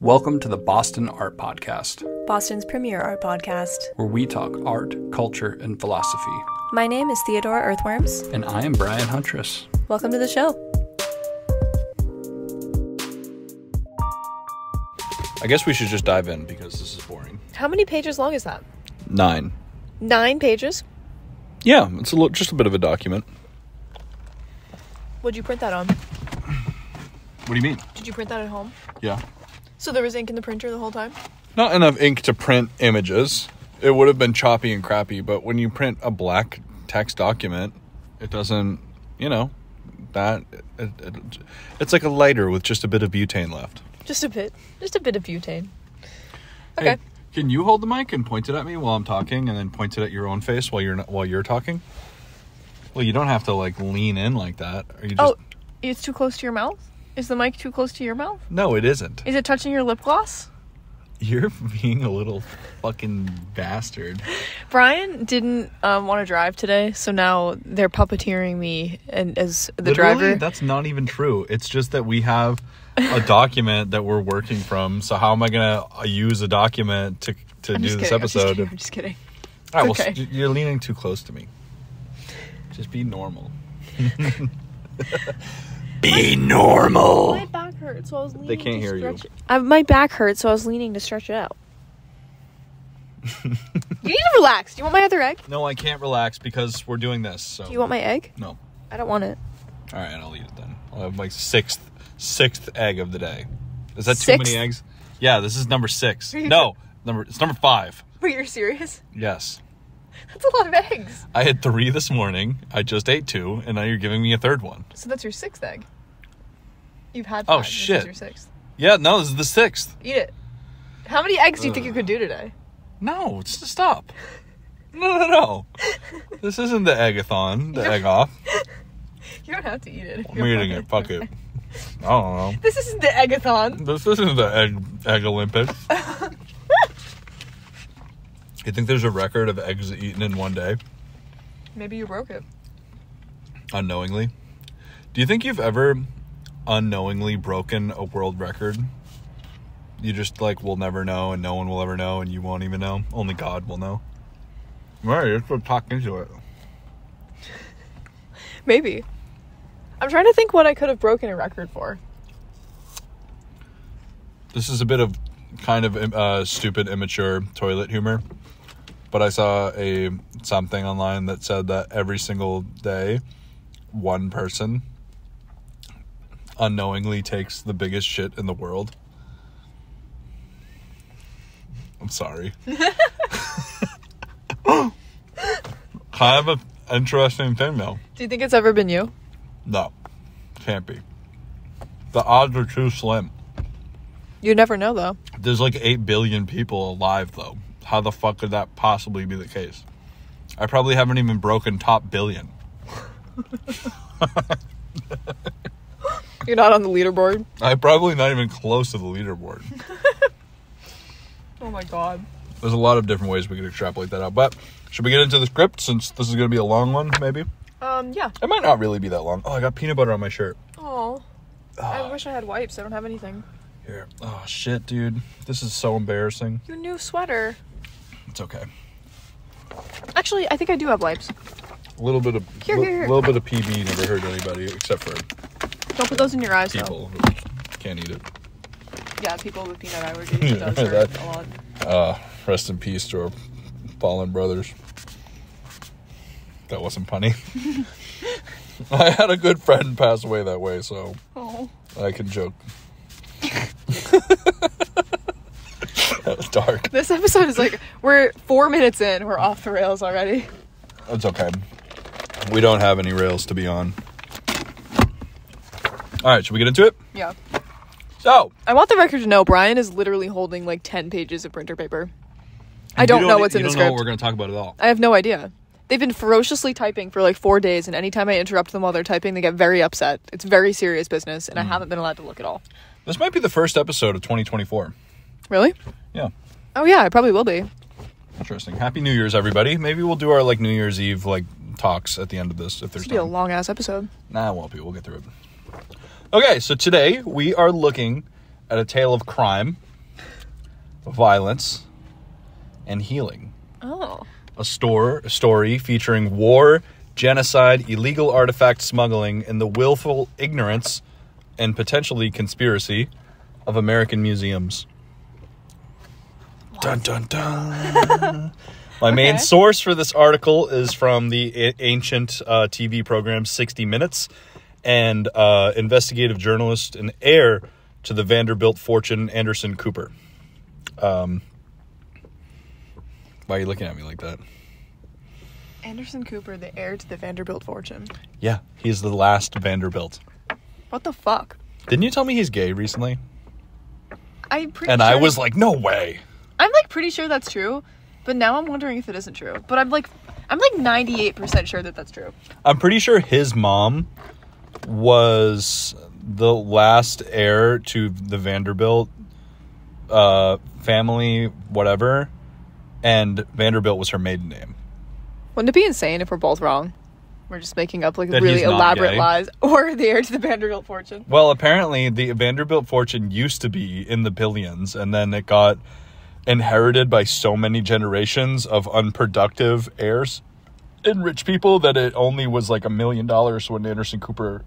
Welcome to the Boston Art Podcast, Boston's premier art podcast, where we talk art, culture, and philosophy. My name is Theodore Earthworms. And I am Brian Huntress. Welcome to the show. I guess we should just dive in because this is boring. How many pages long is that? 9. 9 pages? Yeah, it's just a bit of a document. What'd you print that on? What do you mean? Did you print that at home? Yeah. So there was ink in the printer the whole time? Not enough ink to print images. It would have been choppy and crappy, but when you print a black text document, it doesn't, it's like a lighter with just a bit of butane left. Just a bit of butane. Okay. Hey, can you hold the mic and point it at me while I'm talking, and then point it at your own face while you're talking? Well, you don't have to lean in like that. Or you just... Oh, it's too close to your mouth? Is the mic too close to your mouth? No, it isn't. Is it touching your lip gloss? You're being a little fucking bastard. Brian didn't want to drive today, so now they're puppeteering me and as the Literally, driver. That's not even true. It's just that we have a document that we're working from. So how am I going to use a document to do this episode? I'm just kidding. All right, okay. Well, you're leaning too close to me. Just be normal. Be normal. My back hurts, so I was leaning. They can't hear you. My back hurts, so I was leaning to stretch it out. You need to relax. Do you want my other egg? No, I can't relax because we're doing this. So. Do you want my egg? No. I don't want it. All right, I'll eat it then. I'll have my sixth egg of the day. Is that Sixth? too many eggs? Yeah, this is number 6. No, it's number 5. Wait, you're serious? Yes. That's a lot of eggs. I had 3 this morning. I just ate 2, and now you're giving me a third one. So that's your 6th egg. You've had 5. Oh, shit. This is your 6th. Yeah, no, this is the 6th. Eat it. How many eggs do you think you could do today? No, stop. No. This isn't the eggathon, the egg off. You don't have to eat it. I'm eating it. Fuck it. I don't know. This isn't the eggathon. This isn't the egg Olympics. You think there's a record of eggs eaten in one day? Maybe you broke it. Unknowingly? Do you think you've ever unknowingly broken a world record? You just will never know, and no one will ever know, and you won't even know. Only God will know. Right, let's go talk into it. Maybe. I'm trying to think what I could have broken a record for. This is a bit of kind of stupid, immature toilet humor. But I saw something online that said that every single day, one person unknowingly takes the biggest shit in the world. I'm sorry. Kind of an interesting thing, though. Do you think it's ever been you? No. Can't be. The odds are too slim. You never know, though. There's 8 billion people alive, though. How the fuck could that possibly be the case? I probably haven't even broken top billion. You're not on the leaderboard? I'm probably not even close to the leaderboard. Oh my god. There's a lot of different ways we could extrapolate that out. But should we get into the script since this is going to be a long one, maybe? Yeah. It might not really be that long. Oh, I got peanut butter on my shirt. Oh. I wish I had wipes. I don't have anything. Here. Oh, shit, dude. This is so embarrassing. Your new sweater. It's okay. Actually, I think I do have wipes. A little bit of Here. little bit of PB never hurt anybody except for Don't put those in your eyes, people who can't eat it. Yeah, people with peanut allergies. Does hurt a lot. Rest in peace to our fallen brothers. That wasn't funny. I had a good friend pass away that way, so I can joke. That was dark. This episode is we're 4 minutes in. We're off the rails already. It's okay. We don't have any rails to be on. All right, should we get into it? Yeah. So, I want the record to know Brian is literally holding 10 pages of printer paper. I don't know what's in the script. You don't know what we're going to talk about at all. I have no idea. They've been ferociously typing for 4 days, and anytime I interrupt them while they're typing, they get very upset. It's very serious business, and I haven't been allowed to look at all. This might be the first episode of 2024. Really? Yeah. Oh, yeah, it probably will be. Interesting. Happy New Year's, everybody. Maybe we'll do our New Year's Eve talks at the end of this if there's This will be a long-ass episode. Nah, it won't be. We'll get through it. Okay, so today we are looking at a tale of crime violence, and healing. Oh. A story featuring war, genocide, illegal artifact smuggling, and the willful ignorance and potentially conspiracy of American museums. What? Dun dun dun. My main source for this article is from the ancient TV program 60 Minutes and investigative journalist and heir to the Vanderbilt fortune, Anderson Cooper. Why are you looking at me like that? Anderson Cooper, the heir to the Vanderbilt fortune. Yeah, he's the last Vanderbilt. What the fuck? Didn't you tell me he's gay recently? I'm pretty and sure. I was like, no way. I'm like pretty sure that's true, but now I'm wondering if it isn't true. But I'm like 98% sure that that's true. I'm pretty sure his mom was the last heir to the Vanderbilt family, whatever, and Vanderbilt was her maiden name. Wouldn't it be insane if we're both wrong? We're just making up like that really elaborate gay. lies, or the heir to the Vanderbilt fortune. Well, apparently the Vanderbilt fortune used to be in the billions, and then it got inherited by so many generations of unproductive heirs and rich people that it only was like $1 million when Anderson Cooper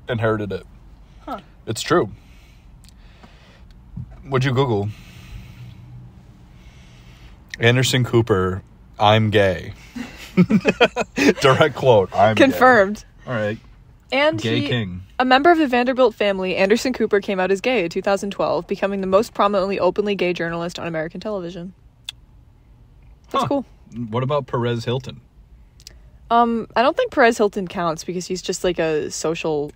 inherited it. Huh. It's true. What'd you Google? Anderson Cooper, I'm gay. Direct quote. I'm confirmed. Gay. All right. And gay king. A member of the Vanderbilt family, Anderson Cooper came out as gay in 2012, becoming the most prominently openly gay journalist on American television. That's cool. What about Perez Hilton? I don't think Perez Hilton counts because he's just like a social...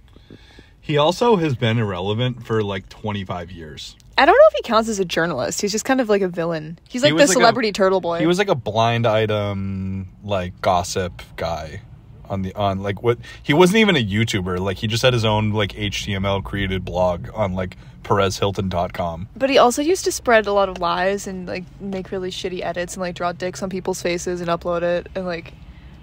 He also has been irrelevant for like 25 years. I don't know if he counts as a journalist. He's just kind of like a villain. He's like the celebrity turtle boy. He was like a blind item, like gossip guy on like what he wasn't even a YouTuber. Like he just had his own like HTML created blog on like PerezHilton.com. But he also used to spread a lot of lies and like make really shitty edits and like draw dicks on people's faces and upload it and like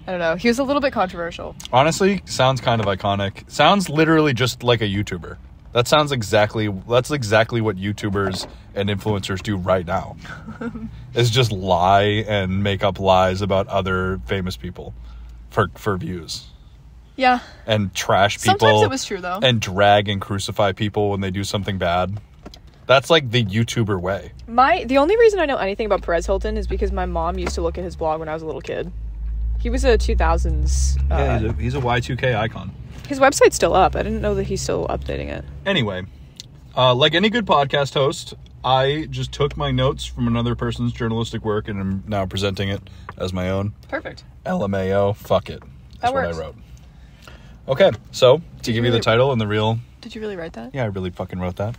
I don't know. He was a little bit controversial. Honestly, sounds kind of iconic. Sounds literally just like a YouTuber. That's exactly what YouTubers and influencers do right now. Is just lie and make up lies about other famous people for views. Yeah. And trash people. Sometimes it was true though. And drag and crucify people when they do something bad. That's like the YouTuber way. The only reason I know anything about Perez Hilton is because my mom used to look at his blog when I was a little kid. He was a 2000s... yeah, he's a Y2K icon. His website's still up. I didn't know that he's still updating it. Anyway, like any good podcast host, I just took my notes from another person's journalistic work and I'm now presenting it as my own. Perfect. LMAO, fuck it. That's what I wrote. Okay, so to give you the title and the real... Did you really write that? Yeah, I really fucking wrote that.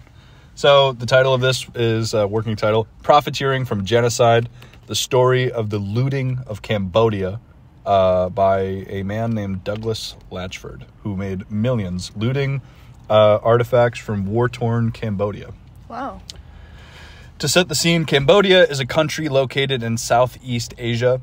So the title of this is working title, Profiteering from Genocide, the Story of the Looting of Cambodia, by a man named Douglas Latchford, who made millions looting artifacts from war-torn Cambodia. Wow. To set the scene, Cambodia is a country located in Southeast Asia.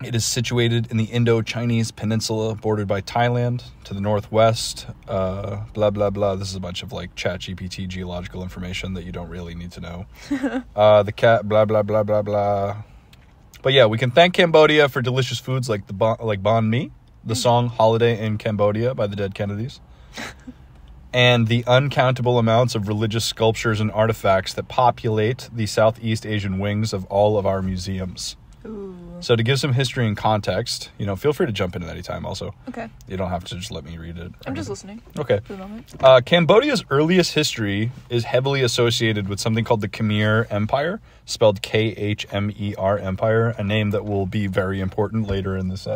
It is situated in the Indo-Chinese peninsula, bordered by Thailand to the northwest. Blah, blah, blah. This is a bunch of like ChatGPT geological information that you don't really need to know. The cat, blah, blah, blah, blah, blah. But yeah, we can thank Cambodia for delicious foods like banh mi, the song Holiday in Cambodia by the Dead Kennedys, and the uncountable amounts of religious sculptures and artifacts that populate the Southeast Asian wings of all of our museums. Ooh. So to give some history and context, feel free to jump in at any time also. Okay. You don't have to just let me read it. I'm just listening. Okay. For the moment. Cambodia's earliest history is heavily associated with something called the Khmer Empire, spelled Khmer Empire, a name that will be very important later in this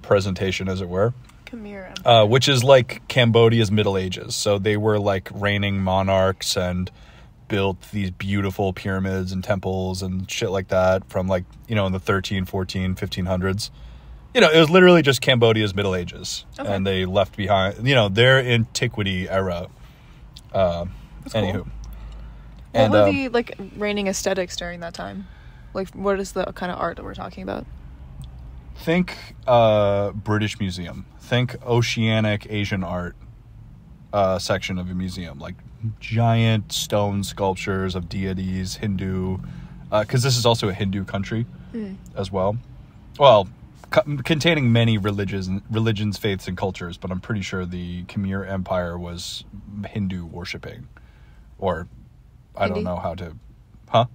presentation, as it were. Khmer Empire. Which is like Cambodia's Middle Ages. So they were like reigning monarchs and built these beautiful pyramids and temples and shit like that from like, in the 13, 14, 1500s. It was literally just Cambodia's Middle Ages. Okay. And they left behind, their antiquity era. Anywho. Cool. What were the like reigning aesthetics during that time? Like what is the kind of art that we're talking about? Think British Museum. Think oceanic Asian art. section of a museum, like giant stone sculptures of deities, Hindu, because this is also a Hindu country as well. Well, containing many religions, faiths, and cultures, but I'm pretty sure the Khmer Empire was Hindu worshipping, or I don't know how to,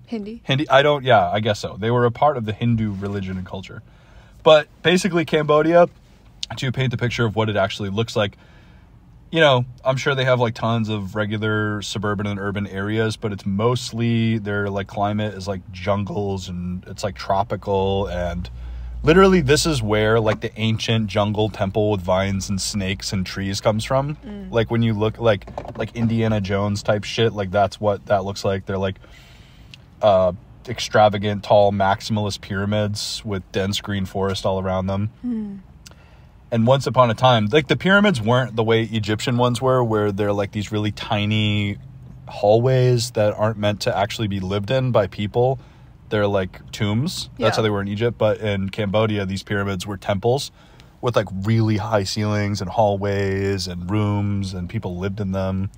Hindi. I guess so. They were a part of the Hindu religion and culture. But basically Cambodia, to paint the picture of what it actually looks like, you know, I'm sure they have like tons of regular suburban and urban areas, but it's mostly their like climate is like jungles, and it's like tropical, and literally this is where like the ancient jungle temple with vines and snakes and trees comes from. Like when you look like Indiana Jones type shit, like that's what that looks like. They're like extravagant tall maximalist pyramids with dense green forest all around them. And once upon a time, like the pyramids weren't the way Egyptian ones were, where they're like these really tiny hallways that aren't meant to actually be lived in by people. They're like tombs. That's how they were in Egypt. But in Cambodia, these pyramids were temples with like really high ceilings and hallways and rooms, and people lived in them.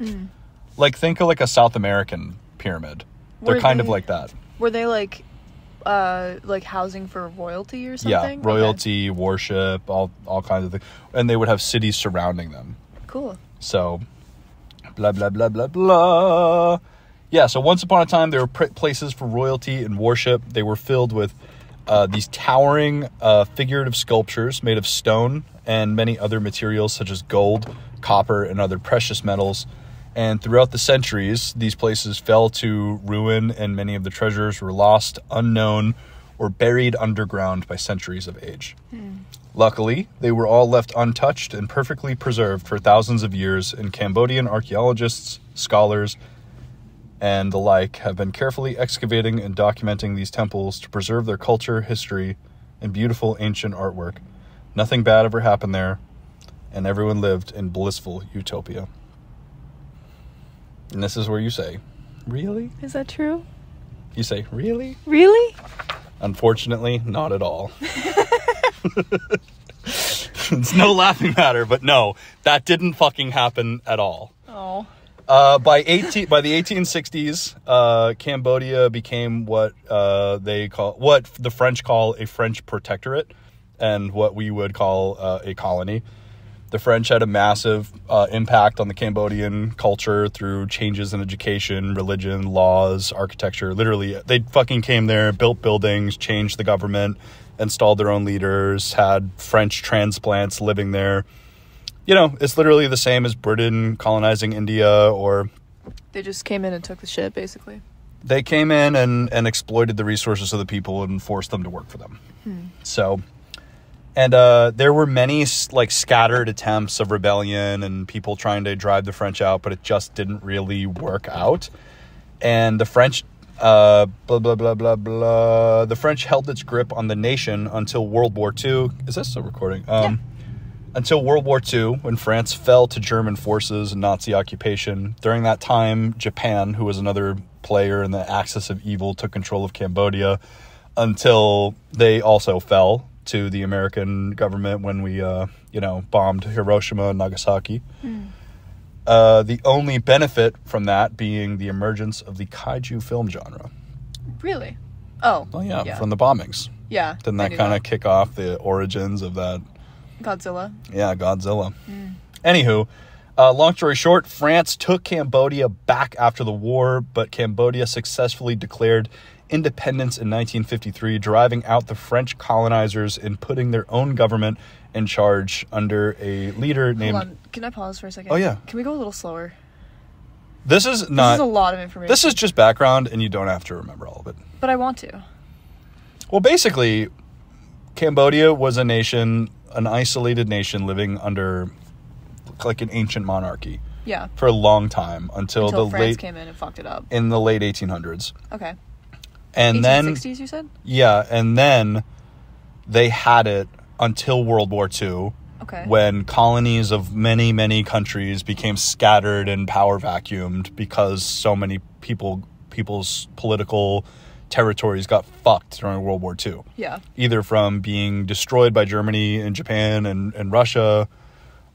Like think of like a South American pyramid. They're kind of like that. Were they like housing for royalty or something? Yeah, royalty, worship, all kinds of things. And they would have cities surrounding them. Cool. So, blah, blah, blah, blah, blah. Yeah, so once upon a time, there were places for royalty and worship. They were filled with these towering figurative sculptures made of stone and many other materials such as gold, copper, and other precious metals. And throughout the centuries, these places fell to ruin, and many of the treasures were lost, unknown, or buried underground by centuries of age. Luckily, they were all left untouched and perfectly preserved for thousands of years, and Cambodian archaeologists, scholars, and the like have been carefully excavating and documenting these temples to preserve their culture, history, and beautiful ancient artwork. Nothing bad ever happened there, and everyone lived in blissful utopia. And this is where you say, really? Is that true? You say, really? Really? Unfortunately, not at all. It's no laughing matter, but no, that didn't fucking happen at all. Oh. By the 1860s, Cambodia became what the French call a French protectorate, and what we would call a colony. The French had a massive impact on the Cambodian culture through changes in education, religion, laws, architecture. Literally, they fucking came there, built buildings, changed the government, installed their own leaders, had French transplants living there. You know, it's literally the same as Britain colonizing India, or... They just came in and took the shit, basically. They came in and exploited the resources of the people and forced them to work for them. So... And there were many like scattered attempts of rebellion and people trying to drive the French out, but it just didn't really work out. And the French, blah, blah, blah, blah, blah. The French held its grip on the nation until World War II. Is this still recording? Yeah. Until World War II, when France fell to German forces and Nazi occupation. During that time, Japan, who was another player in the axis of evil, took control of Cambodia until they also fell to the American government when we, bombed Hiroshima and Nagasaki. The only benefit from that being the emergence of the kaiju film genre. Really? Oh. Oh, yeah, from the bombings. Yeah. Didn't that kind of kick off the origins of that? Godzilla. Yeah, Godzilla. Anywho, long story short, France took Cambodia back after the war, but Cambodia successfully declared independence in 1953, driving out the French colonizers and putting their own government in charge under a leader named... Hold on. Can I pause for a second? Oh, yeah. Can we go a little slower? This is a lot of information. This is just background, and you don't have to remember all of it. But I want to. Well, basically, Cambodia was a nation, an isolated nation living under like an ancient monarchy. Yeah. For a long time until the France came in and fucked it up. In the late 1800s. Okay. And 1860s, you said? Yeah, and then they had it until World War II. Okay. When colonies of many, many countries became scattered and power vacuumed because so many people's political territories got fucked during World War II. Yeah. Either from being destroyed by Germany and Japan and Russia,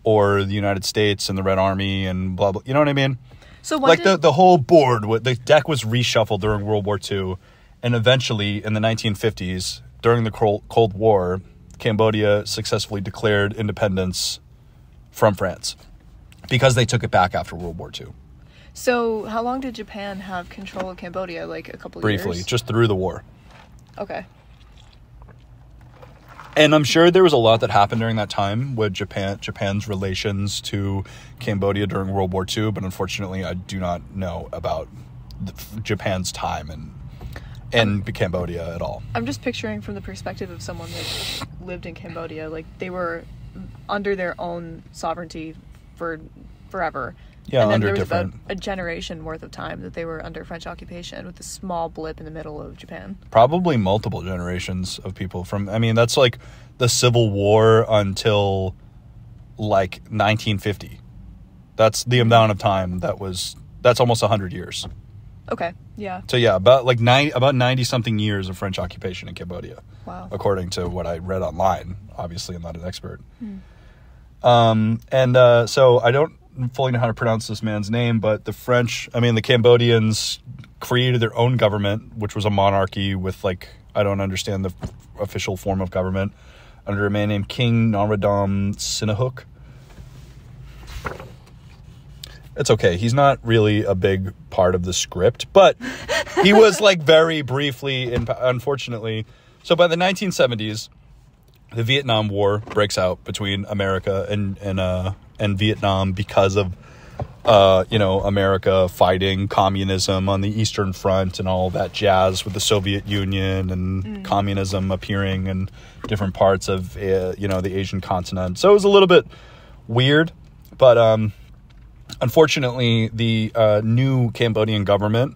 or the United States and the Red Army and blah, blah. You know what I mean? So like the whole board, the deck was reshuffled during World War II. And eventually, in the 1950s, during the Cold War, Cambodia successfully declared independence from France because they took it back after World War II. So how long did Japan have control of Cambodia? Like a couple of years? Briefly, just through the war. Okay. And I'm sure there was a lot that happened during that time with Japan's relations to Cambodia during World War II, but unfortunately, I do not know about Japan's time in Cambodia at all. I'm just picturing from the perspective of someone that lived in Cambodia, like they were under their own sovereignty for forever. Yeah, and then under there was different... about a generation worth of time that they were under French occupation with a small blip in the middle of Japan. Probably multiple generations of people that's like the Civil War until like 1950. That's the amount of time that's almost 100 years. Okay, yeah. So yeah, about 90 something years of French occupation in Cambodia. Wow. According to what I read online. Obviously, I'm not an expert. So I don't fully know how to pronounce this man's name, but the Cambodians created their own government, which was a monarchy with I don't understand the official form of government, under a man named King Norodom Sihanouk. It's okay. He's not really a big part of the script, but he was very briefly, unfortunately. So by the 1970s, the Vietnam War breaks out between America and Vietnam because of, America fighting communism on the Eastern Front and all that jazz with the Soviet Union and communism appearing in different parts of, the Asian continent. So it was a little bit weird, but unfortunately, the new Cambodian government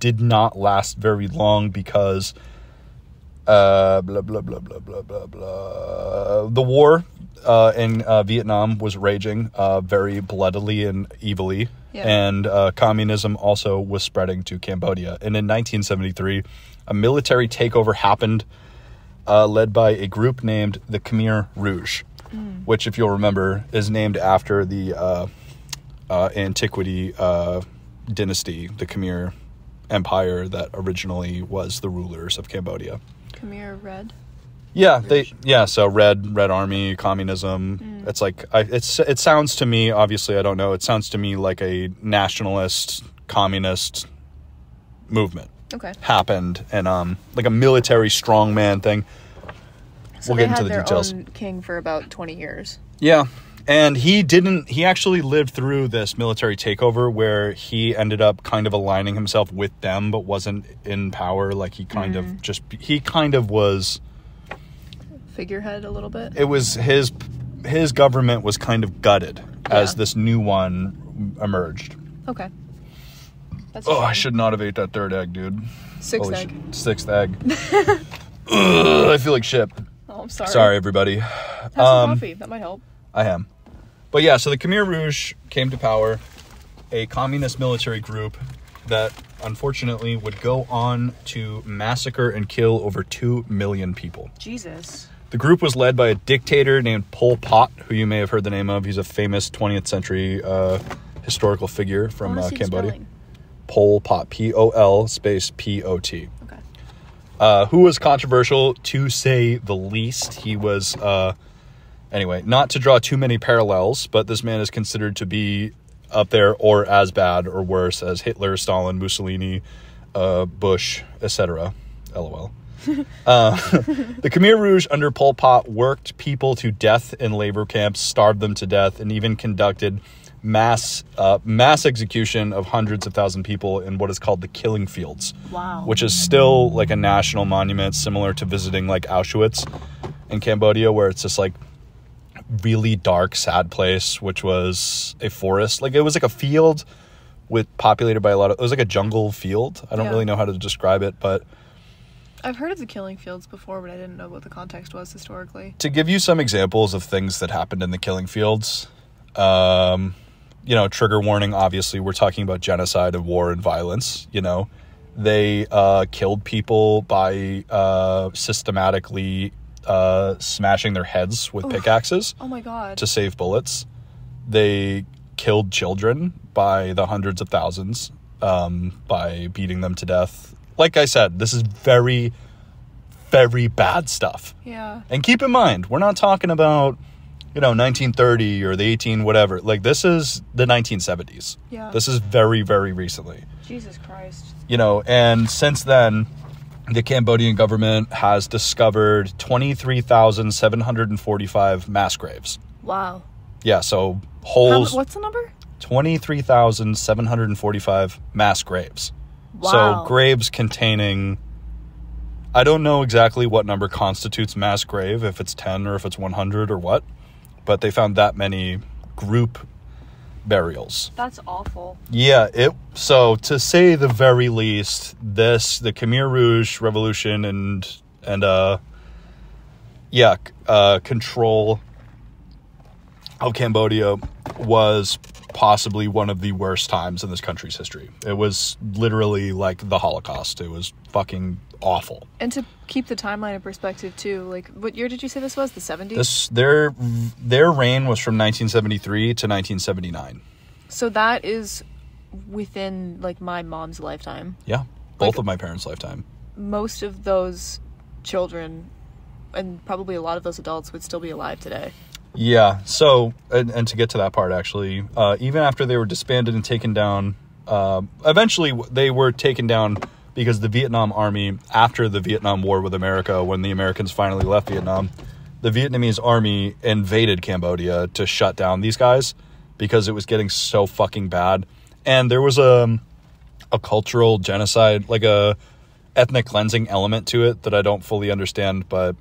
did not last very long because blah, blah, blah, blah, blah, blah, blah. The war in Vietnam was raging very bloodily and evilly. Yeah. And communism also was spreading to Cambodia. And in 1973, a military takeover happened led by a group named the Khmer Rouge, which, if you'll remember, is named after the Antiquity dynasty, the Khmer Empire that originally was the rulers of Cambodia. Khmer Red? Yeah, so Red Army, communism. It's it sounds to me, obviously I don't know, it sounds to me like a nationalist, communist movement. Okay. Happened, and like a military strongman thing. So we'll get into the details. They had their own king for about 20 years. Yeah. And he actually lived through this military takeover where he ended up kind of aligning himself with them, but wasn't in power. He kind of was figurehead a little bit. It was his government was kind of gutted as this new one emerged. Okay. I should not have ate that third egg, dude. Sixth egg. Sixth egg. Ugh, I feel like shit. Oh, I'm sorry. Sorry, everybody. Have some coffee. That might help. I am. But yeah, so the Khmer Rouge came to power, a communist military group that unfortunately would go on to massacre and kill over 2 million people. Jesus. The group was led by a dictator named Pol Pot, who you may have heard the name of. He's a famous 20th century historical figure from Cambodia. Pol Pot, P-O-L space P-O-T. Okay. Who was controversial, to say the least. He was... Anyway, not to draw too many parallels, but this man is considered to be up there or as bad or worse as Hitler, Stalin, Mussolini, Bush, etc. LOL. The Khmer Rouge under Pol Pot worked people to death in labor camps, starved them to death, and even conducted mass execution of hundreds of thousands of people in what is called the killing fields. Wow. Which is still a national monument similar to visiting Auschwitz in Cambodia, where it's just really dark, sad place, which was a forest. It was a field populated by it was a jungle field. I don't really know how to describe it, but I've heard of the killing fields before, but I didn't know what the context was historically. To give you some examples of things that happened in the killing fields, trigger warning, obviously we're talking about genocide and war and violence. They killed people by systematically smashing their heads with pickaxes. Oh my god. To save bullets. They killed children by the hundreds of thousands by beating them to death. Like I said, this is very, very bad stuff. Yeah. And keep in mind, we're not talking about, 1930 or the 18 whatever. Like, this is the 1970s. Yeah. This is very, very recently. Jesus Christ. And since then, the Cambodian government has discovered 23,745 mass graves. Wow. Yeah, so holes. What's the number? 23,745 mass graves. Wow. So graves containing, I don't know exactly what number constitutes mass grave, if it's 10 or if it's 100 or what, but they found that many group burials. That's awful. Yeah, so to say the very least, the Khmer Rouge Revolution and control of Cambodia was possibly one of the worst times in this country's history. It was literally like the Holocaust. It was fucking awful. And to keep the timeline in perspective too, like, what year did you say this was? The 70s? Their reign was from 1973 to 1979. So that is within, like, my mom's lifetime. Yeah, both of my parents' lifetime. Most of those children, and probably a lot of those adults, would still be alive today. Yeah, so, and to get to that part, actually, even after they were disbanded and taken down, eventually they were taken down because the Vietnam Army, after the Vietnam War with America, when the Americans finally left Vietnam, the Vietnamese Army invaded Cambodia to shut down these guys because it was getting so fucking bad. And there was a cultural genocide, like a ethnic cleansing element to it that I don't fully understand, but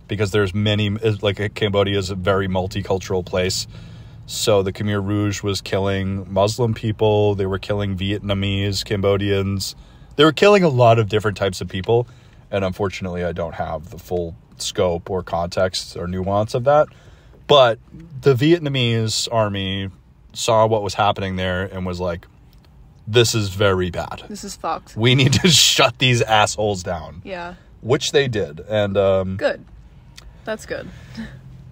because there's many, like, Cambodia is a very multicultural place. So the Khmer Rouge was killing Muslim people. They were killing Vietnamese, Cambodians. They were killing a lot of different types of people. And unfortunately, I don't have the full scope or context or nuance of that. But the Vietnamese army saw what was happening there and was like, this is very bad. This is fucked. We need to shut these assholes down. Yeah. Which they did. And good. That's good.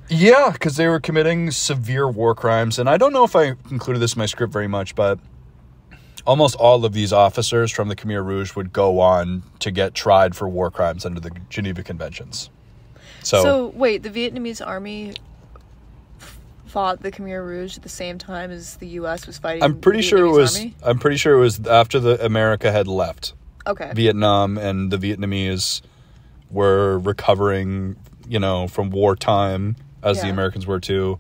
Yeah, because they were committing severe war crimes. And I don't know if I included this in my script very much, but almost all of these officers from the Khmer Rouge would go on to get tried for war crimes under the Geneva Conventions. So wait, the Vietnamese army fought the Khmer Rouge at the same time as the U.S. was fighting I'm pretty sure it was after the America had left. Okay. Vietnam, and the Vietnamese were recovering, from wartime, as the Americans were too.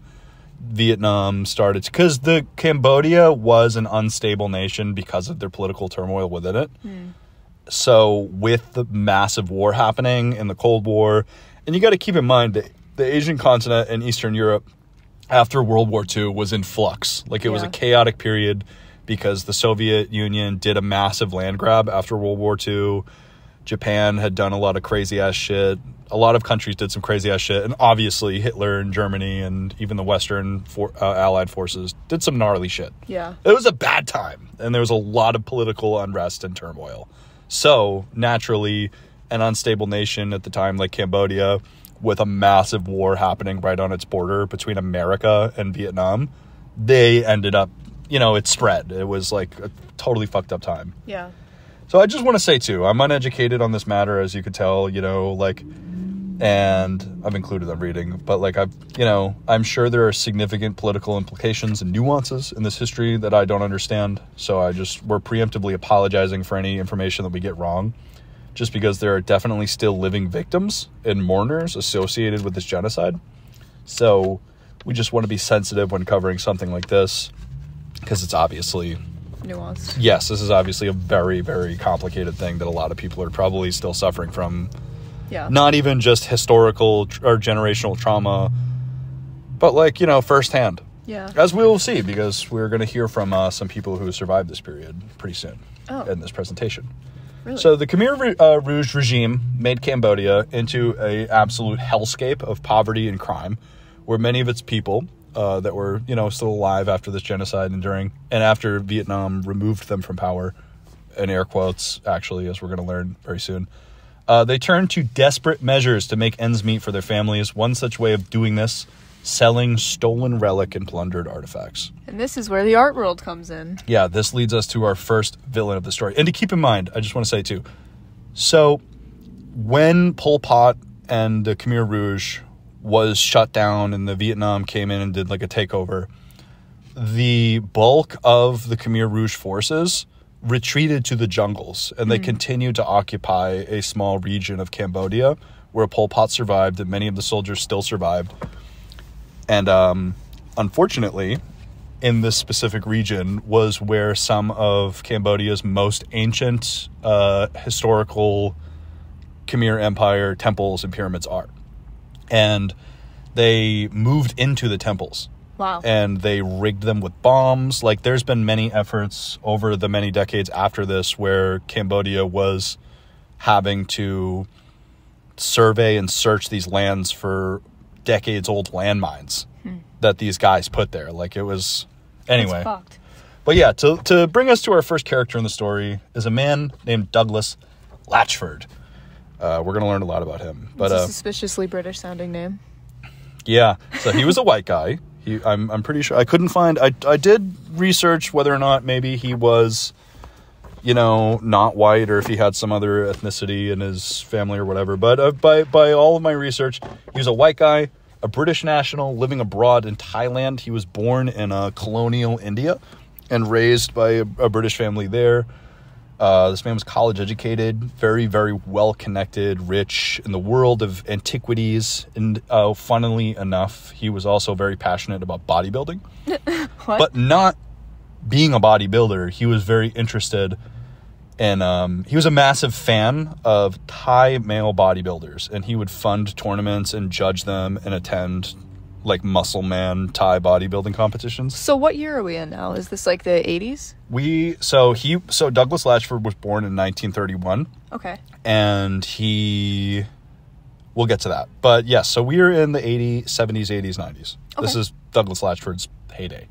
Vietnam started, because the Cambodia was an unstable nation because of their political turmoil within it. So with the massive war happening in the Cold War, and you got to keep in mind that the Asian continent and Eastern Europe after World War II was in flux. Like, it was a chaotic period because the Soviet Union did a massive land grab after World War II. Japan had done a lot of crazy ass shit. A lot of countries did some crazy ass shit. And obviously Hitler and Germany and even the Western Allied forces did some gnarly shit. Yeah. It was a bad time. And there was a lot of political unrest and turmoil. So naturally, an unstable nation at the time like Cambodia, with a massive war happening right on its border between America and Vietnam, they ended up, it spread. It was like a totally fucked up time. Yeah. So I just want to say, too, I'm uneducated on this matter, as you could tell, and I've included them reading, but I'm sure there are significant political implications and nuances in this history that I don't understand. So we're preemptively apologizing for any information that we get wrong, just because there are definitely still living victims and mourners associated with this genocide. So we just want to be sensitive when covering something like this, because it's obviously nuanced. Yes, this is obviously a very, very complicated thing that a lot of people are probably still suffering from. Yeah. Not even just historical or generational trauma, but firsthand. Yeah. As we will see, because we're going to hear from some people who survived this period pretty soon in this presentation. Really? So the Khmer Rouge regime made Cambodia into an absolute hellscape of poverty and crime, where many of its people that were, still alive after this genocide and after Vietnam removed them from power, in air quotes, actually, as we're going to learn very soon. They turned to desperate measures to make ends meet for their families. One such way of doing this selling stolen relic and plundered artifacts. And this is where the art world comes in. Yeah, this leads us to our first villain of the story. And to keep in mind, I just want to say too, so when Pol Pot and the Khmer Rouge was shut down and the Vietnam came in and did like a takeover, the bulk of the Khmer Rouge forces retreated to the jungles, and they continued to occupy a small region of Cambodia where Pol Pot survived and many of the soldiers still survived. And unfortunately, in this specific region was where some of Cambodia's most ancient historical Khmer Empire temples and pyramids are. And they moved into the temples. Wow. And they rigged them with bombs. Like, there's been many efforts over the many decades after this where Cambodia was having to survey and search these lands for decades-old landmines that these guys put there. Like, it was... Anyway. That's fucked. But yeah, to bring us to our first character in the story is a man named Douglas Latchford. We're going to learn a lot about him. But it's a suspiciously British-sounding name. Yeah, so he was a white guy. I'm pretty sure. I couldn't find... I did research whether or not maybe he was, you know, not white, or if he had some other ethnicity in his family or whatever. But by all of my research, he was a white guy, a British national living abroad in Thailand. He was born in colonial India and raised by a British family there. This man was college educated, very, very well connected, rich in the world of antiquities. And funnily enough, he was also very passionate about bodybuilding. What? But not being a bodybuilder. He was very interested in, he was a massive fan of Thai male bodybuilders. And he would fund tournaments and judge them and attend like muscle man Thai bodybuilding competitions. So what year are we in now? Is this like the 80s? So Douglas Latchford was born in 1931. Okay. And we'll get to that. But yes, so we are in the 70s, 80s, 90s. Okay. This is Douglas Latchford's heyday.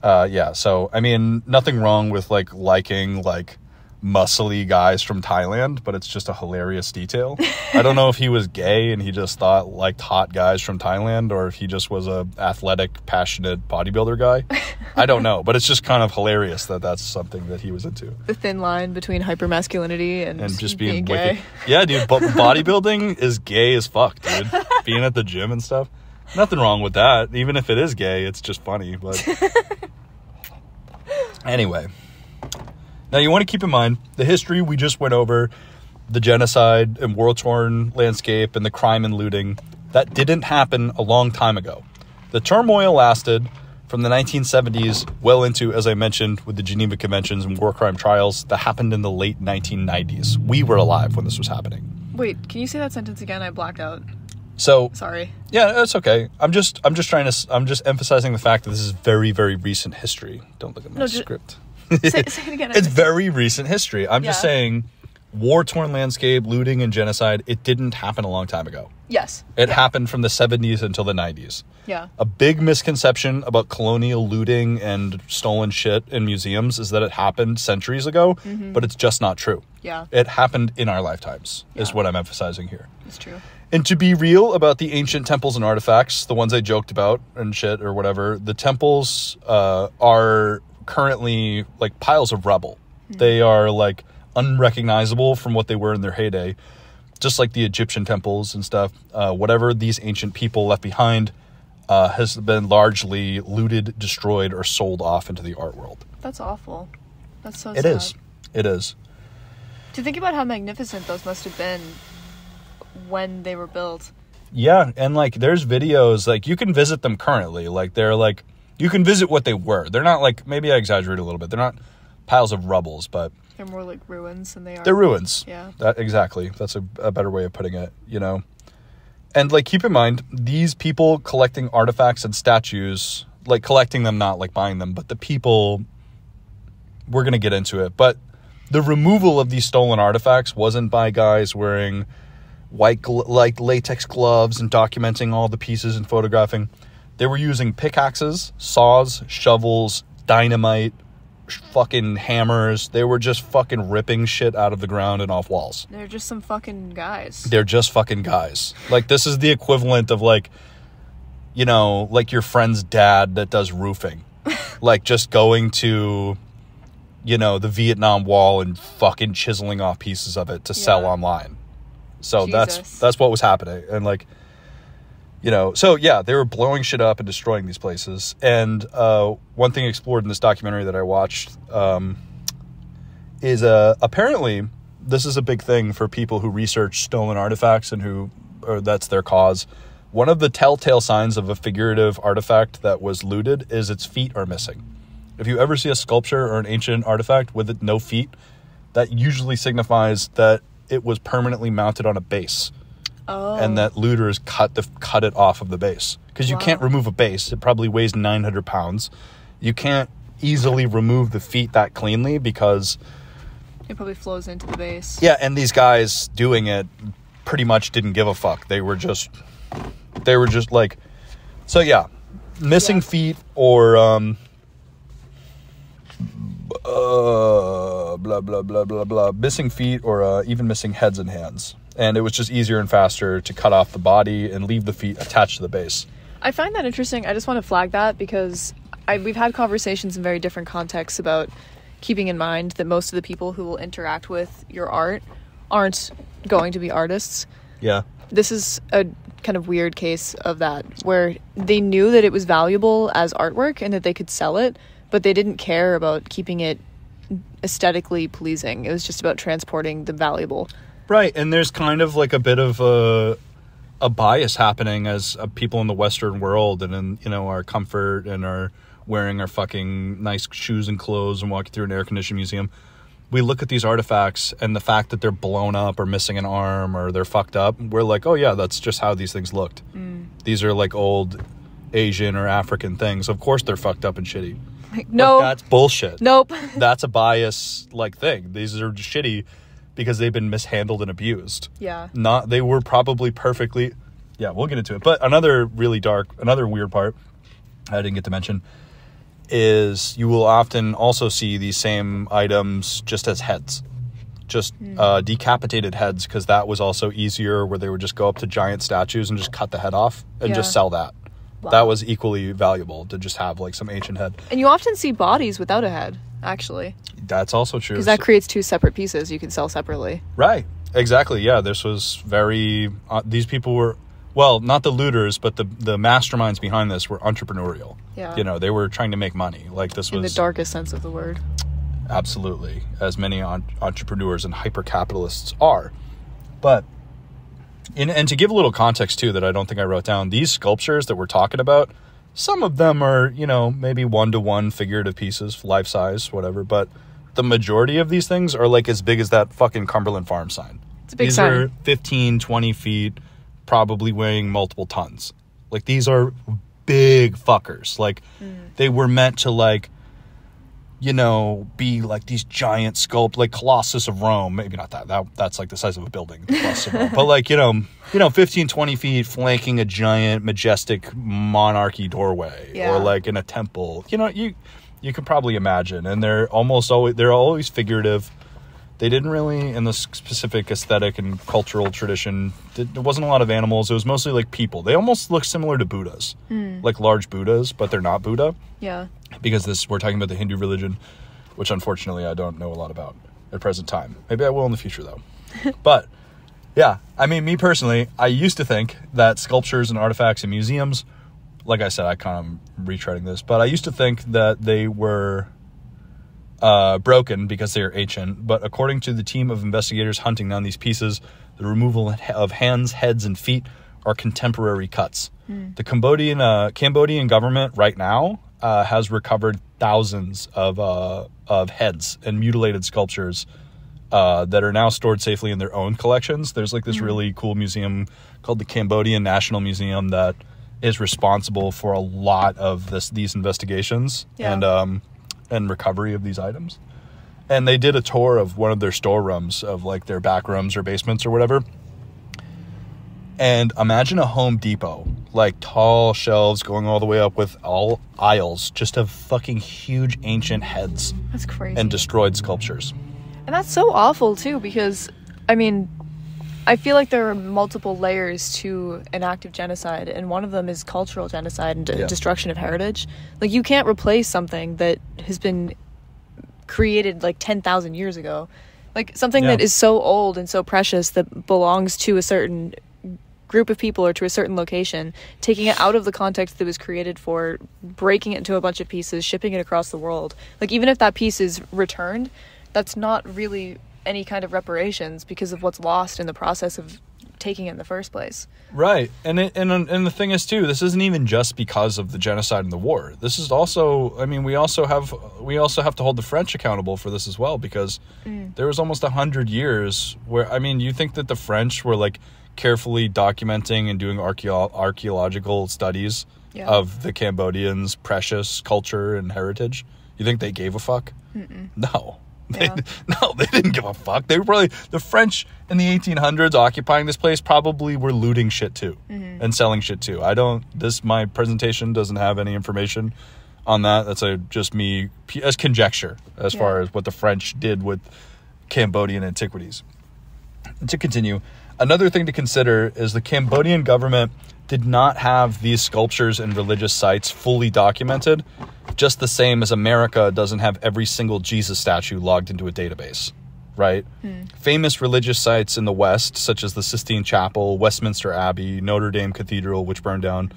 Yeah, so I mean, nothing wrong with liking muscly guys from Thailand, but it's just a hilarious detail. I don't know if he was gay and he just liked hot guys from Thailand, or if he just was a athletic, passionate bodybuilder guy. I don't know, but it's just kind of hilarious that that's something that he was into. The thin line between hypermasculinity and just being gay. wicked. Yeah, dude, but bodybuilding is gay as fuck, dude. Being at the gym and stuff. Nothing wrong with that. Even if it is gay, it's just funny. But anyway. Now, you want to keep in mind the history we just went over, the genocide and war-torn landscape and the crime and looting. That didn't happen a long time ago. The turmoil lasted from the 1970s well into, as I mentioned, with the Geneva Conventions and war crime trials that happened in the late 1990s. We were alive when this was happening. Wait, can you say that sentence again? I blacked out. So, sorry. Yeah, that's okay. I'm just emphasizing the fact that this is very, very recent history. Don't look at my script. Say it again. It's very recent history. I'm just saying, war-torn landscape, looting, and genocide, it didn't happen a long time ago. Yes. It happened from the 70s until the 90s. Yeah. A big misconception about colonial looting and stolen shit in museums is that it happened centuries ago, but it's just not true. Yeah. It happened in our lifetimes, is what I'm emphasizing here. It's true. And to be real about the ancient temples and artifacts, the ones I joked about and shit or whatever, the temples are currently piles of rubble. They are unrecognizable from what they were in their heyday, just like the Egyptian temples and stuff. Whatever these ancient people left behind has been largely looted, destroyed, or sold off into the art world. That's awful. That's so sad. It is. To think about how magnificent those must have been when they were built. Yeah, and there's videos, you can visit them currently. They're you can visit what they were. They're not maybe I exaggerate a little bit. They're not piles of rubbles, but they're more like ruins than they are. They're ruins. Yeah. Exactly. That's a better way of putting it, you know. And keep in mind, these people collecting artifacts and statues, collecting them, not buying them, but the people, we're going to get into it. But the removal of these stolen artifacts wasn't by guys wearing white latex gloves and documenting all the pieces and photographing. They were using pickaxes, saws, shovels, dynamite, fucking hammers. They were just fucking ripping shit out of the ground and off walls. They're just some fucking guys. They're just fucking guys. This is the equivalent of you know, like your friend's dad that does roofing. Like just going to, you know, the Vietnam Wall and fucking chiseling off pieces of it to sell online. So Jesus. that's what was happening. And like, you know, so yeah, they were blowing shit up and destroying these places. And one thing explored in this documentary that I watched is apparently this is a big thing for people who research stolen artifacts and or that's their cause. One of the telltale signs of a figurative artifact that was looted is its feet are missing. If you ever see a sculpture or an ancient artifact with no feet, that usually signifies that it was permanently mounted on a base. Oh. And that looters cut it off of the base. Because you can't remove a base. It probably weighs 900 pounds. You can't easily remove the feet that cleanly because... It probably flows into the base. Yeah, and these guys doing it pretty much didn't give a fuck. They were just like... So yeah, missing feet or... blah, blah, blah, blah, blah. Missing feet or even missing heads and hands. And it was just easier and faster to cut off the body and leave the feet attached to the base. I find that interesting. I just want to flag that because we've had conversations in very different contexts about keeping in mind that most of the people who will interact with your art aren't going to be artists. Yeah. This is a kind of weird case of that, where they knew that it was valuable as artwork and that they could sell it, but they didn't care about keeping it aesthetically pleasing. It was just about transporting the valuable. Right, and there's kind of like a bit of a bias happening as people in the Western world and in, you know, our comfort and our wearing our fucking nice shoes and clothes and walking through an air-conditioned museum. We look at these artifacts and the fact that they're blown up or missing an arm or they're fucked up, we're like, oh yeah, that's just how these things looked. These are like old Asian or African things. Of course they're fucked up and shitty. No. But that's bullshit. Nope. That's a bias like thing. These are shitty because they've been mishandled and abused. Yeah. They were probably perfectly... Yeah, we'll get into it. But another weird part I didn't get to mention is you will often also see these same items just as heads. Just decapitated heads, because that was also easier, where they would just go up to giant statues and just cut the head off and just sell that. Wow. That was equally valuable, to just have like some ancient head. And you often see bodies without a head, actually. That's also true. Because that creates two separate pieces you can sell separately. Right. Exactly. Yeah, this was very... these people were... Well, not the looters, but the masterminds behind this were entrepreneurial. Yeah. You know, they were trying to make money. Like, this was... In the darkest sense of the word. Absolutely. As many entrepreneurs and hyper-capitalists are. But... And to give a little context, too, that I don't think I wrote down, these sculptures that we're talking about, some of them are, you know, maybe 1-to-1 figurative pieces, life-size, whatever, but the majority of these things are, like, as big as that fucking Cumberland Farm sign. It's a big sign. These are 15, 20 feet, probably weighing multiple tons. Like, these are big fuckers. Like, they were meant to, like, you know, be like these giant like Colossus of Rome. Maybe not that's like the size of a building, the Colossus of Rome. But like, you know, 15, 20 feet flanking a giant, majestic monarchy doorway. Yeah. Or like in a temple. You know, you can probably imagine. And they're always figurative. They didn't really, in the specific aesthetic and cultural tradition, there wasn't a lot of animals. It was mostly like people. They almost look similar to Buddhas. Like large Buddhas, but they're not Buddha. Yeah. Because we're talking about the Hindu religion, which unfortunately I don't know a lot about at present time. Maybe I will in the future, though. But, yeah, I mean, me personally, I used to think that sculptures and artifacts in museums, like I said, I kind of retreading this, but I used to think that they were broken because they are ancient. But according to the team of investigators hunting down these pieces, the removal of hands, heads, and feet are contemporary cuts. The Cambodian government right now has recovered thousands of heads and mutilated sculptures that are now stored safely in their own collections. There's like this really cool museum called the Cambodian National Museum that is responsible for a lot of these investigations and recovery of these items. And they did a tour of one of their storerooms, of like their back rooms or basements or whatever. And imagine a Home Depot, like tall shelves going all the way up with all aisles just of fucking huge ancient heads. That's crazy. And destroyed sculptures. And that's so awful too, because, I mean, I feel like there are multiple layers to an act of genocide, and one of them is cultural genocide and destruction of heritage. Like, you can't replace something that has been created like 10,000 years ago. Like, something that is so old and so precious that belongs to a certain group of people or to a certain location, taking it out of the context that it was created for, breaking it into a bunch of pieces, shipping it across the world. Like, even if that piece is returned, that's not really any kind of reparations because of what's lost in the process of taking it in the first place. Right. And the thing is too, this isn't even just because of the genocide and the war. This is also, I mean, we also have to hold the French accountable for this as well, because there was almost 100 years where, I mean, you think that the French were like carefully documenting and doing archaeological studies of the Cambodians' precious culture and heritage? You think they gave a fuck? No. They didn't give a fuck. They were probably, the French in the 1800s occupying this place probably were looting shit too and selling shit too. My presentation doesn't have any information on that. That's just me as conjecture as far as what the French did with Cambodian antiquities. To continue, another thing to consider is the Cambodian government did not have these sculptures and religious sites fully documented, just the same as America doesn't have every single Jesus statue logged into a database, right? Famous religious sites in the West, such as the Sistine Chapel, Westminster Abbey, Notre Dame Cathedral, which burned down,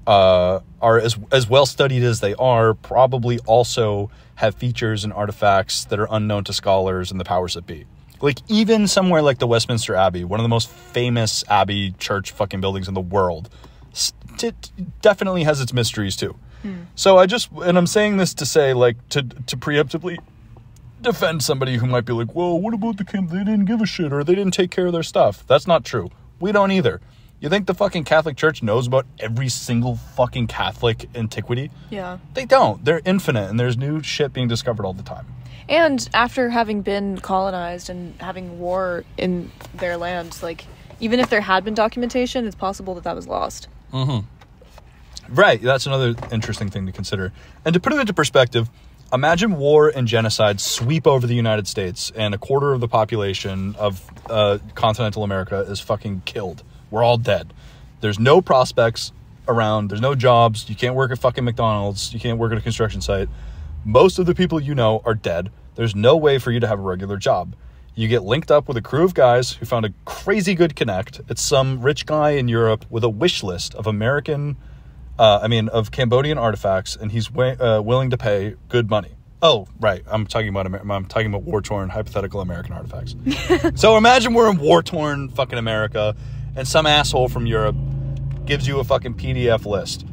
are as well studied as they are, probably also have features and artifacts that are unknown to scholars and the powers that be. Like, even somewhere like the Westminster Abbey, one of the most famous abbey church fucking buildings in the world, definitely has its mysteries too. So I'm saying this to say, like, to preemptively defend somebody who might be like, well, what about the Camp? They didn't give a shit, or they didn't take care of their stuff. That's not true. We don't either. You think the fucking Catholic Church knows about every single fucking Catholic antiquity? Yeah. They don't. They're infinite, and there's new shit being discovered all the time. And after having been colonized and having war in their lands, like, even if there had been documentation, it's possible that was lost. Right. That's another interesting thing to consider. And to put it into perspective, imagine war and genocide sweep over the United States and a quarter of the population of continental America is fucking killed. We're all dead. There's no prospects around. There's no jobs. You can't work at fucking McDonald's. You can't work at a construction site. Most of the people you know are dead. There's no way for you to have a regular job. You get linked up with a crew of guys who found a crazy good connect. It's some rich guy in Europe with a wish list of of Cambodian artifacts, and he's willing to pay good money. Oh, right. I'm talking about war-torn hypothetical American artifacts. So imagine we're in war-torn fucking America, and some asshole from Europe gives you a fucking PDF list,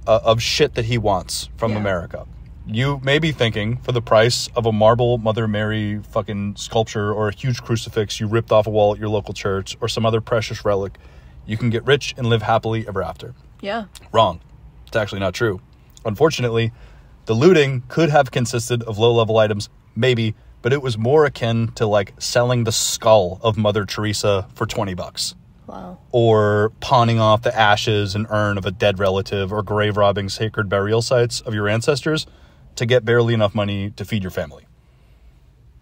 of shit that he wants from America. You may be thinking, for the price of a marble Mother Mary fucking sculpture or a huge crucifix you ripped off a wall at your local church or some other precious relic, you can get rich and live happily ever after. Yeah. Wrong. It's actually not true. Unfortunately, the looting could have consisted of low-level items, maybe, but it was more akin to, like, selling the skull of Mother Teresa for $20. Wow. Or pawning off the ashes and urn of a dead relative, or grave robbing sacred burial sites of your ancestors to get barely enough money to feed your family.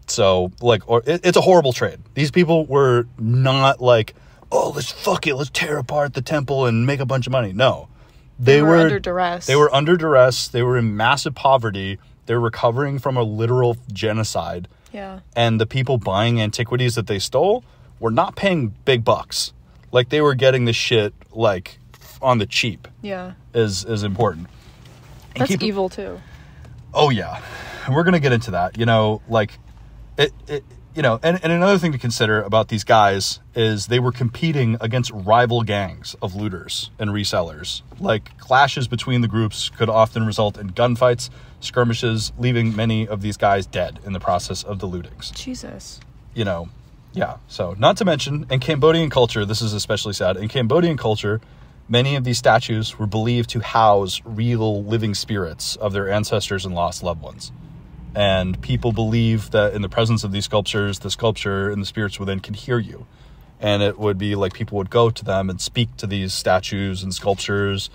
So, it's a horrible trade. These people were not like, oh, let's tear apart the temple and make a bunch of money. No. They were under duress. They were under duress. They were in massive poverty. They were recovering from a literal genocide. Yeah. And the people buying antiquities that they stole were not paying big bucks. Like, they were getting the shit, like, on the cheap. Yeah. Is important. And that's evil, too. Oh, yeah. We're going to get into that. And another thing to consider about these guys is they were competing against rival gangs of looters and resellers. Like, clashes between the groups could often result in gunfights, skirmishes, leaving many of these guys dead in the process of the lootings. Jesus. Yeah. So, not to mention, in Cambodian culture, this is especially sad, in Cambodian culture, many of these statues were believed to house real living spirits of their ancestors and lost loved ones. And people believe that in the presence of these sculptures, the sculpture and the spirits within can hear you. And it would be like people would go to them and speak to these statues and sculptures,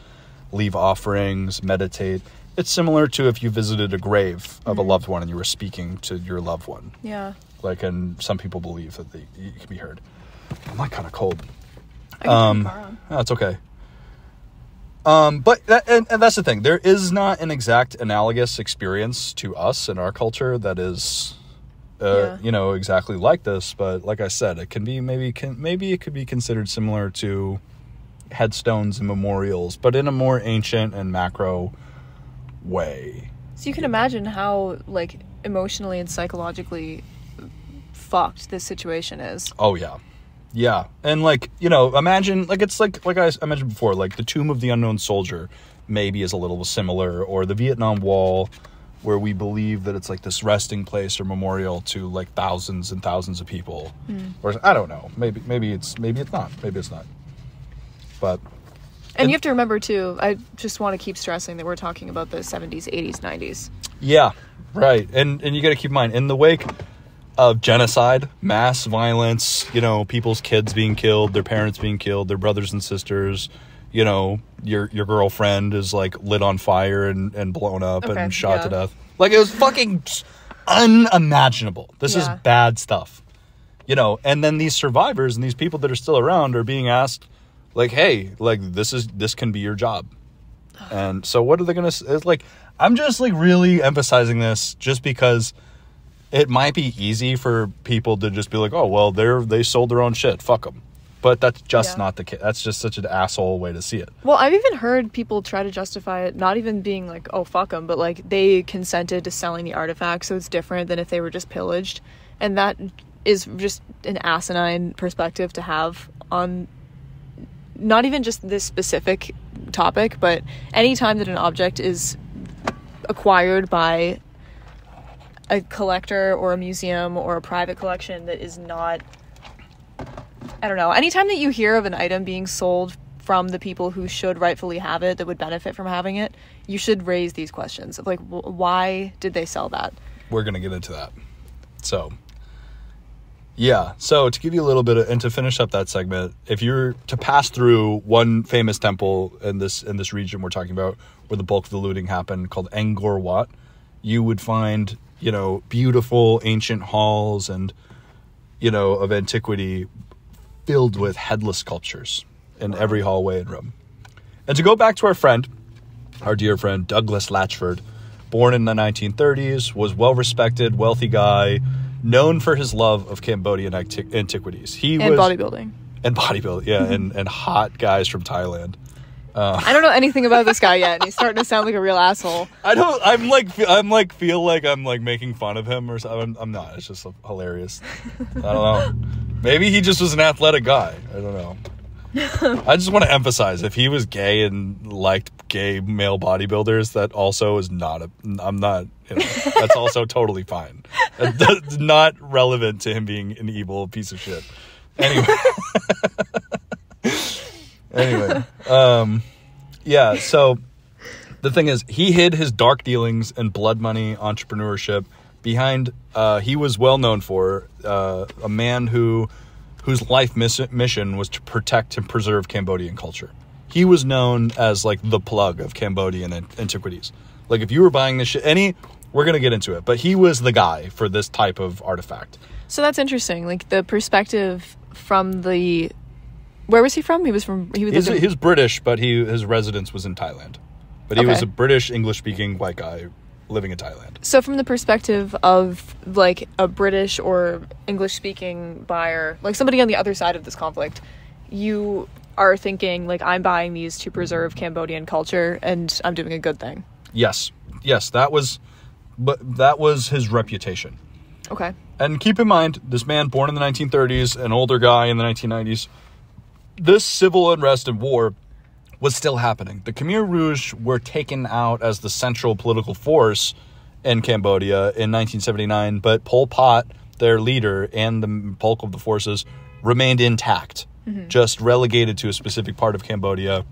leave offerings, meditate. It's similar to if you visited a grave of a loved one and you were speaking to your loved one. Yeah. Like, and some people believe that it can be heard. I'm like kind of cold. I can turn the car on. That's okay. But and that's the thing. There is not an exact analogous experience to us in our culture that is, exactly like this. But like I said, it can be maybe it could be considered similar to headstones and memorials, but in a more ancient and macro way. So you can imagine how like emotionally and psychologically fucked this situation is. Oh yeah. Yeah, and like, imagine, like, it's like I mentioned before, like the Tomb of the Unknown Soldier maybe is a little similar, or the Vietnam Wall, where we believe that it's like this resting place or memorial to like thousands and thousands of people. Or I don't know, maybe it's not. But and you have to remember too, I just want to keep stressing that we're talking about the 70s, 80s, 90s. Yeah, right. And you got to keep in mind, in the wake of genocide, mass violence, people's kids being killed, their parents being killed, their brothers and sisters, your girlfriend is like lit on fire and blown up and shot to death. Like, it was fucking unimaginable. This is bad stuff. And then these survivors and these people that are still around are being asked, like, hey, like, this can be your job. And so what are they going to, it's like, I'm just like really emphasizing this just because it might be easy for people to just be like, oh, well, they sold their own shit. Fuck them. But that's just not the case. That's just such an asshole way to see it. Well, I've even heard people try to justify it, not even being like, oh, fuck them, but like they consented to selling the artifacts, so it's different than if they were just pillaged. And that is just an asinine perspective to have on not even just this specific topic, but any time that an object is acquired by a collector or a museum or a private collection that is not, I don't know, anytime that you hear of an item being sold from the people who should rightfully have it, that would benefit from having it, you should raise these questions of like, why did they sell that? We're going to get into that. So, yeah. So to give you a little bit and to finish up that segment, if you're to pass through one famous temple in this region we're talking about, where the bulk of the looting happened, called Angkor Wat, you would find, beautiful ancient halls and, of antiquity filled with headless sculptures in every hallway and room. And to go back to our dear friend, Douglas Latchford, born in the 1930s, was well-respected, wealthy guy, known for his love of Cambodian antiquities. Bodybuilding. And bodybuilding, yeah, and hot guys from Thailand. I don't know anything about this guy yet, and he's starting to sound like a real asshole. Feel like I'm like making fun of him or something. I'm not. It's just hilarious. I don't know. Maybe he just was an athletic guy. I don't know. I just want to emphasize, if he was gay and liked gay male bodybuilders, that also is not I'm not, that's also totally fine. That's not relevant to him being an evil piece of shit. Anyway, so the thing is, he hid his dark dealings and blood money entrepreneurship behind, he was well known for, a man whose life mission was to protect and preserve Cambodian culture. He was known as like the plug of Cambodian antiquities. Like, if you were buying this shit, we're going to get into it, but he was the guy for this type of artifact. So that's interesting. Like, the perspective from where was he from? He was British, but his residence was in Thailand. But he was a British English-speaking white guy living in Thailand. So from the perspective of like a British or English-speaking buyer, like somebody on the other side of this conflict, you are thinking like, I'm buying these to preserve Cambodian culture and I'm doing a good thing. Yes, that was his reputation. Okay. And keep in mind, this man born in the 1930s, an older guy in the 1990s, this civil unrest and war was still happening. The Khmer Rouge were taken out as the central political force in Cambodia in 1979, but Pol Pot, their leader, and the bulk of the forces remained intact, just relegated to a specific part of Cambodia.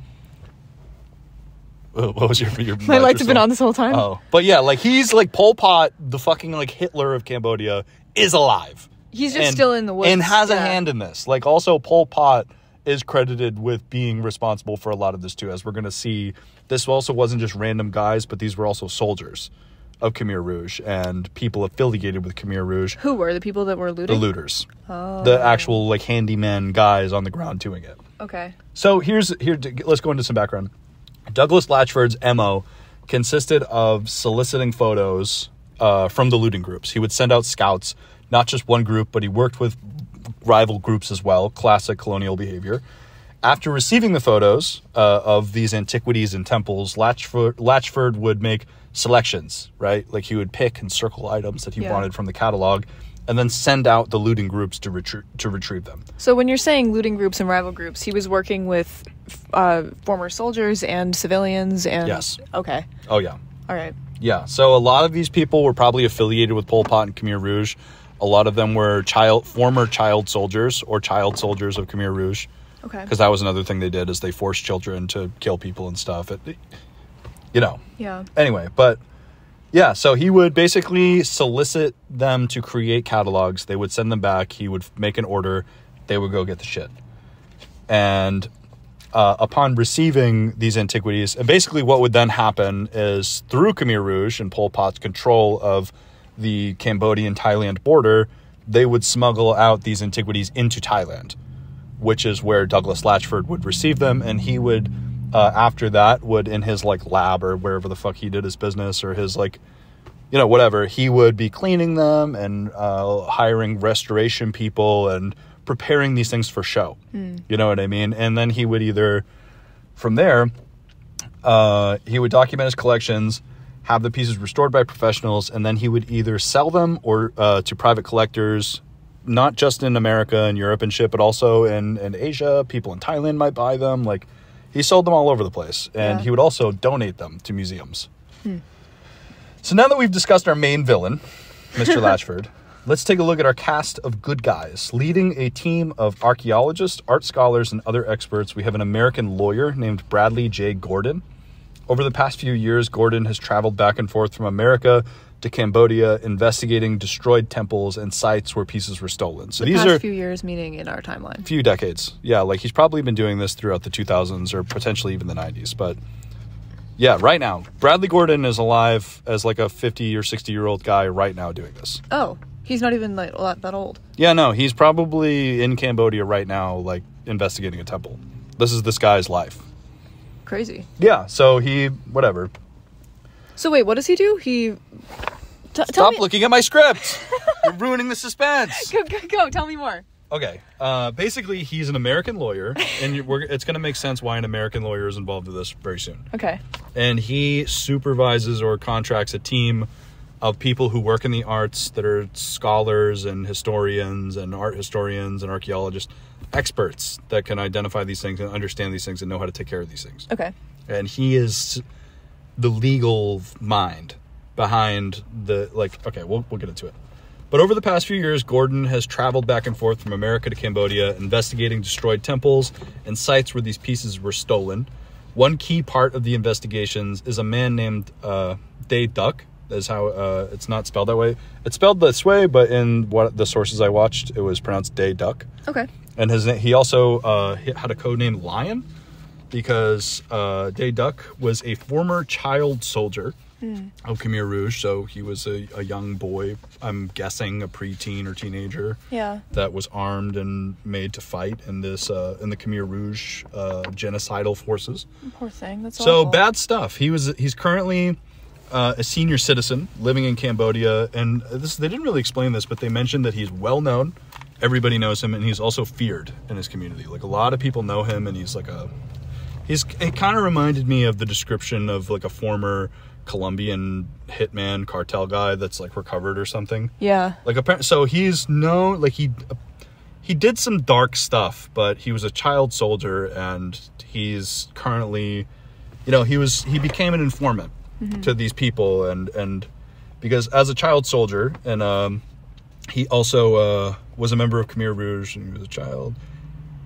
What was your my lights have been on this whole time. Oh, but yeah, like, he's like Pol Pot, the fucking like Hitler of Cambodia, is alive. He's just still in the woods and has a hand in this. Like, also Pol Pot is credited with being responsible for a lot of this too, as we're going to see. This also wasn't just random guys, but these were also soldiers of Khmer Rouge and people affiliated with Khmer Rouge. Who were the people that were looting? The looters. Oh. The actual, like, handyman guys on the ground doing it. Okay. So let's go into some background. Douglas Latchford's MO consisted of soliciting photos from the looting groups. He would send out scouts, not just one group, but he worked with rival groups as well. Classic colonial behavior. After receiving the photos of these antiquities and temples, Latchford would make selections, right? Like, he would pick and circle items that he wanted from the catalog, and then send out the looting groups to retrieve them. So when you're saying looting groups and rival groups, he was working with former soldiers and civilians and... Yes. Okay. Oh, yeah. All right. Yeah, so a lot of these people were probably affiliated with Pol Pot and Khmer Rouge. A lot of them were former child soldiers or child soldiers of Khmer Rouge. Okay. Because that was another thing they did, is they forced children to kill people and stuff. Yeah. Anyway, but yeah, so he would basically solicit them to create catalogs. They would send them back. He would make an order. They would go get the shit. And upon receiving these antiquities, and basically what would then happen is, through Khmer Rouge and Pol Pot's control of the Cambodian-Thailand border, they would smuggle out these antiquities into Thailand, which is where Douglas Latchford would receive them, and he would, after that, would, in his, like, lab or wherever the fuck he did his business, or his, like, whatever, he would be cleaning them and hiring restoration people and preparing these things for show. You know what I mean? And then he would either, from there, he would document his collections, have the pieces restored by professionals, and then he would either sell them or to private collectors, not just in America and Europe and shit, but also in Asia. People in Thailand might buy them. Like, he sold them all over the place. And he would also donate them to museums. So now that we've discussed our main villain, Mr. Latchford, let's take a look at our cast of good guys. Leading a team of archaeologists, art scholars, and other experts, we have an American lawyer named Bradley J. Gordon. Over the past few years, Gordon has traveled back and forth from America to Cambodia, investigating destroyed temples and sites where pieces were stolen. So these are few years, meaning in our timeline. Few decades. Yeah, like, he's probably been doing this throughout the 2000s or potentially even the 90s. But yeah, right now, Bradley Gordon is alive as like a 50 or 60-year-old guy right now doing this. Oh, he's not even like that old. Yeah, no, he's probably in Cambodia right now, like, investigating a temple. This is this guy's life. Crazy. Yeah, so whatever. So wait, what does he do? Stop looking at my script. You're ruining the suspense. Go. Tell me more. Okay. Basically, he's an American lawyer, and it's going to make sense why an American lawyer is involved with this very soon. Okay. And he supervises or contracts a team of people who work in the arts that are scholars and historians and art historians and archaeologists, experts that can identify these things and understand these things and know how to take care of these things. Okay. And he is the legal mind behind we'll get into it. But over the past few years, Gordon has traveled back and forth from America to Cambodia, investigating destroyed temples and sites where these pieces were stolen. One key part of the investigations is a man named Day Duck. That's how it's not spelled that way. It's spelled this way, but in what the sources I watched, it was pronounced Day Duck. Okay. And he also had a code name Lion, because Day Duck was a former child soldier of Khmer Rouge. So he was a young boy, I'm guessing a preteen or teenager, that was armed and made to fight in the Khmer Rouge genocidal forces. Poor thing. That's so awful. Bad stuff. He's currently a senior citizen living in Cambodia, and they didn't really explain this, but they mentioned that he's well known. Everybody knows him, and he's also feared in his community. Like, a lot of people know him, and he's it kind of reminded me of the description of like a former Colombian hitman cartel guy that's like recovered or something. Yeah. Like, apparently, so he's known, like, he did some dark stuff, but he was a child soldier, and he's currently, he became an informant to these people, and because as a child soldier, and he also was a member of Khmer Rouge, and he was a child,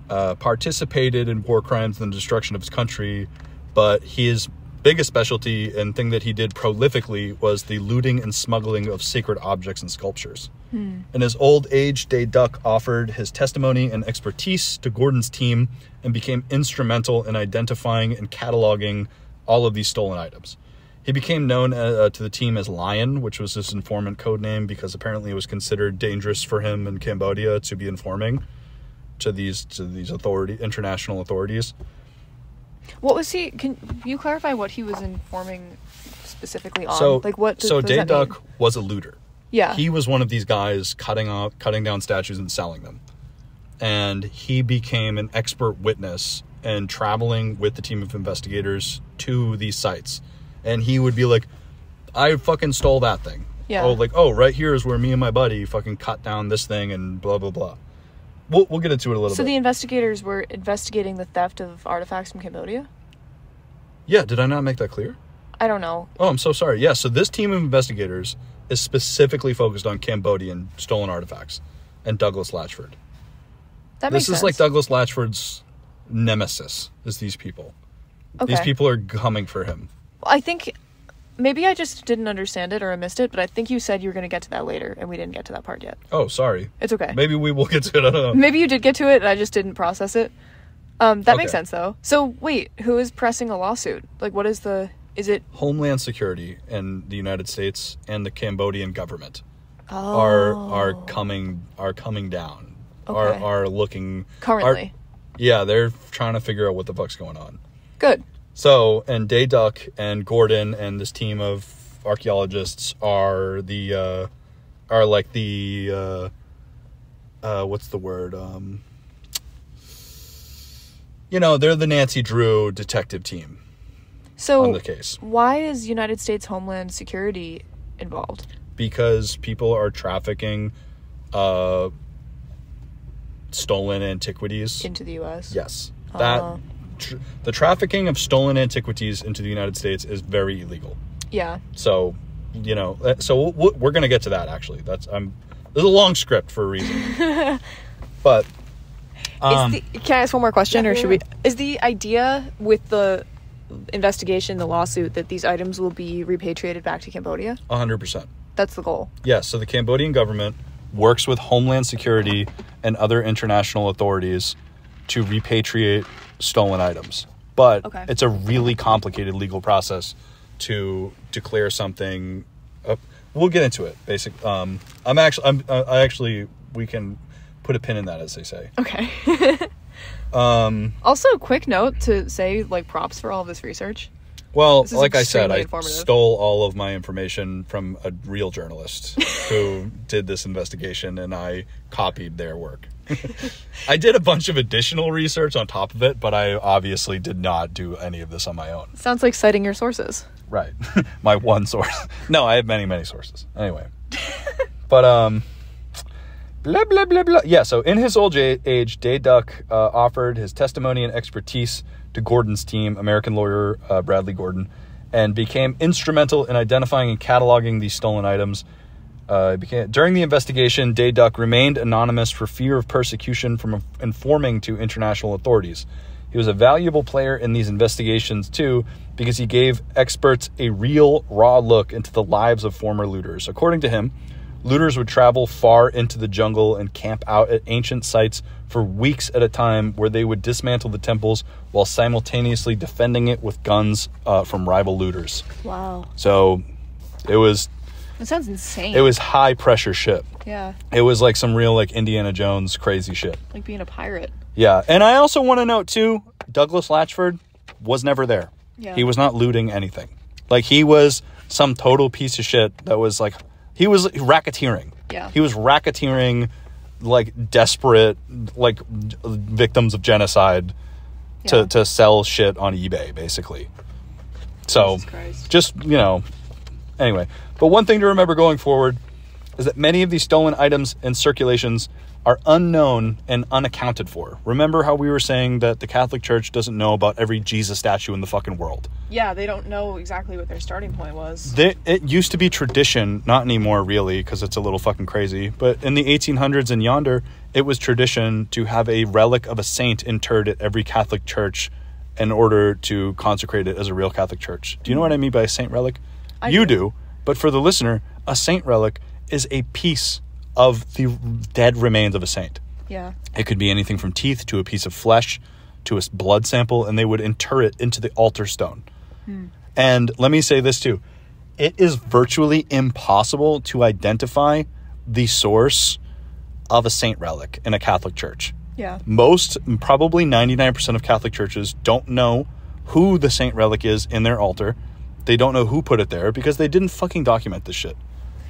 participated in war crimes and the destruction of his country, but his biggest specialty and thing that he did prolifically was the looting and smuggling of sacred objects and sculptures. In his old age, Day Duck offered his testimony and expertise to Gordon's team and became instrumental in identifying and cataloging all of these stolen items. He became known to the team as Lion, which was his informant code name because apparently it was considered dangerous for him in Cambodia to be informing to these international authorities. What was he? Can you clarify what he was informing specifically on? So, what so does that Duck mean? was a looter. Yeah. He was one of these guys cutting down statues and selling them. And he became an expert witness and traveling with the team of investigators to these sites. And he would be like, I fucking stole that thing. Yeah. Oh, right here is where me and my buddy fucking cut down this thing and blah, blah, blah. We'll get into it a little bit. So the investigators were investigating the theft of artifacts from Cambodia? Yeah, did I not make that clear? I don't know. Oh, I'm so sorry. Yeah, so this team of investigators is specifically focused on Cambodian stolen artifacts and Douglas Latchford. That makes sense. This is like Douglas Latchford's nemesis, is these people. Okay. These people are coming for him. I think maybe I just didn't understand it or I missed it, but I think you said you were going to get to that later, and we didn't get to that part yet. Oh, sorry. It's okay. Maybe we will get to it. I don't know. Maybe you did get to it, and I just didn't process it. That Okay. makes sense, though. So, wait, who is pressing a lawsuit? Like, what is is it... Homeland Security in the United States and the Cambodian government Oh. are coming down. Okay. Are looking... Currently. Yeah, they're trying to figure out what the fuck's going on. Good. So, and Day Duck and Gordon and this team of archaeologists are what's the word? They're the Nancy Drew detective team on the case. Why is United States Homeland Security involved? Because people are trafficking stolen antiquities Into the U.S.? Yes. The trafficking of stolen antiquities into the United States is very illegal. Yeah. So, we're going to get to that, actually. There's a long script for a reason. But... can I ask one more question, yeah, or should we... Is the idea with the investigation, the lawsuit, that these items will be repatriated back to Cambodia? 100%. That's the goal? Yes, so the Cambodian government works with Homeland Security and other international authorities to repatriate stolen items. But It's a really complicated legal process to declare something. We'll get into it. We can put a pin in that, as they say. Okay. Also, quick note to say, props for all of this research. Well, like I said, I informative. stole all of my information from a real journalist who did this investigation, and I copied their work. I did a bunch of additional research on top of it, but I obviously did not do any of this on my own. Sounds like citing your sources. Right. My one source. No, I have many, many sources. Anyway. But, blah, blah, blah, blah. Yeah, so in his old age, Day Duck offered his testimony and expertise to Gordon's team, American lawyer Bradley Gordon, and became instrumental in identifying and cataloging these stolen items. During the investigation, Day Duck remained anonymous for fear of persecution from informing to international authorities. He was a valuable player in these investigations, too, because he gave experts a real, raw look into the lives of former looters. According to him, looters would travel far into the jungle and camp out at ancient sites for weeks at a time, where they would dismantle the temples while simultaneously defending it with guns from rival looters. Wow. So it sounds insane. It was high pressure shit. Yeah. It was like some real Indiana Jones crazy shit. Like being a pirate. Yeah. And I also want to note too, Douglas Latchford was never there. Yeah. He was not looting anything. He was some total piece of shit that was he was racketeering. Yeah. He was racketeering desperate victims of genocide to sell shit on eBay, basically. So just, anyway. But one thing to remember going forward is that many of these stolen items and circulations are unknown and unaccounted for. Remember how we were saying that the Catholic Church doesn't know about every Jesus statue in the fucking world? Yeah, they don't know exactly what their starting point was. It used to be tradition, not anymore really, because it's a little fucking crazy, but in the 1800s and yonder, it was tradition to have a relic of a saint interred at every Catholic church in order to consecrate it as a real Catholic church. Do you know what I mean by a saint relic? You do, but for the listener, a saint relic is a piece of the dead remains of a saint. Yeah. It could be anything from teeth to a piece of flesh to a blood sample, and they would inter it into the altar stone. And let me say this too. It is virtually impossible to identify the source of a saint relic in a Catholic church. Yeah. Most, probably 99% of Catholic churches don't know who the saint relic is in their altar. They don't know who put it there because they didn't fucking document this shit.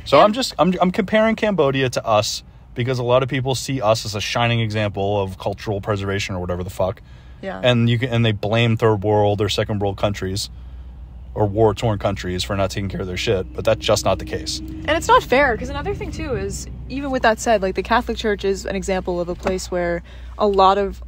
So Yeah. I'm comparing Cambodia to us because a lot of people see us as a shining example of cultural preservation or whatever the fuck. Yeah. And they blame third world or second world countries or war-torn countries for not taking care of their shit, but that's just not the case. And it's not fair, because another thing too is, even with that said, like, the Catholic Church is an example of a place where a lot of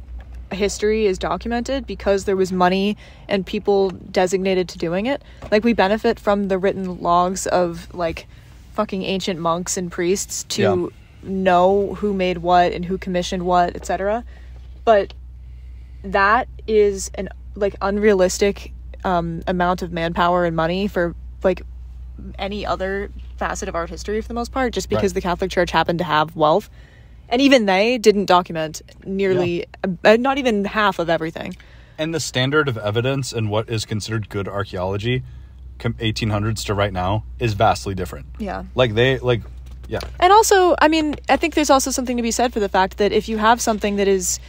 history is documented because there was money and people designated to doing it. Like, we benefit from the written logs of, like, fucking ancient monks and priests to know who made what and who commissioned what, etc. But that is an, like, unrealistic amount of manpower and money for, like, any other facet of art history for the most part, just because the Catholic Church happened to have wealth. And even they didn't document nearly, not even half of everything. And the standard of evidence and what is considered good archaeology, 1800s to right now, is vastly different. Yeah. And also, I mean, I think there's also something to be said for the fact that if you have something that is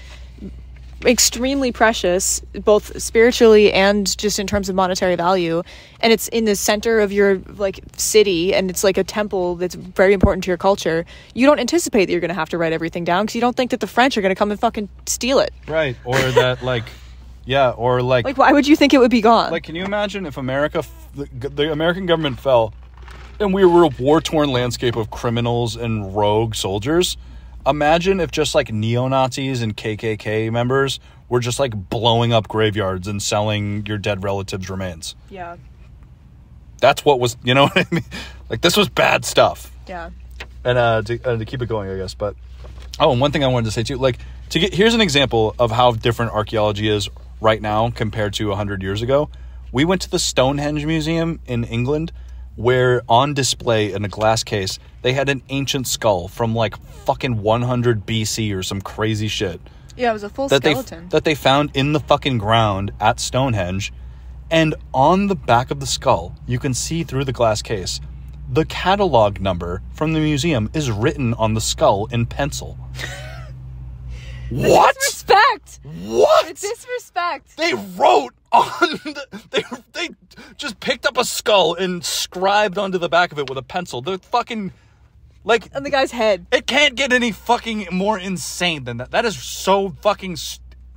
extremely precious, both spiritually and just in terms of monetary value, and it's in the center of your, like, city, and it's like a temple that's very important to your culture, you don't anticipate that you're going to have to write everything down because you don't think that the French are going to come and fucking steal it. Right. Or that, like, like, why would you think it would be gone? Like, can you imagine if the American government fell and we were a war-torn landscape of criminals and rogue soldiers? Imagine if just, like, neo-Nazis and KKK members were just, like, blowing up graveyards and selling your dead relatives' remains. Yeah. That's what was, you know what I mean? Like, this was bad stuff. Yeah. And to keep it going, I guess. But, and one thing I wanted to say, too, like, here's an example of how different archaeology is right now compared to 100 years ago. We went to the Stonehenge Museum in England, where on display in a glass case, they had an ancient skull from, like, fucking 100 BC or some crazy shit. Yeah, it was a full skeleton. That they found in the fucking ground at Stonehenge. And on the back of the skull, you can see through the glass case, the catalog number from the museum is written on the skull in pencil. What? Disrespect! What? It's disrespect. They wrote on they just picked up a skull and scribed onto the back of it with a pencil. The fucking, like, On the guy's head. It can't get any fucking more insane than that. That is so fucking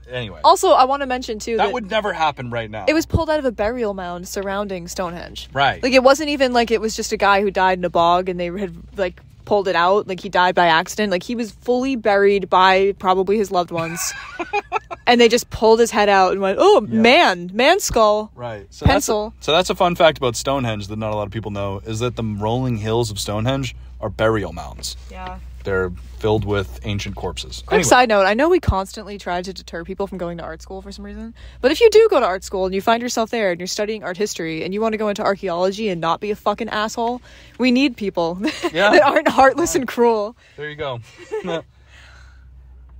anyway. Also, I want to mention too that would never happen right now. It was pulled out of a burial mound surrounding Stonehenge. Right. Like, it wasn't even like it was just a guy who died in a bog and they had, like, pulled it out. Like, he died by accident. Like, he was fully buried by probably his loved ones. And they just pulled his head out and went, man skull. Right. So pencil. That's a fun fact about Stonehenge that not a lot of people know, is that the rolling hills of Stonehenge are burial mounds. Yeah. They're filled with ancient corpses. Quick side note, I know we constantly try to deter people from going to art school for some reason, but if you do go to art school and you find yourself there and you're studying art history and you want to go into archaeology and not be a fucking asshole, we need people that aren't heartless and cruel. There you go.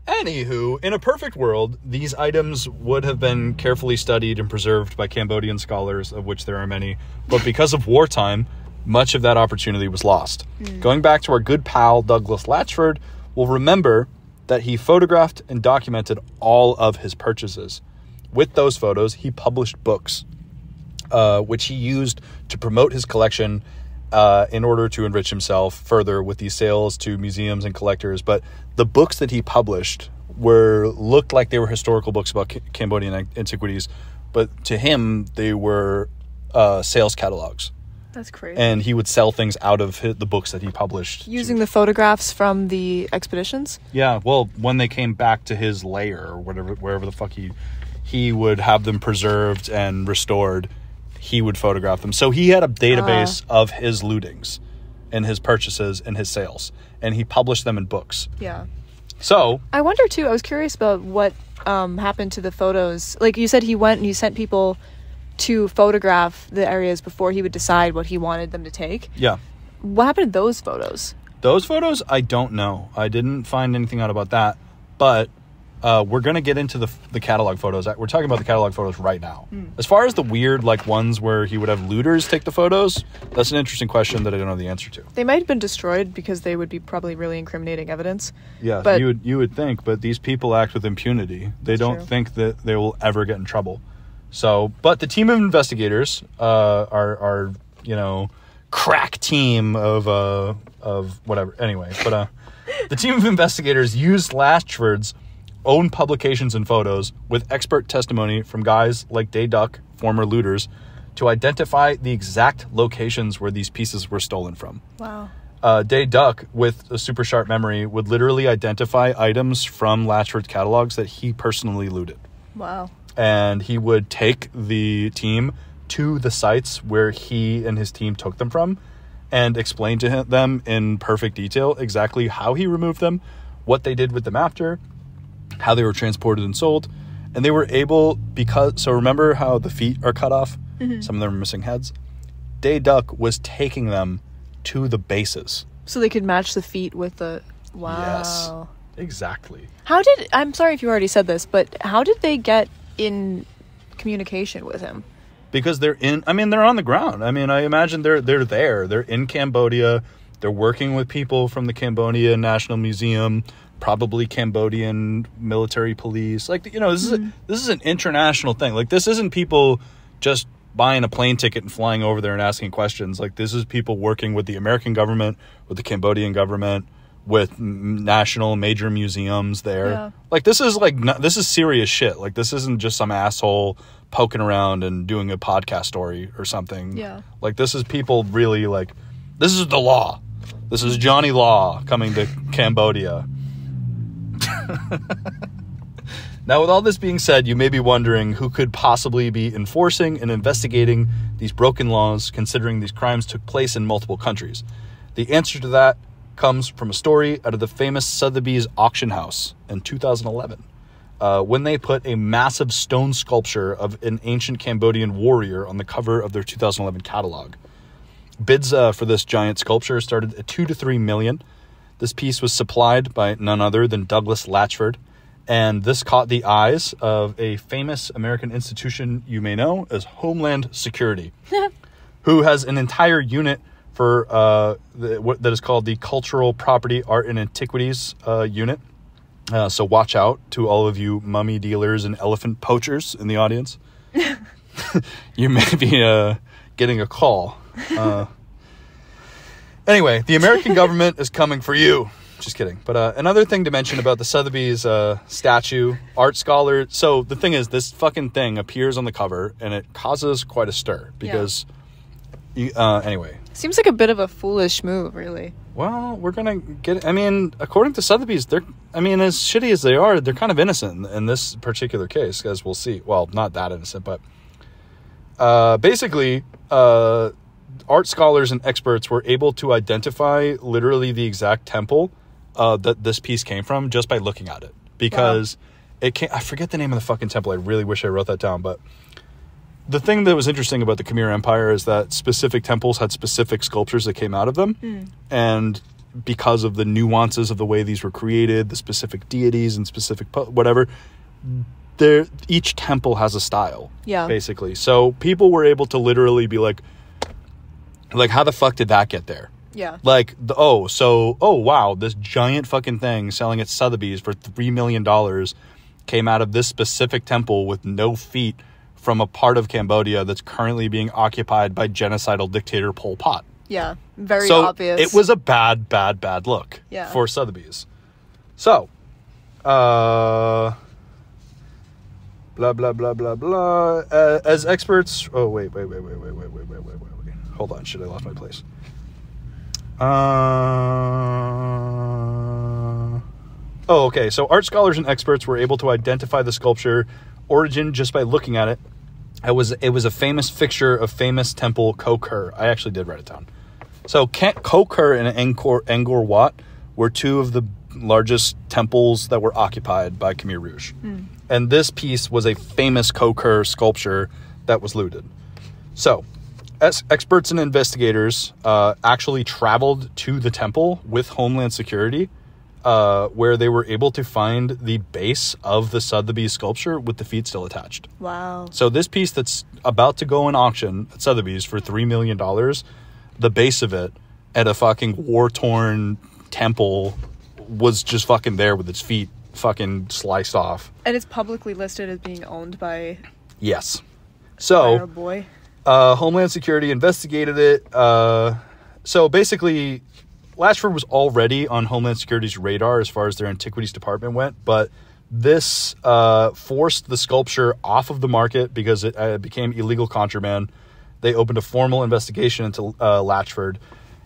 Anywho, in a perfect world, these items would have been carefully studied and preserved by Cambodian scholars, of which there are many, but because of wartime, much of that opportunity was lost. Going back to our good pal Douglas Latchford, we'll remember that he photographed and documented all of his purchases. With those photos, he published books, which he used to promote his collection in order to enrich himself further with these sales to museums and collectors. But the books that he published looked like they were historical books about Cambodian antiquities, but to him, they were sales catalogs. That's crazy. And he would sell things out of the books that he published. Using the photographs from the expeditions? Yeah, well, when they came back to his lair or wherever the fuck he would have them preserved and restored, he would photograph them. So he had a database of his lootings and his purchases and his sales, and he published them in books. Yeah. So I wonder too, I was curious about what happened to the photos. Like you said, he went and he sent people to photograph the areas before he would decide what he wanted them to take. Yeah. What happened to those photos? Those photos, I don't know. I didn't find anything out about that. But we're going to get into the catalog photos. We're talking about the catalog photos right now. As far as the weird, like, ones where he would have looters take the photos, that's an interesting question that I don't know the answer to. They might have been destroyed because they would be probably really incriminating evidence. Yeah, but you would think, but these people act with impunity. They don't think that they will ever get in trouble. So, but the team of investigators are you know, crack team of whatever. Anyway, but the team of investigators used Latchford's own publications and photos with expert testimony from guys like Day Duck, former looters, to identify the exact locations where these pieces were stolen from. Wow. Day Duck, with a super sharp memory, would literally identify items from Latchford's catalogs that he personally looted. Wow. And he would take the team to the sites where he and his team took them from and explain to them in perfect detail exactly how he removed them, what they did with them after, how they were transported and sold. And they were able, so remember how the feet are cut off? Mm-hmm. Some of them are missing heads. Day Duck was taking them to the bases. So they could match the feet with the... Wow. Yes, exactly. I'm sorry if you already said this, but how did they get in communication with him? Because they're on the ground. I mean, I imagine they're there. They're in Cambodia. They're working with people from the Cambodia National Museum, probably Cambodian military police. Like, you know, this is an international thing. Like, this isn't people just buying a plane ticket and flying over there and asking questions. Like, this is people working with the American government, with the Cambodian government, with national major museums there. Yeah. Like, this is serious shit. Like, this isn't just some asshole poking around and doing a podcast story or something. Yeah. Like, this is people really, like, this is the law. This is Johnny Law coming to Cambodia. Now, with all this being said, you may be wondering who could possibly be enforcing and investigating these broken laws, considering these crimes took place in multiple countries. The answer to that comes from a story out of the famous Sotheby's auction house in 2011, when they put a massive stone sculpture of an ancient Cambodian warrior on the cover of their 2011 catalog. Bids for this giant sculpture started at $2 to $3 million. This piece was supplied by none other than Douglas Latchford, and this caught the eyes of a famous American institution you may know as Homeland Security, who has an entire unit for that is called the Cultural Property, Art, and Antiquities unit. So watch out to all of you mummy dealers and elephant poachers in the audience. You may be getting a call. Anyway, the American government is coming for you. Just kidding. But another thing to mention about the Sotheby's statue, art scholar. So the thing is, this fucking thing appears on the cover and it causes quite a stir because, anyway. Seems like a bit of a foolish move, really. Well, we're going to get, I mean, according to Sotheby's, as shitty as they are, they're kind of innocent in this particular case, as we'll see. Well, not that innocent, but basically, art scholars and experts were able to identify literally the exact temple that this piece came from just by looking at it. Because I forget the name of the fucking temple. I really wish I wrote that down. But the thing that was interesting about the Khmer Empire is that specific temples had specific sculptures that came out of them. And because of the nuances of the way these were created, the specific deities and specific whatever, each temple has a style, basically. So people were able to literally be like, how the fuck did that get there? Yeah. Like, wow, this giant fucking thing selling at Sotheby's for $3 million came out of this specific temple with no feet from a part of Cambodia that's currently being occupied by genocidal dictator Pol Pot. Yeah, very obvious. It was a bad look for Sotheby's. So, blah, blah, blah, blah, blah. As experts... Oh, wait. Hold on, shit, I lost my place. Okay. So art scholars and experts were able to identify the sculpture origin just by looking at it. It was a famous fixture of famous temple Koker. I actually did write it down. So Koker and Angkor Wat were two of the largest temples that were occupied by Khmer Rouge. And this piece was a famous Koker sculpture that was looted. So experts and investigators actually traveled to the temple with Homeland Security where they were able to find the base of the Sotheby's sculpture with the feet still attached. Wow. So this piece that's about to go in auction at Sotheby's for $3 million, the base of it at a fucking war-torn temple was just fucking there with its feet fucking sliced off. And it's publicly listed as being owned by... Yes. So, our boy. Homeland Security investigated it. So basically, Latchford was already on Homeland Security's radar as far as their Antiquities department went, but this forced the sculpture off of the market because it became illegal contraband. They opened a formal investigation into Latchford,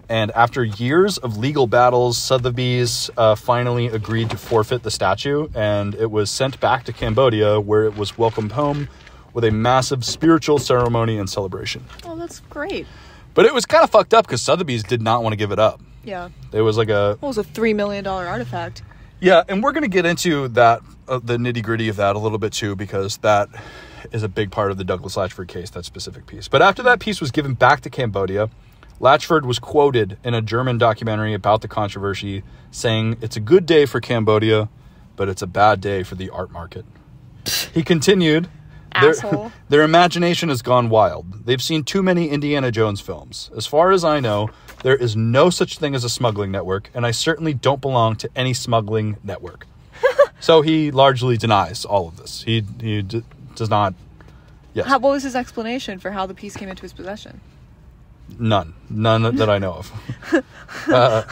and after years of legal battles, Sotheby's finally agreed to forfeit the statue, and it was sent back to Cambodia, where it was welcomed home with a massive spiritual ceremony and celebration. Oh, that's great. But it was kind of fucked up because Sotheby's did not want to give it up. Yeah. It was like Well, it was a $3 million artifact. Yeah, and we're going to get into that, the nitty-gritty of that a little bit too, because that is a big part of the Douglas Latchford case, that specific piece. But after that piece was given back to Cambodia, Latchford was quoted in a German documentary about the controversy saying, "It's a good day for Cambodia, but it's a bad day for the art market." He continued, Asshole. Their imagination has gone wild. They've seen too many Indiana Jones films. As far as I know, there is no such thing as a smuggling network, and I certainly don't belong to any smuggling network. So he largely denies all of this. He does not. Yes. What was his explanation for how the piece came into his possession? None that I know of.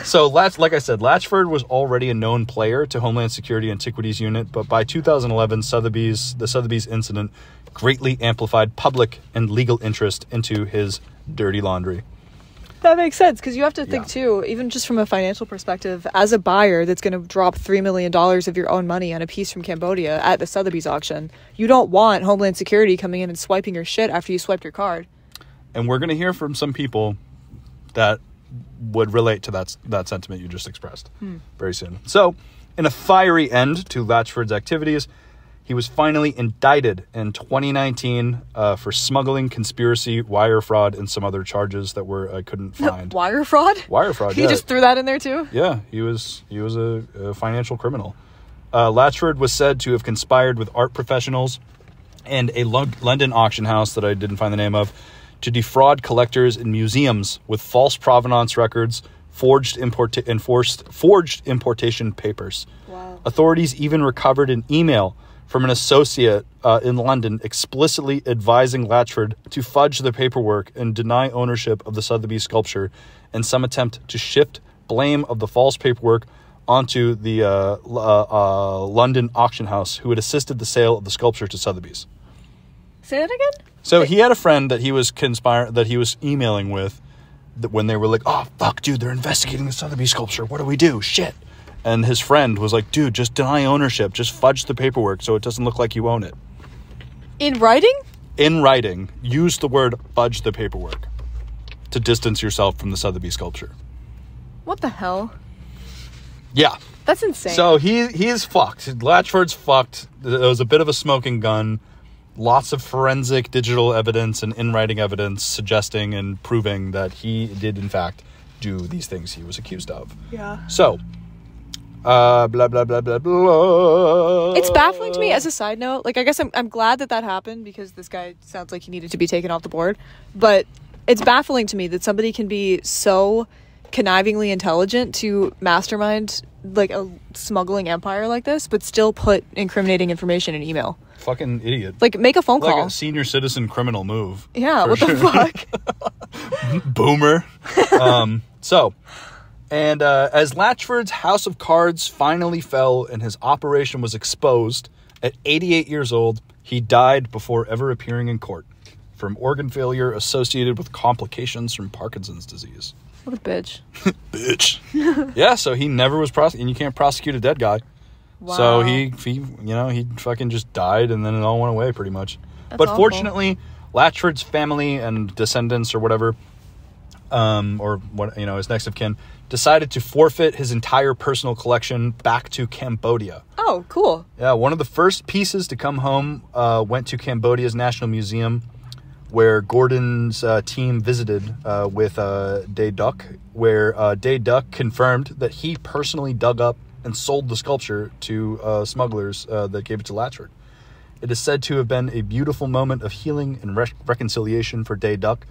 So, like I said, Latchford was already a known player to Homeland Security Antiquities Unit, but by 2011, the Sotheby's incident greatly amplified public and legal interest into his dirty laundry. That makes sense, because you have to think, too, even just from a financial perspective, as a buyer that's going to drop $3 million of your own money on a piece from Cambodia at the Sotheby's auction, you don't want Homeland Security coming in and swiping your shit after you swiped your card. And we're going to hear from some people that would relate to that sentiment you just expressed very soon. So, in a fiery end to Latchford's activities, he was finally indicted in 2019 for smuggling, conspiracy, wire fraud, and some other charges that I couldn't find. Wire fraud? Wire fraud, He just threw that in there, too? Yeah, he was a financial criminal. Latchford was said to have conspired with art professionals and a London auction house that I didn't find the name of, to defraud collectors in museums with false provenance records, forged importation papers. Wow. Authorities even recovered an email from an associate in London explicitly advising Latchford to fudge the paperwork and deny ownership of the Sotheby's sculpture in some attempt to shift blame of the false paperwork onto the London auction house who had assisted the sale of the sculpture to Sotheby's. Say that again? So he had a friend that he was emailing with when they were like, "Oh, fuck, dude, they're investigating the Sotheby's sculpture. What do we do? Shit." And his friend was like, "Dude, just deny ownership. Just fudge the paperwork so it doesn't look like you own it." In writing? In writing. Use the word fudge the paperwork to distance yourself from the Sotheby's sculpture. What the hell? Yeah. That's insane. So he's fucked. Latchford's fucked. It was a bit of a smoking gun. Lots of forensic digital evidence and in-writing evidence suggesting and proving that he did, in fact, do these things he was accused of. Yeah. So, blah, blah, blah, blah, blah. It's baffling to me, as a side note. Like, I guess I'm glad that happened, because this guy sounds like he needed to be taken off the board. But it's baffling to me that somebody can be so connivingly intelligent to mastermind, like, a smuggling empire like this, but still put incriminating information in email. Fucking idiot. Like, make a phone call. Like a senior citizen criminal move. Yeah, what the fuck? Boomer. As Latchford's house of cards finally fell and his operation was exposed, at 88 years old, he died before ever appearing in court from organ failure associated with complications from Parkinson's disease. What a bitch. Bitch. Yeah, so he never was prosecuted, and you can't prosecute a dead guy. Wow. So he fucking just died, and then it all went away pretty much. That's but awful. Fortunately, Latchford's family and descendants or whatever, his next of kin, decided to forfeit his entire personal collection back to Cambodia. Oh, cool. Yeah, one of the first pieces to come home went to Cambodia's National Museum, where Gordon's team visited with Day Duck, where Day Duck confirmed that he personally dug up and sold the sculpture to smugglers that gave it to Latchford. It is said to have been a beautiful moment of healing and reconciliation for Day Duck.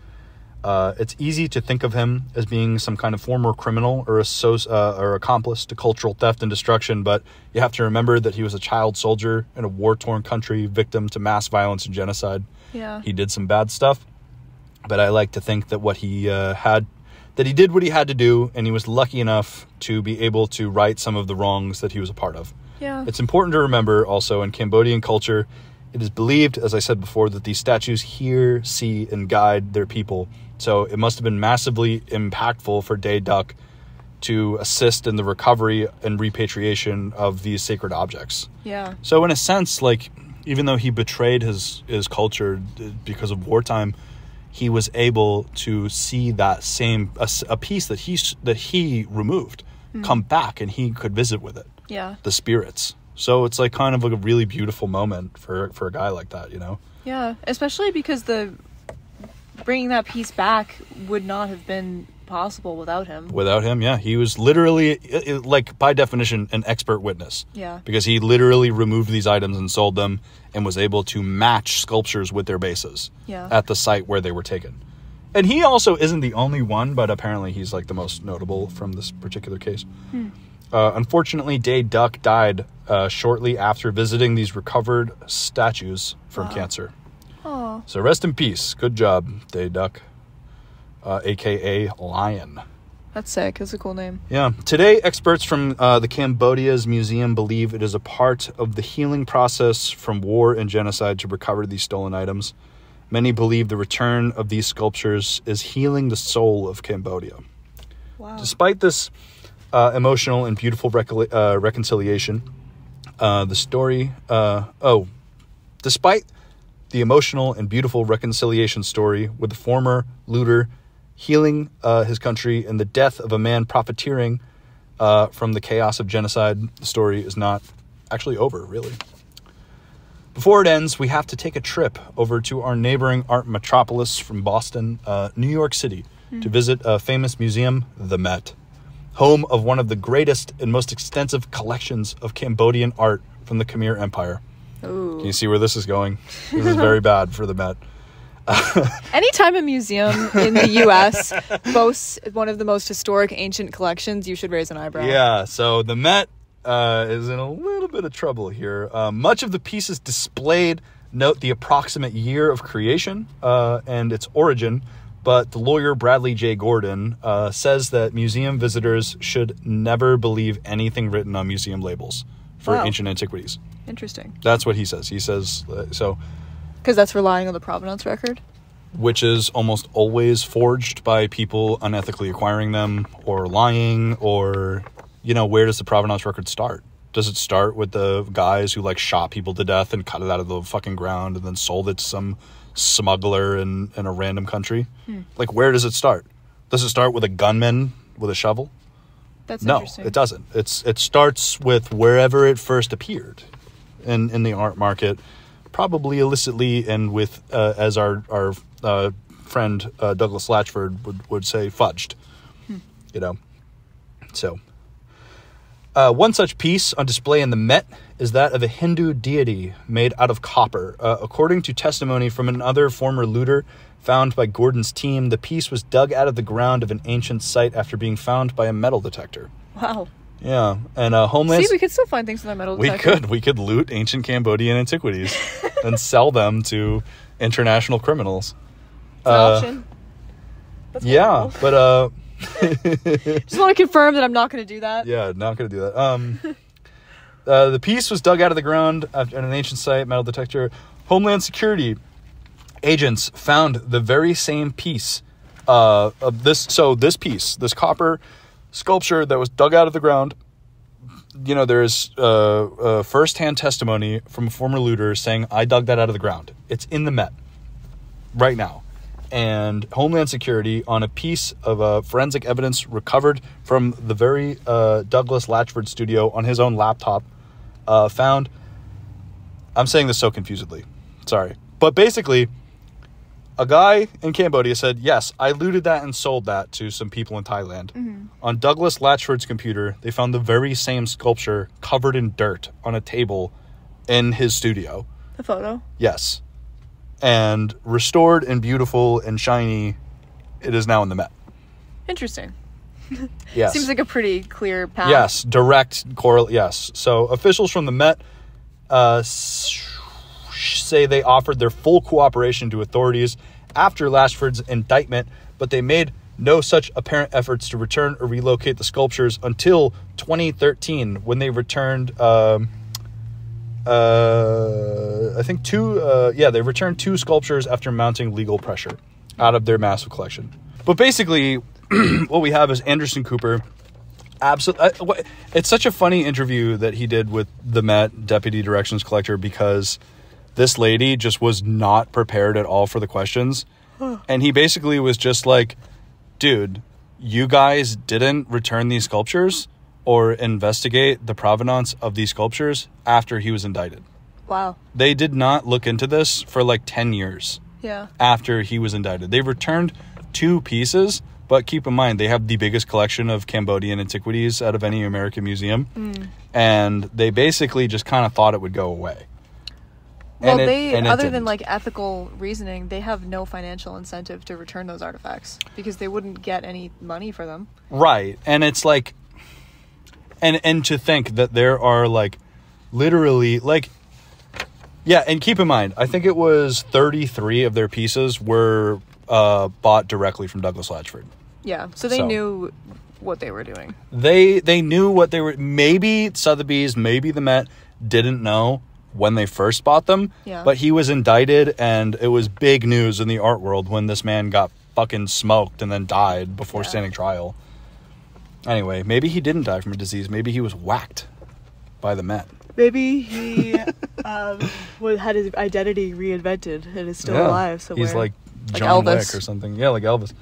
It's easy to think of him as being some kind of former criminal or accomplice to cultural theft and destruction, but you have to remember that he was a child soldier in a war-torn country, victim to mass violence and genocide. Yeah. He did some bad stuff, but I like to think that he did what he had to do, and he was lucky enough to be able to right some of the wrongs that he was a part of. Yeah. It's important to remember also in Cambodian culture, it is believed, as I said before, that these statues hear, see, and guide their people. So it must have been massively impactful for Day Duck to assist in the recovery and repatriation of these sacred objects. Yeah. So in a sense, like, even though he betrayed his culture because of wartime, he was able to see that same a piece that he removed come back, and he could visit with it. Yeah. The spirits. So it's like kind of like a really beautiful moment for a guy like that, you know? Yeah, especially because bringing that piece back would not have been possible without him. Without him, yeah. He was literally, like, by definition, an expert witness. Yeah. Because he literally removed these items and sold them and was able to match sculptures with their bases at the site where they were taken. And he also isn't the only one, but apparently he's like the most notable from this particular case. Unfortunately, Day Duck died shortly after visiting these recovered statues from cancer. Oh. So rest in peace. Good job, Day Duck, a.k.a. Lion. That's sick. That's a cool name. Yeah. Today, experts from the Cambodia's museum believe it is a part of the healing process from war and genocide to recover these stolen items. Many believe the return of these sculptures is healing the soul of Cambodia. Wow. Despite this emotional and beautiful reconciliation, despite the emotional and beautiful reconciliation story with the former looter healing his country and the death of a man profiteering from the chaos of genocide, the story is not actually over, really. Before it ends, we have to take a trip over to our neighboring art metropolis from Boston, New York City, to visit a famous museum, the Met, home of one of the greatest and most extensive collections of Cambodian art from the Khmer Empire. Ooh. Can you see where this is going? This is very bad for the Met. Anytime a museum in the U.S. boasts one of the most historic ancient collections, you should raise an eyebrow. Yeah, so the Met is in a little bit of trouble here. Much of the pieces displayed note the approximate year of creation and its origin, but the lawyer Bradley J. Gordon says that museum visitors should never believe anything written on museum labels for ancient antiquities. Interesting. That's what he says. He says, so... Because that's relying on the provenance record? Which is almost always forged by people unethically acquiring them or lying, or, you know, where does the provenance record start? Does it start with the guys who, like, shot people to death and cut it out of the fucking ground and then sold it to some smuggler in a random country? Like, where does it start? Does it start with a gunman with a shovel? That's no, interesting. it doesn't. It starts with wherever it first appeared in the art market, probably illicitly, and with, as our friend Douglas Latchford would say, fudged. You know? So, one such piece on display in the Met is that of a Hindu deity made out of copper. According to testimony from another former looter found by Gordon's team, the piece was dug out of the ground of an ancient site after being found by a metal detector. Wow. Yeah, and Homeland... See, we could still find things in that metal detector. We could loot ancient Cambodian antiquities and sell them to international criminals. It's an option. That's yeah, cool. but... Just want to confirm that I'm not going to do that. Yeah, not going to do that. The piece was dug out of the ground at an ancient site, metal detector. Homeland Security agents found the very same piece of this. So this piece, this copper sculpture that was dug out of the ground, you know, there's first-hand testimony from a former looter saying, I dug that out of the ground. It's in the Met right now. And Homeland Security, on a piece of forensic evidence recovered from the very Douglas Latchford studio on his own laptop, found... I'm saying this so confusedly. Sorry. But basically, A guy in Cambodia said, yes, I looted that and sold that to some people in Thailand. On Douglas Latchford's computer, they found the very same sculpture covered in dirt on a table in his studio. The photo? Yes. And restored and beautiful and shiny, it is now in the Met. Interesting. Yes. Seems like a pretty clear path. Yes, direct correlate. Yes. So officials from the Met say they offered their full cooperation to authorities after Latchford's indictment, but they made no such apparent efforts to return or relocate the sculptures until 2013, when they returned, I think they returned 2 sculptures after mounting legal pressure out of their massive collection. But basically, what we have is Anderson Cooper. It's such a funny interview that he did with the Met Deputy Directions Collector, because this lady just was not prepared at all for the questions. And he basically was just like, dude, you guys didn't return these sculptures or investigate the provenance of these sculptures after he was indicted. Wow. They did not look into this for like 10 years. Yeah. After he was indicted. They returned 2 pieces, but keep in mind, they have the biggest collection of Cambodian antiquities out of any American museum. And they basically just kind of thought it would go away. Well, other than like ethical reasoning, they have no financial incentive to return those artifacts because they wouldn't get any money for them. Right. And it's like, and to think that there are like literally like, yeah. And keep in mind, I think it was 33 of their pieces were bought directly from Douglas Latchford. Yeah. So they knew what they were doing. They knew what they were. Maybe Sotheby's, maybe the Met didn't know when they first bought them, but he was indicted, and it was big news in the art world when this man got fucking smoked and then died before standing trial. Anyway, maybe he didn't die from a disease. Maybe he was whacked by the Met. Maybe he had his identity reinvented and is still alive somewhere. He's like John Elvis. Wick or something. Yeah, like Elvis.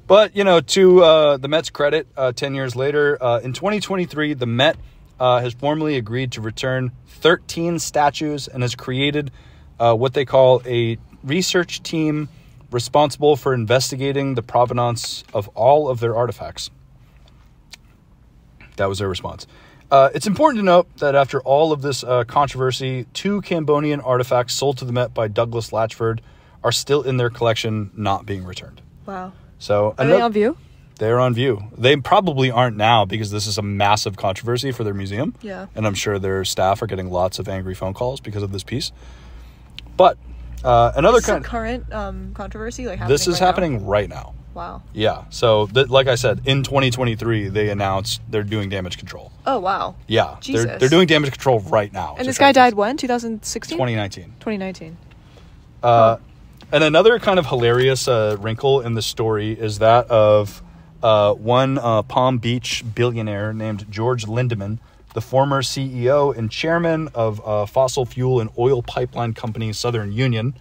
But, to the Met's credit, 10 years later, in 2023, the Met has formally agreed to return 13 statues and has created what they call a research team responsible for investigating the provenance of all of their artifacts. That was their response. It's important to note that after all of this controversy, 2 Cambodian artifacts sold to the Met by Douglas Latchford are still in their collection, not being returned. Wow. So are they on view? They're on view. They probably aren't now because this is a massive controversy for their museum. Yeah. And I'm sure their staff are getting lots of angry phone calls because of this piece. But another kind of current controversy, like this is happening right now. Wow. Yeah. So like I said, in 2023, they announced they're doing damage control. Oh wow. Yeah. Jesus. They're doing damage control right now. And this guy died when? 2016? 2019. 2019. And another kind of hilarious wrinkle in the story is that of one Palm Beach billionaire named George Lindemann, the former CEO and chairman of fossil fuel and oil pipeline company Southern Union.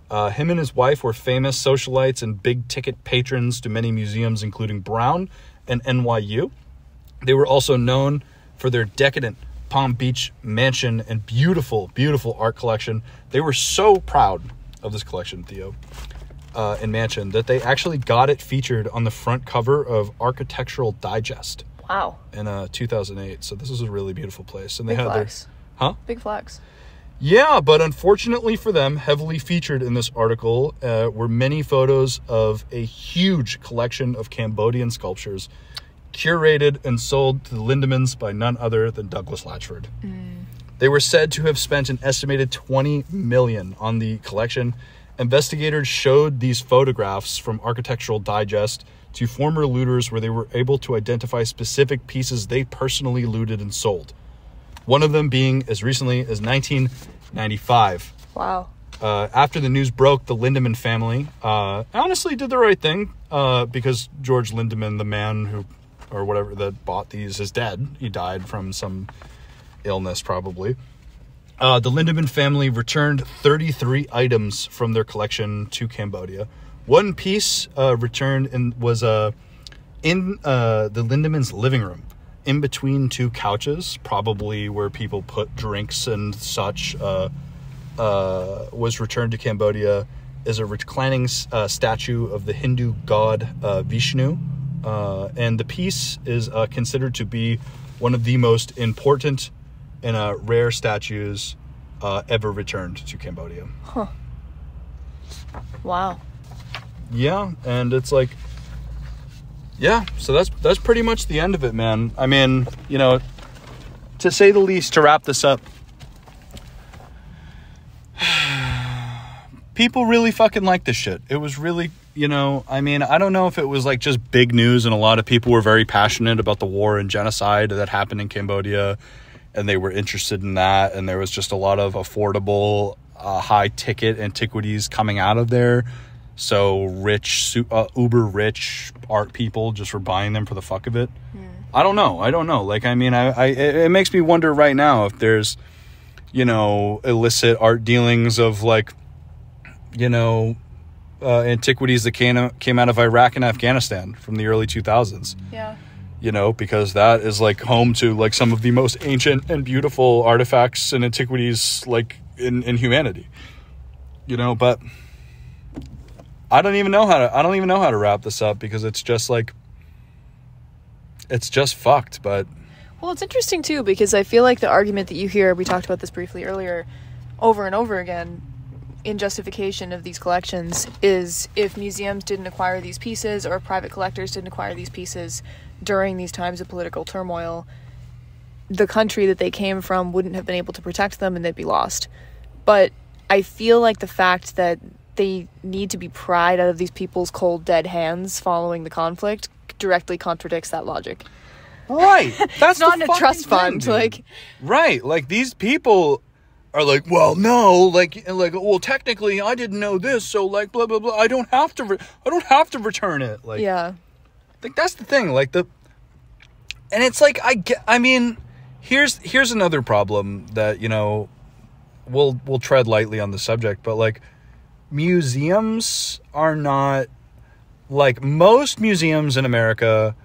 Him and his wife were famous socialites and big-ticket patrons to many museums, including Brown and NYU. They were also known for their decadent Palm Beach mansion and beautiful, beautiful art collection. They were so proud of this collection, Theo, and mansion, that they actually got it featured on the front cover of Architectural Digest. Wow. In 2008. So this is a really beautiful place. And Big they had flex. Big flex. Yeah, but unfortunately for them, heavily featured in this article were many photos of a huge collection of Cambodian sculptures curated and sold to the Lindemans by none other than Douglas Latchford. They were said to have spent an estimated $20 million on the collection. Investigators showed these photographs from Architectural Digest to former looters where they were able to identify specific pieces they personally looted and sold. One of them being as recently as 1995. Wow. After the news broke, the Lindemann family honestly did the right thing because George Lindemann, the man who, or whatever, that bought these is dead. He died from some illness probably. The Lindemann family returned 33 items from their collection to Cambodia. One piece returned was in the Lindemans' living room, in between 2 couches, probably where people put drinks and such, was returned to Cambodia. is a reclining statue of the Hindu god Vishnu. And the piece is considered to be one of the most important and rare statues ever returned to Cambodia. Huh. Wow. Yeah, and it's like, yeah, so that's pretty much the end of it, man. I mean, you know, to say the least, to wrap this up, people really fucking like this shit. It was really, you know, I mean, I don't know if it was like just big news and a lot of people were very passionate about the war and genocide that happened in Cambodia and they were interested in that, and there was just a lot of affordable, high ticket antiquities coming out of there. So rich, uber rich art people just were buying them for the fuck of it. I don't know. Like, I mean, it makes me wonder right now if there's, you know, illicit art dealings of like, you know, antiquities that came out of Iraq and Afghanistan from the early 2000s. Yeah. You know, because that is like home to like some of the most ancient and beautiful artifacts and antiquities like in humanity. You know, but I don't even know how to wrap this up because it's just like, it's just fucked. But well, it's interesting too because I feel like the argument that you hear, we talked about this briefly earlier, over and over again in justification of these collections is if museums didn't acquire these pieces or private collectors didn't acquire these pieces during these times of political turmoil, the country that they came from wouldn't have been able to protect them and they'd be lost. But I feel like the fact that they need to be pried out of these people's cold dead hands following the conflict directly contradicts that logic. Right. That's not in a trust fund. Dude. Like, right. Like these people are like, well, no, like, well, technically I didn't know this. So like, blah, blah, blah. I don't have to return it. Like, yeah. Like that's the thing. Like and it's like, I mean, here's another problem that, you know, we'll tread lightly on the subject, but like museums are not like most museums in America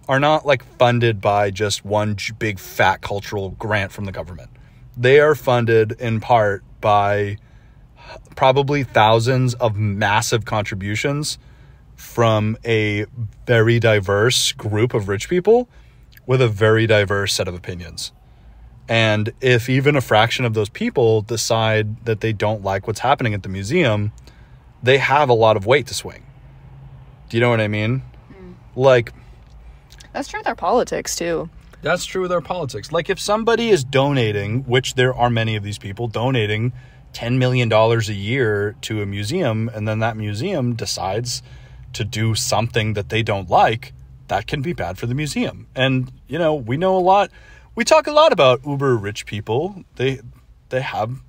are not like funded by just one big fat cultural grant from the government. They are funded in part by probably thousands of massive contributions from a very diverse group of rich people with a very diverse set of opinions. And if even a fraction of those people decide that they don't like what's happening at the museum, they have a lot of weight to swing. Do you know what I mean? Like, that's true with our politics too. That's true with our politics. Like if somebody is donating, which there are many of these people donating $10 million a year to a museum, and then that museum decides to do something that they don't like, that can be bad for the museum. And, you know, we talk a lot about uber rich people. They have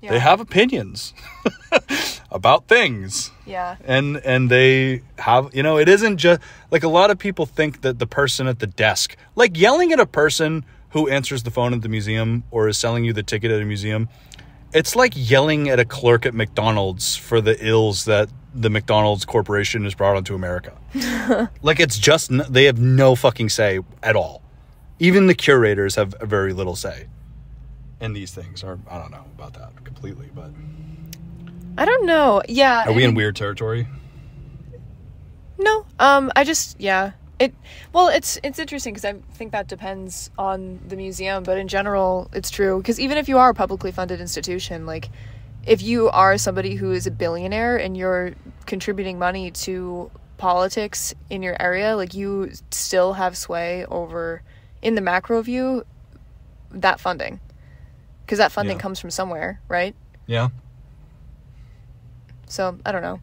opinions about things. Yeah. And they have, you know, it isn't just like a lot of people think that the person at the desk, like yelling at a person who answers the phone at the museum or is selling you the ticket at a museum, it's like yelling at a clerk at McDonald's for the ills that the McDonald's corporation has brought onto America. Like it's just, they have no fucking say at all. Even the curators have very little say in these things. Or I don't know about that completely, but I don't know. Yeah. Are we in weird territory? No. It's interesting because I think that depends on the museum, but in general, it's true. Because even if you are a publicly funded institution, like if you are somebody who is a billionaire and you're contributing money to politics in your area, like you still have sway over, in the macro view, that funding. Because that funding comes from somewhere, right? Yeah. So, I don't know.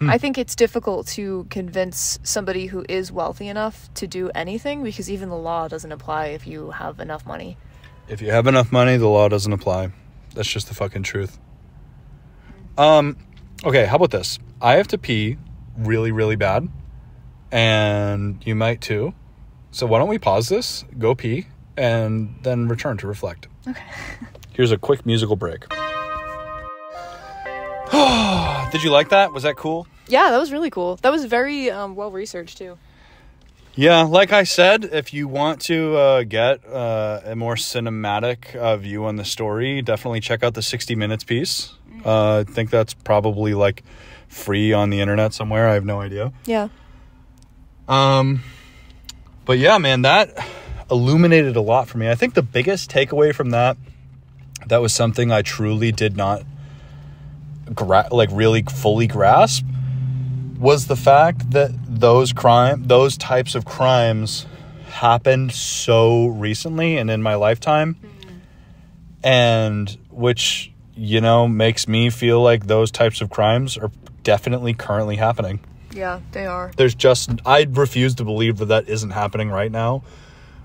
I think it's difficult to convince somebody who is wealthy enough to do anything because even the law doesn't apply if you have enough money. If you have enough money, the law doesn't apply. That's just the fucking truth. Okay, how about this? I have to pee really, really bad. And you might too. So why don't we pause this, go pee, and then return to reflect. Okay. Here's a quick musical break. Did you like that? Was that cool? Yeah, that was really cool. That was very well researched too. Yeah, like I said, if you want to get a more cinematic view on the story, definitely check out the 60 Minutes piece. I think that's probably like free on the internet somewhere. I have no idea. Yeah. But yeah, man, that illuminated a lot for me. I think the biggest takeaway from that was something I truly did not really fully grasp, was the fact that those types of crimes happened so recently and in my lifetime, and which, makes me feel like those types of crimes are definitely currently happening. Yeah, they are. I refuse to believe that isn't happening right now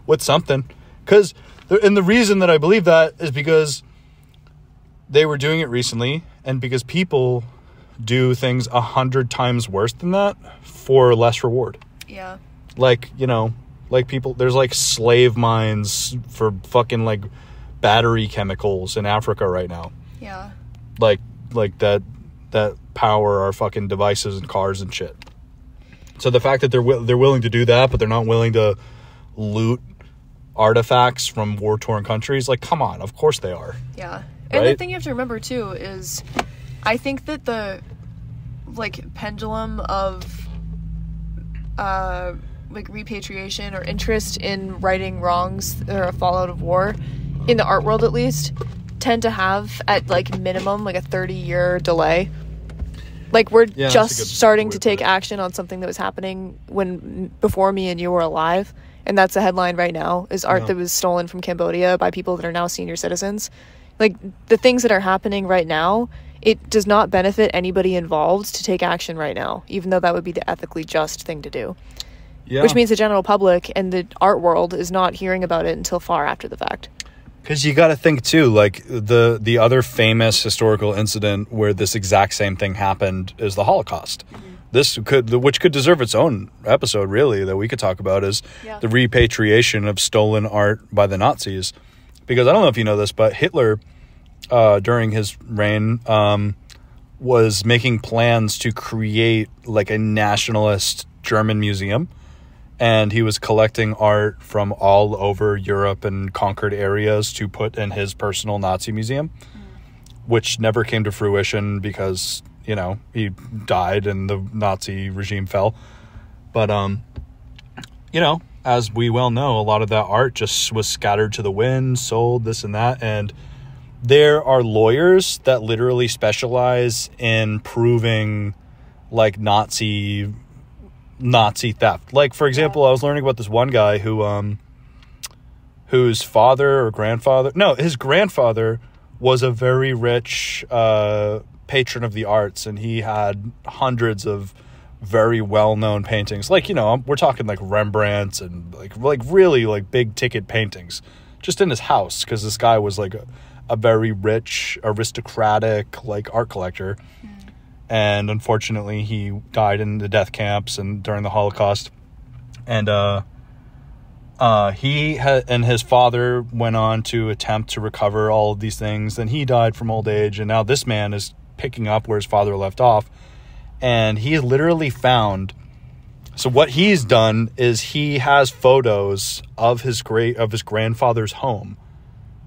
with something. And the reason that I believe that is because they were doing it recently, and because people do things 100 times worse than that for less reward. Yeah. Like people, there's like slave mines for fucking like battery chemicals in Africa right now. Yeah. Like that power our fucking devices and cars and shit. So the fact that they're willing to do that, but they're not willing to loot artifacts from war-torn countries, like, come on, of course they are. Yeah. And right? the thing you have to remember too is, I think that the pendulum of repatriation or interest in righting wrongs that are a fallout of war, in the art world at least, tend to have at minimum a 30-year delay. We're just starting to take action on something that was happening before me and you were alive, and that's the headline right now, is art that was stolen from Cambodia by people that are now senior citizens. The things that are happening right now, it does not benefit anybody involved to take action right now, even though that would be the ethically just thing to do. Yeah. Which means the general public and the art world is not hearing about it until far after the fact. Because you got to think too, the other famous historical incident where this exact same thing happened is the Holocaust. Mm-hmm. Which could deserve its own episode, really, that we could talk about, is the repatriation of stolen art by the Nazis. Because I don't know if you know this, but Hitler, during his reign, was making plans to create a nationalist German museum. And he was collecting art from all over Europe and conquered areas to put in his personal Nazi museum, which never came to fruition because, he died and the Nazi regime fell. But, as we well know, a lot of that art just was scattered to the wind, sold, this and that. And there are lawyers that literally specialize in proving Nazi theft. For example, I was learning about this one guy whose his grandfather was a very rich patron of the arts, and he had hundreds of very well-known paintings. We're talking Rembrandt's and really big ticket paintings just in his house, because this guy was a very rich, aristocratic art collector. And unfortunately, he died in the death camps and during the Holocaust. And he and his father went on to attempt to recover all of these things. Then he died from old age, and now this man is picking up where his father left off. And he literally found. So what he's done is he has photos of his grandfather's home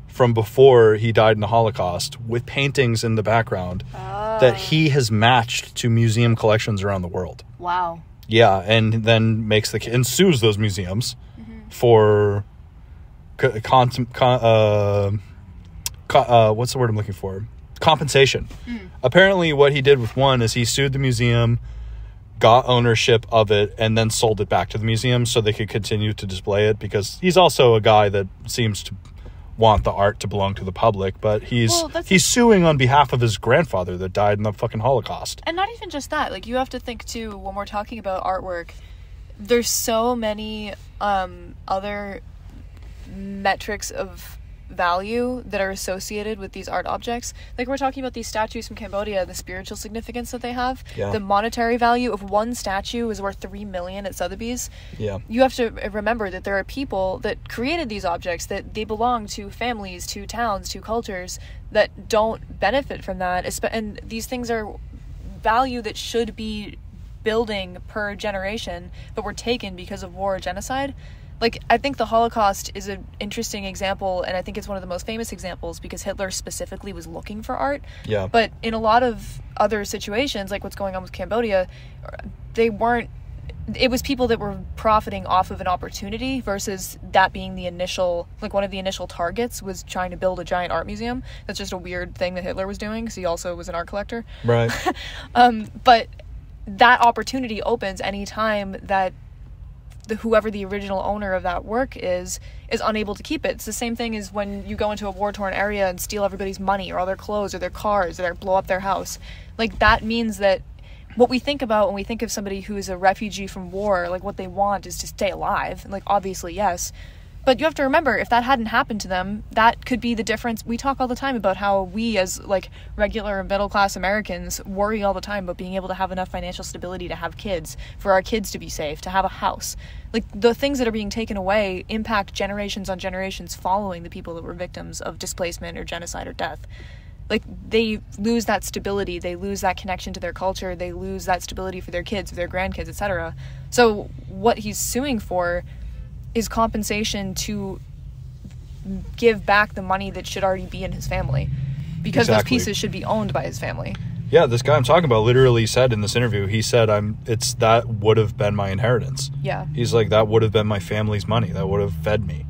from before he died in the Holocaust, with paintings in the background that he has matched to museum collections around the world. Wow. Yeah, and then and sues those museums for what's the word I'm looking for? Compensation. Apparently what he did with one is he sued the museum, got ownership of it, and then sold it back to the museum so they could continue to display it, because he's also a guy that seems to want the art to belong to the public, but he's suing on behalf of his grandfather that died in the fucking Holocaust. And not even just that, you have to think too, when we're talking about artwork, there's so many other metrics of value that are associated with these art objects. We're talking about these statues from Cambodia, the spiritual significance that they have. The monetary value of one statue is worth $3 million at Sotheby's. You have to remember that there are people that created these objects, that they belong to families, to towns, to cultures that don't benefit from that, and these things are value that should be building per generation, but were taken because of war or genocide. Like, I think the Holocaust is an interesting example, and I think it's one of the most famous examples because Hitler specifically was looking for art. Yeah. But in a lot of other situations, like what's going on with Cambodia, they weren't... It was people that were profiting off of an opportunity versus that being the initial... Like, one of the initial targets was trying to build a giant art museum. That's just a weird thing that Hitler was doing, because he also was an art collector. Right. But that opportunity opens any time that whoever the original owner of that work is unable to keep it. It's the same thing as when you go into a war-torn area and steal everybody's money or all their clothes or their cars or blow up their house. Like, that means that what we think about when we think of somebody who is a refugee from war, like, what they want is to stay alive. And, like, obviously, yes. But you have to remember, if that hadn't happened to them, that could be the difference. We talk all the time about how we, as, like, regular middle-class Americans, worry all the time about being able to have enough financial stability to have kids, for our kids to be safe, to have a house. Like, the things that are being taken away impact generations on generations following the people that were victims of displacement or genocide or death. Like, they lose that stability, they lose that connection to their culture, they lose that stability for their kids, for their grandkids, etc. So what he's suing for is compensation to give back the money that should already be in his family, because those pieces should be owned by his family. Yeah, this guy I'm talking about literally said in this interview, he said, that would have been my inheritance. Yeah. He's like, that would have been my family's money. That would have fed me.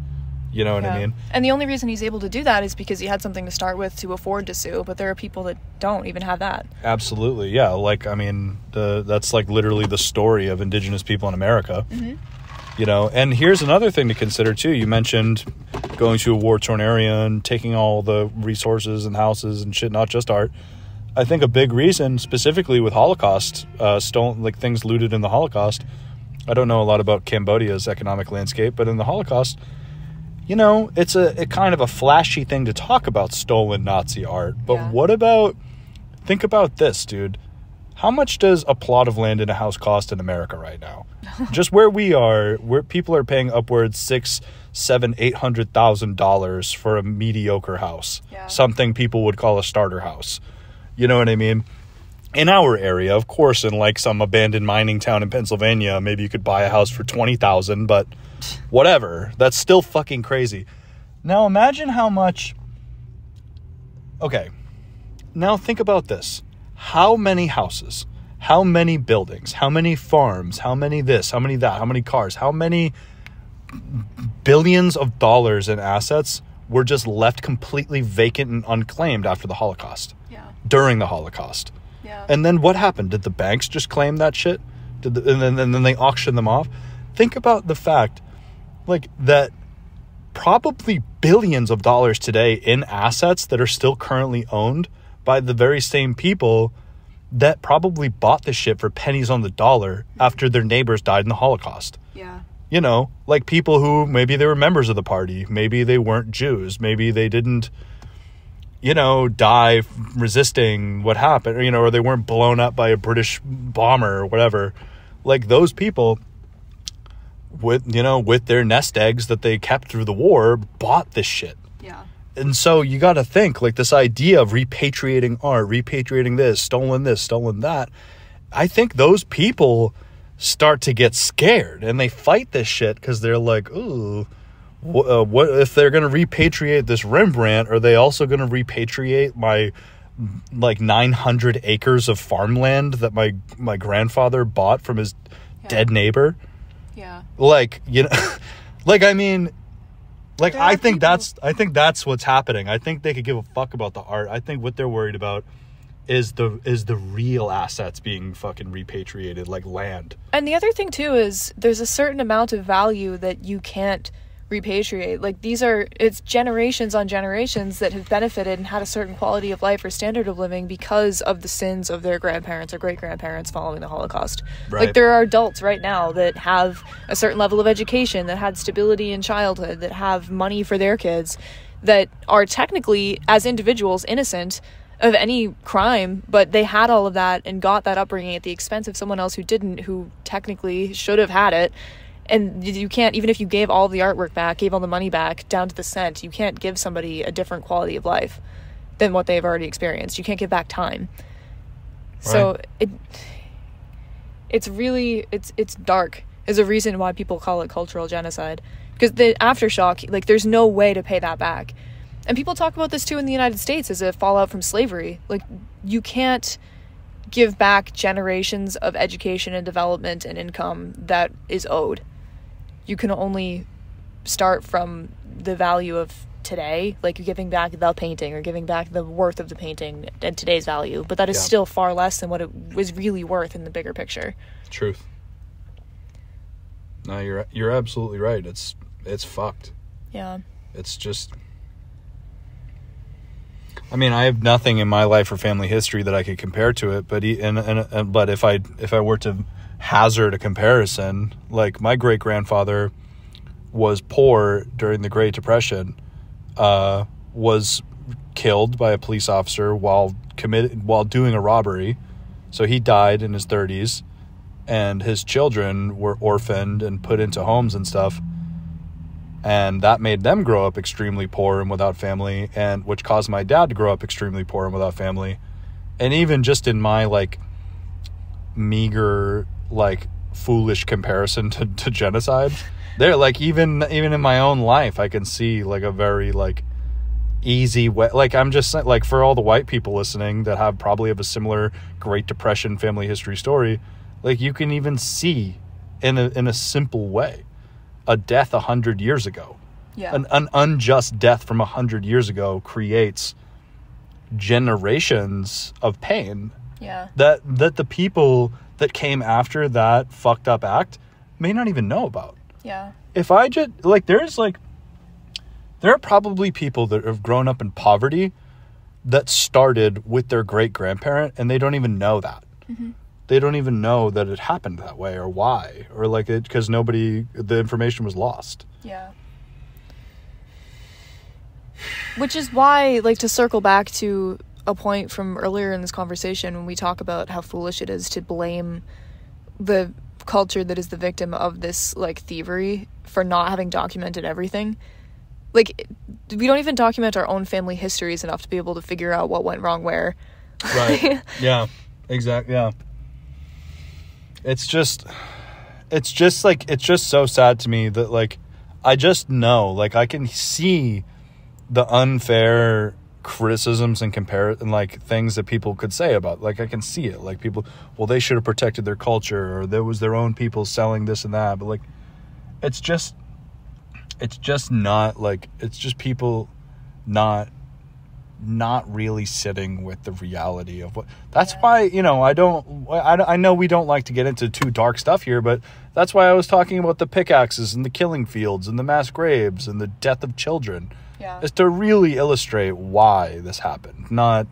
You know what I mean? And the only reason he's able to do that is because he had something to start with to afford to sue, but there are people that don't even have that. Absolutely, yeah. Like, I mean, that's like literally the story of Indigenous people in America. Mm-hmm. You know, and here's another thing to consider too. You mentioned going to a war-torn area and taking all the resources and houses and shit, not just art. I think a big reason, specifically with Holocaust, stolen, like things looted in the Holocaust. I don't know a lot about Cambodia's economic landscape, but in the Holocaust, you know, it's a kind of a flashy thing to talk about stolen Nazi art. But what about, think about this, dude. How much does a plot of land in a house cost in America right now? Just where we are, where people are paying upwards $600,000, $700,000, $800,000 for a mediocre house. Yeah. Something people would call a starter house. You know what I mean? In our area, of course, in like some abandoned mining town in Pennsylvania, maybe you could buy a house for $20,000, but whatever. That's still fucking crazy. Now imagine how much... Okay. Now think about this. How many houses, how many buildings, how many farms, how many this, how many that, how many cars, how many billions of dollars in assets were just left completely vacant and unclaimed after the Holocaust? Yeah. During the Holocaust. Yeah. And then what happened? Did the banks just claim that shit? And then they auctioned them off? Think about the fact, like, that probably billions of dollars today in assets that are still currently owned by the very same people that probably bought the shit for pennies on the dollar after their neighbors died in the Holocaust. Yeah. You know, like people who maybe they were members of the party, maybe they weren't Jews, maybe they didn't, you know, die resisting what happened, or, you know, or they weren't blown up by a British bomber or whatever. Like those people with, you know, with their nest eggs that they kept through the war, bought this shit. Yeah. And so you got to think, like, this idea of repatriating art, repatriating this, stolen that. I think those people start to get scared and they fight this shit because they're like, ooh, what if they're going to repatriate this Rembrandt? Are they also going to repatriate my, like, 900 acres of farmland that my grandfather bought from his dead neighbor? Yeah. Like, you know, like, I mean... Like, I think that's what's happening. I think they could give a fuck about the art. I think what they're worried about is the real assets being fucking repatriated, like land. And the other thing too is there's a certain amount of value that you can't repatriate. Like, it's generations on generations that have benefited and had a certain quality of life or standard of living because of the sins of their grandparents or great-grandparents following the Holocaust. Right. Like, there are adults right now that have a certain level of education, that had stability in childhood, that have money for their kids, that are technically, as individuals, innocent of any crime, but they had all of that and got that upbringing at the expense of someone else who didn't, who technically should have had it. And you can't, even if you gave all the artwork back, gave all the money back, down to the cent, you can't give somebody a different quality of life than what they've already experienced. You can't give back time. Right. So it's really, it's dark. is a reason why people call it cultural genocide. Because the aftershock, like, there's no way to pay that back. And people talk about this, too, in the United States as a fallout from slavery. Like, you can't give back generations of education and development and income that is owed. You can only start from the value of today, like you're giving back the painting or giving back the worth of the painting and today's value, but that is still far less than what it was really worth in the bigger picture. Truth. No, you're absolutely right. It's fucked. Yeah. It's just, I mean, I have nothing in my life or family history that I could compare to it, but but if I were to hazard a comparison, like my great grandfather was poor during the Great Depression, was killed by a police officer while doing a robbery. So he died in his 30s, and his children were orphaned and put into homes and stuff. And that made them grow up extremely poor and without family, and which caused my dad to grow up extremely poor and without family. And even just in my like meager, like foolish comparison to genocide, there, like, even in my own life, I can see like a very like easy way. Like, I'm just like, for all the white people listening that probably have a similar Great Depression family history story, like, you can even see in a simple way a death 100 years ago. Yeah. An unjust death from 100 years ago creates generations of pain. Yeah. That the people that came after that fucked up act may not even know about. Yeah. If I just, like, there are probably people that have grown up in poverty that started with their great-grandparent, and they don't even know that. Mm-hmm. They don't even know that it happened that way or why, or like it, because the information was lost. Yeah. Which is why, like, to circle back to a point from earlier in this conversation when we talk about how foolish it is to blame the culture that is the victim of this, like, thievery for not having documented everything. Like, we don't even document our own family histories enough to be able to figure out what went wrong where. Right. Yeah. Exactly. Yeah. It's just so sad to me that, like, I just know, like, I can see the unfair criticisms and like things that people could say about, like, I can see it, like, people, well, they should have protected their culture, or there was their own people selling this and that, but, like, it's just not, like, it's just people not really sitting with the reality of what, that's why, you know, I know we don't like to get into too dark stuff here, but that's why I was talking about the pickaxes and the killing fields and the mass graves and the death of children. Yeah. Is to really illustrate why this happened. Not,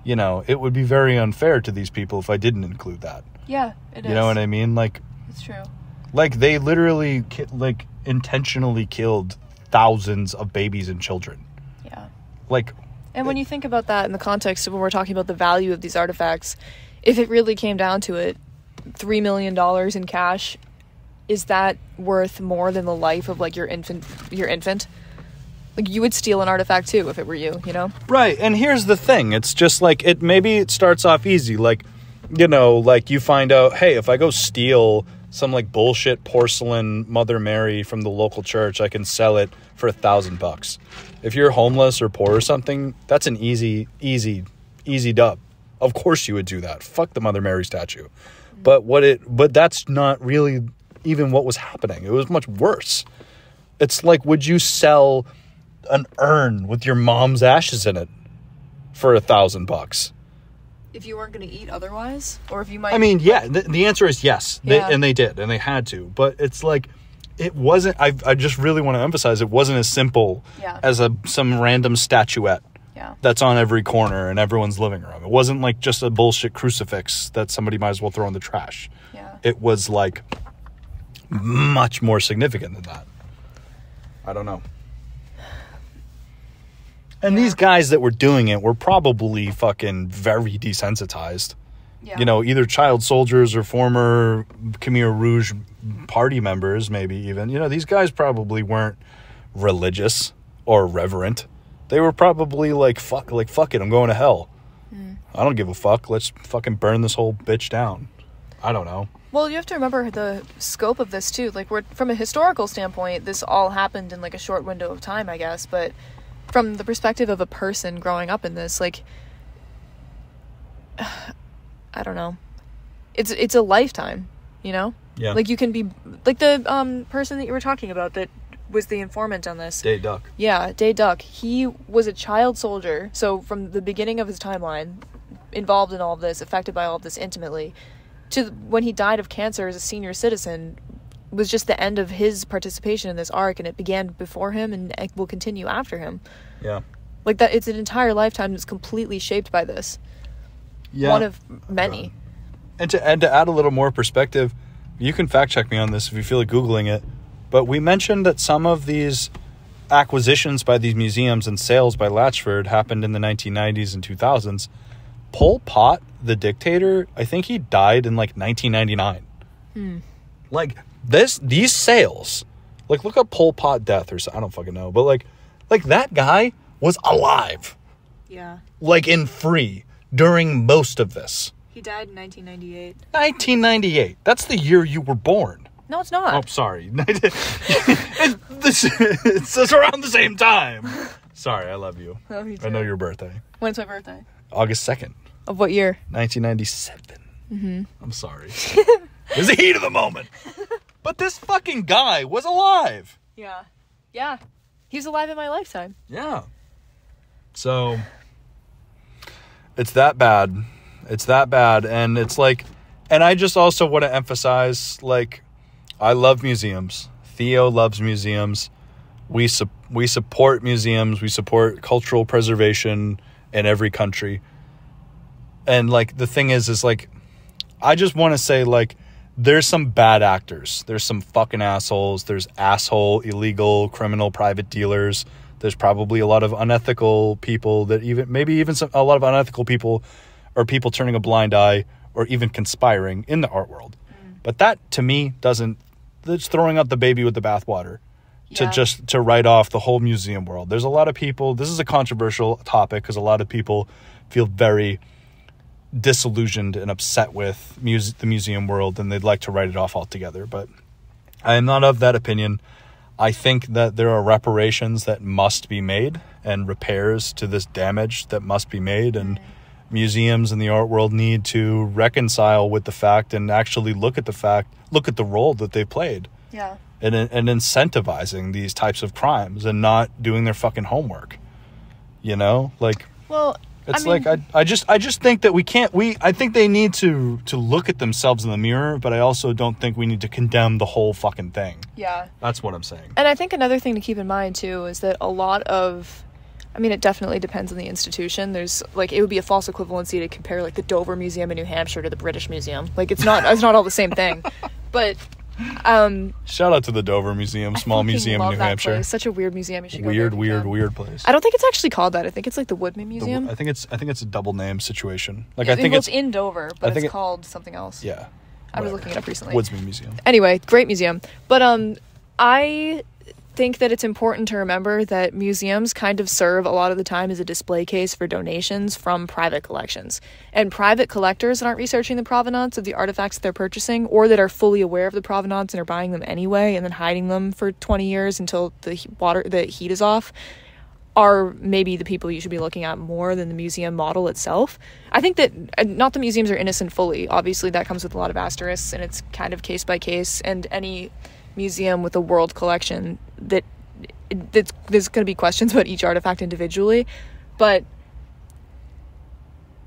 you know, it would be very unfair to these people if I didn't include that. Yeah, it is. You know what I mean? Like, it's true. Like, they literally, like, intentionally killed thousands of babies and children. Yeah. Like, and when you think about that in the context of when we're talking about the value of these artifacts, if it really came down to it, $3 million in cash, is that worth more than the life of, like, your infant? Like, you would steal an artifact too if it were you, you know? Right. And here's the thing. It's just like, maybe it starts off easy. Like, you know, like, you find out, hey, if I go steal some, like, bullshit porcelain Mother Mary from the local church, I can sell it for $1,000. If you're homeless or poor or something, that's an easy dub. Of course you would do that. Fuck the Mother Mary statue. But that's not really even what was happening. It was much worse. It's like, would you sell an urn with your mom's ashes in it for $1,000? If you weren't going to eat otherwise, or if you might. I mean, yeah, the answer is yes. Yeah. They did, and they had to. But it's like, it wasn't. I just really want to emphasize, it wasn't as simple as some random statuette that's on every corner in everyone's living room. It wasn't like just a bullshit crucifix that somebody might as well throw in the trash. Yeah. It was like much more significant than that. I don't know. And these guys that were doing it were probably fucking very desensitized. Yeah. You know, either child soldiers or former Khmer Rouge party members, maybe even. You know, these guys probably weren't religious or reverent. They were probably like, fuck it, I'm going to hell. I don't give a fuck. Let's fucking burn this whole bitch down. I don't know. Well, you have to remember the scope of this too. Like, from a historical standpoint, this all happened in like a short window of time, I guess. But from the perspective of a person growing up in this, like, I don't know. It's a lifetime, you know? Yeah. Like, you can be like the person that you were talking about that was the informant on this. Day Duck. Yeah, Day Duck. He was a child soldier, so from the beginning of his timeline, involved in all of this, affected by all of this intimately, to when he died of cancer as a senior citizen, was just the end of his participation in this arc, and it began before him and it will continue after him. Yeah. Like, that, it's an entire lifetime that's completely shaped by this. Yeah. One of many. And to add a little more perspective, you can fact check me on this if you feel like Googling it, but we mentioned that some of these acquisitions by these museums and sales by Latchford happened in the 1990s and 2000s. Pol Pot, the dictator, I think he died in like 1999. Like, these sales, like, look up Pol Pot death or something. I don't fucking know, but like that guy was alive. Yeah. Like, in free during most of this. He died in 1998. 1998. That's the year you were born. No, it's not. Oh, sorry. It's around the same time. Sorry, I love you. Love you too. I know your birthday. When's my birthday? August 2nd. Of what year? 1997. I'm sorry. It was the heat of the moment. But this fucking guy was alive. Yeah. Yeah. He was alive in my lifetime. Yeah. So, it's that bad. It's that bad. And it's like, and I just also want to emphasize, like, I love museums. Theo loves museums. We support museums. We support cultural preservation in every country. And, like, the thing is like, I just want to say, like, there's some bad actors. There's some fucking assholes. There's asshole, illegal, criminal private dealers. There's probably a lot of unethical people that a lot of unethical people or people turning a blind eye or even conspiring in the art world. But that, to me, it's throwing out the baby with the bathwater to write off the whole museum world. There's a lot of people, this is a controversial topic because a lot of people feel very disillusioned and upset with the museum world, and they'd like to write it off altogether. But I am not of that opinion. I think that there are reparations that must be made and repairs to this damage that must be made, and museums in the art world need to reconcile with the fact and actually look at the role that they played. Yeah. And incentivizing these types of crimes and not doing their fucking homework. You know? Like, well, it's I just think that I think they need to look at themselves in the mirror, but I also don't think we need to condemn the whole fucking thing. Yeah. That's what I'm saying. And I think another thing to keep in mind too is that a lot of, I mean, it definitely depends on the institution. There's, like, it would be a false equivalency to compare, like, the Dover Museum in New Hampshire to the British Museum. Like, it's not all the same thing. But shout out to the Dover Museum, small museum in New Hampshire. It's such a weird museum. You should go weird place. I don't think it's actually called that. I think it's like the Woodman Museum. I think it's a double name situation. Like, I think it's in Dover, but it's called something else. Yeah. I was looking it up recently. Woodsman Museum. Anyway, great museum. But I think that it's important to remember that museums kind of serve a lot of the time as a display case for donations from private collections. And private collectors that aren't researching the provenance of the artifacts that they're purchasing, or that are fully aware of the provenance and are buying them anyway and then hiding them for 20 years until the heat is off, are maybe the people you should be looking at more than the museum model itself. I think that not the museums are innocent fully. Obviously, that comes with a lot of asterisks, and it's kind of case by case. And any museum with a world collection, there's going to be questions about each artifact individually. But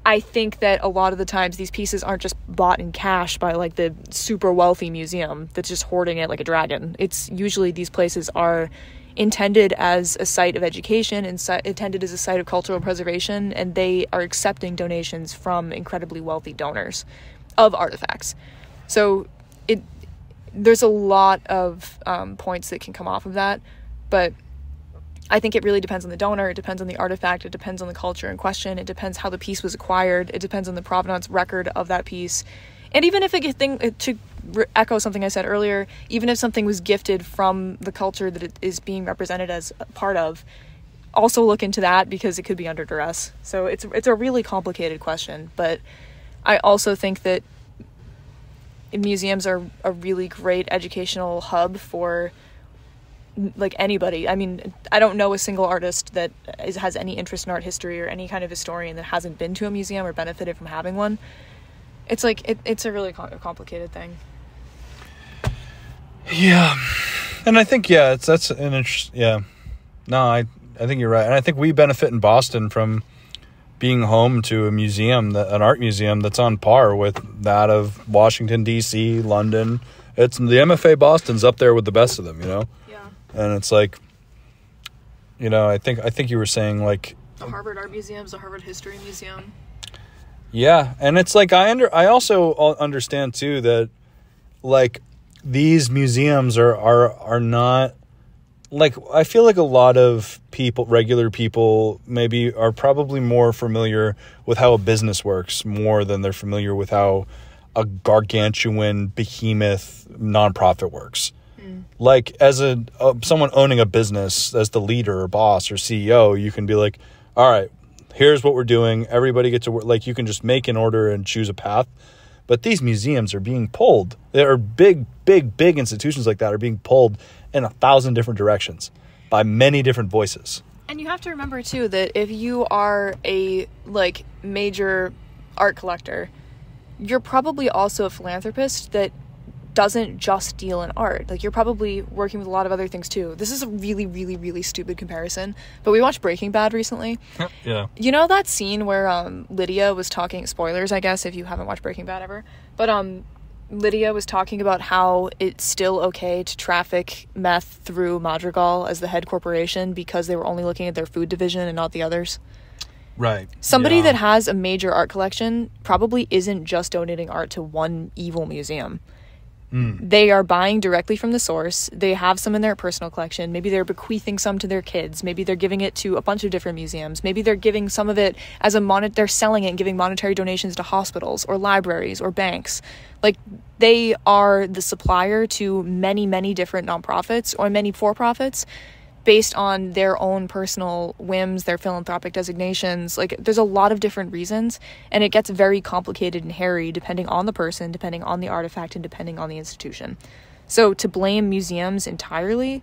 I think that a lot of the times these pieces aren't just bought in cash by, like, the super wealthy museum that's just hoarding it like a dragon. It's usually these places are intended as a site of education and intended as a site of cultural preservation, and they are accepting donations from incredibly wealthy donors of artifacts. So there's a lot of points that can come off of that, but I think it really depends on the donor, it depends on the artifact, it depends on the culture in question, it depends how the piece was acquired, it depends on the provenance record of that piece. And even if to echo something I said earlier, even if something was gifted from the culture that it is being represented as a part of, also look into that, because it could be under duress. So it's a really complicated question, but I also think that museums are a really great educational hub for like anybody. I mean, I don't know a single artist that has any interest in art history or any kind of historian that hasn't been to a museum or benefited from having one. It's like it's a really complicated thing. Yeah, and I think that's an interest. Yeah, no, I think you're right, and I think we benefit in Boston from being home to a museum, an art museum that's on par with that of Washington D.C., London. It's the MFA Boston's up there with the best of them, you know. Yeah. And it's like, you know, I think you were saying like the Harvard Art Museum's a Harvard History Museum. Yeah, and it's like I also understand too that like these museums are not like, I feel like a lot of people, regular people, maybe are probably more familiar with how a business works more than they're familiar with how a gargantuan behemoth nonprofit works. Like as someone owning a business, as the leader or boss or CEO, you can be like, all right, here's what we're doing. Everybody gets to work. Like you can just make an order and choose a path. But these museums are being pulled. There are big institutions like that are being pulled in 1,000 different directions by many different voices. And you have to remember too that if you are a like major art collector, you're probably also a philanthropist that doesn't just deal in art. Like you're probably working with a lot of other things too. This is a really, really, really stupid comparison, but we watched Breaking Bad recently. Yeah. You know that scene where Lydia was talking, spoilers I guess if you haven't watched Breaking Bad ever, but Lydia was talking about how it's still okay to traffic meth through Madrigal as the head corporation because they were only looking at their food division and not the others. Right. Somebody that has a major art collection probably isn't just donating art to one evil museum. They are buying directly from the source. They have some in their personal collection. Maybe they're bequeathing some to their kids. Maybe they're giving it to a bunch of different museums. Maybe they're giving some of it as they're selling it and giving monetary donations to hospitals or libraries or banks. Like they are the supplier to many, many different nonprofits or many for-profits based on their own personal whims, their philanthropic designations. Like there's a lot of different reasons, and it gets very complicated and hairy depending on the person, depending on the artifact, and depending on the institution. So to blame museums entirely,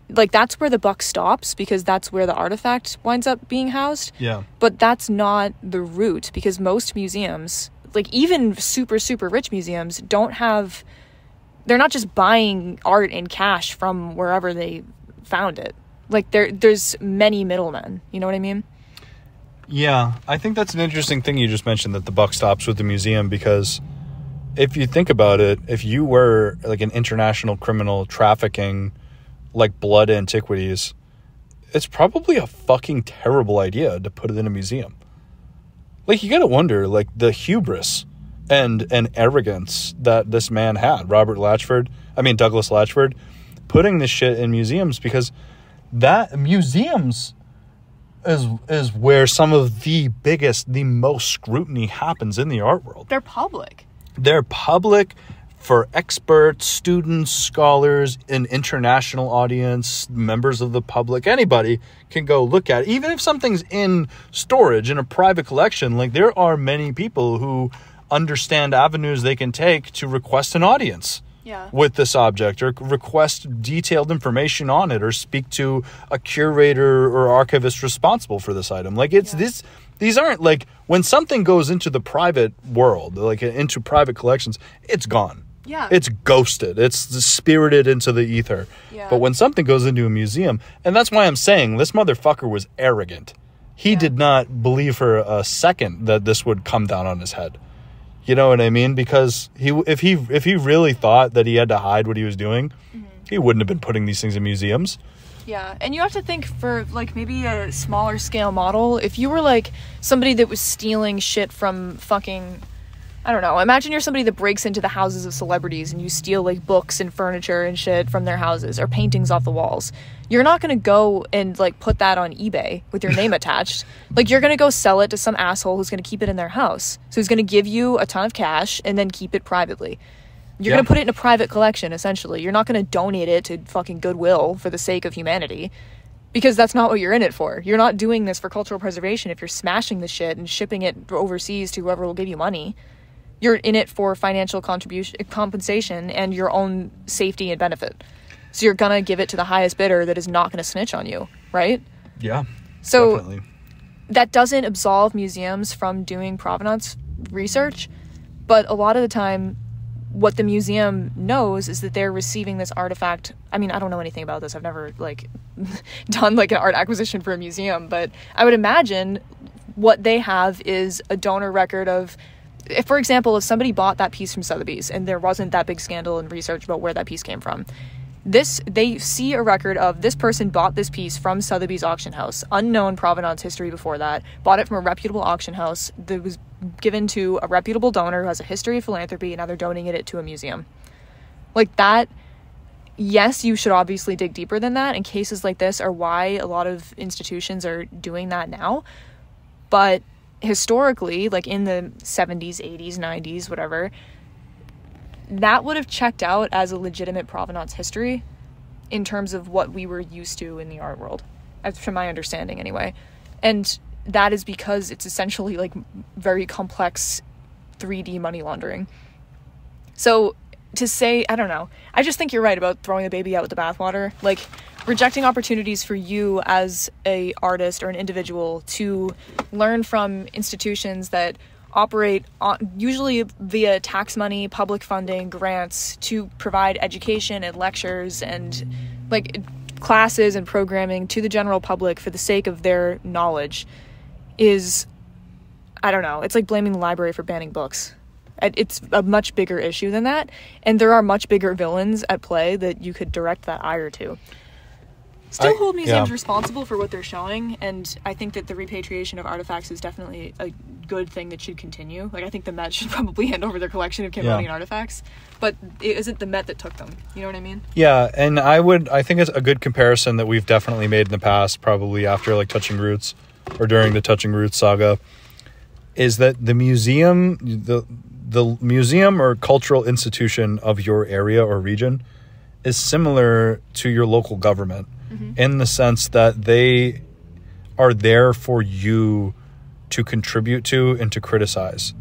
like that's where the buck stops because that's where the artifact winds up being housed. Yeah. But that's not the root, because most museums, like even super, super rich museums, they're not just buying art in cash from wherever they found it. Like there's many middlemen, you know what I mean? Yeah, I think that's an interesting thing you just mentioned, that the buck stops with the museum, because if you think about it, if you were like an international criminal trafficking like blood antiquities, it's probably a fucking terrible idea to put it in a museum. Like you gotta wonder like the hubris and arrogance that this man had, Douglas Latchford, putting this shit in museums, because that museums is where some of the most scrutiny happens in the art world. They're public for experts, students, scholars, an international audience, members of the public. Anybody can go look at it. Even if something's in storage in a private collection, like there are many people who understand avenues they can take to request an audience with this object, or request detailed information on it, or speak to a curator or archivist responsible for this item. Like these aren't like, when something goes into the private world, like into private collections, it's gone. Yeah. It's ghosted. It's spirited into the ether. Yeah. But when something goes into a museum, and that's why I'm saying this motherfucker was arrogant. He did not believe for a second that this would come down on his head. You know what I mean? Because if he really thought that he had to hide what he was doing, he wouldn't have been putting these things in museums. Yeah, and you have to think for, like, maybe a smaller scale model. If you were, like, somebody that was stealing shit from fucking, I don't know, imagine you're somebody that breaks into the houses of celebrities and you steal, like, books and furniture and shit from their houses, or paintings off the walls. You're not going to go and, like, put that on eBay with your name attached. Like, you're going to go sell it to some asshole who's going to keep it in their house. So he's going to give you a ton of cash and then keep it privately. You're going to put it in a private collection, essentially. You're not going to donate it to fucking Goodwill for the sake of humanity, because that's not what you're in it for. You're not doing this for cultural preservation if you're smashing the shit and shipping it overseas to whoever will give you money. You're in it for financial compensation and your own safety and benefit. So you're going to give it to the highest bidder that is not going to snitch on you, right? Yeah, so definitely. That doesn't absolve museums from doing provenance research, but a lot of the time what the museum knows is that they're receiving this artifact. I mean, I don't know anything about this. I've never like done like an art acquisition for a museum, but I would imagine what they have is a donor record of, if, for example, if somebody bought that piece from Sotheby's and there wasn't that big scandal and research about where that piece came from, they see a record of this person bought this piece from Sotheby's auction house, unknown provenance history before that, bought it from a reputable auction house that was given to a reputable donor who has a history of philanthropy, and now they're donating it to a museum. Like that, yes, you should obviously dig deeper than that, and cases like this are why a lot of institutions are doing that now. But historically, like in the 70s, 80s, 90s, whatever, that would have checked out as a legitimate provenance history in terms of what we were used to in the art world, as from my understanding anyway. And that is because it's essentially like very complex 3D money laundering. So to say, I don't know, I just think you're right about throwing the baby out with the bathwater, like rejecting opportunities for you as a artist or an individual to learn from institutions that operate usually via tax money, public funding, grants, to provide education and lectures and like classes and programming to the general public for the sake of their knowledge is, I don't know, it's like blaming the library for banning books. It's a much bigger issue than that, and there are much bigger villains at play that you could direct that ire to. Still hold museums responsible for what they're showing, and I think that the repatriation of artifacts is definitely a good thing that should continue. Like, I think the Met should probably hand over their collection of Cambodian artifacts, but it isn't the Met that took them. You know what I mean? Yeah, and I think it's a good comparison that we've definitely made in the past, probably after like Touching Roots or during the Touching Roots saga, is that the museum or cultural institution of your area or region is similar to your local government. In the sense that they are there for you to contribute to and to criticize.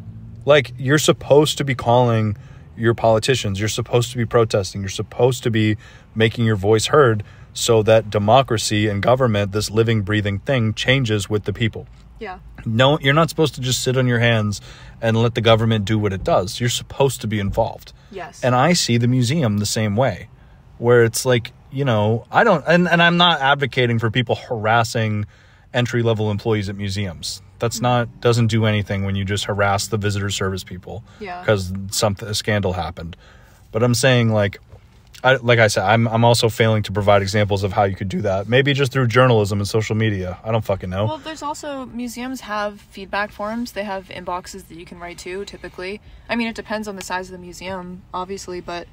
Like, you're supposed to be calling your politicians, you're supposed to be protesting, you're supposed to be making your voice heard so that democracy and government, this living, breathing thing, changes with the people. Yeah. No, you're not supposed to just sit on your hands and let the government do what it does. You're supposed to be involved. Yes. And I see the museum the same way, where it's like, you know, I don't, and I'm not advocating for people harassing entry-level employees at museums. That's not, doesn't do anything when you just harass the visitor service people because a scandal happened. But I'm saying, like I said, I'm also failing to provide examples of how you could do that. Maybe just through journalism and social media. I don't fucking know. Well, there's also, museums have feedback forums. They have inboxes that you can write to, typically. I mean, it depends on the size of the museum, obviously, but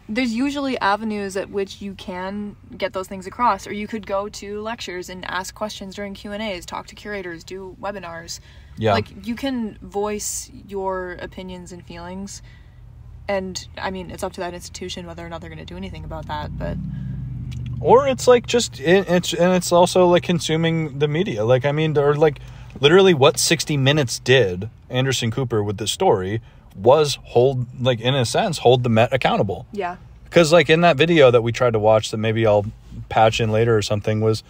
there's usually avenues at which you can get those things across, or you could go to lectures and ask questions during Q&As, talk to curators, do webinars. Yeah. Like, you can voice your opinions and feelings, and, I mean, it's up to that institution whether or not they're going to do anything about that, but... Or it's, like, just... it's also, like, consuming the media. Like, I mean, or, like, literally what 60 Minutes did, Anderson Cooper, with this story... was hold the Met accountable. Yeah. Because, like, in that video that we tried to watch that maybe I'll patch in later or something, was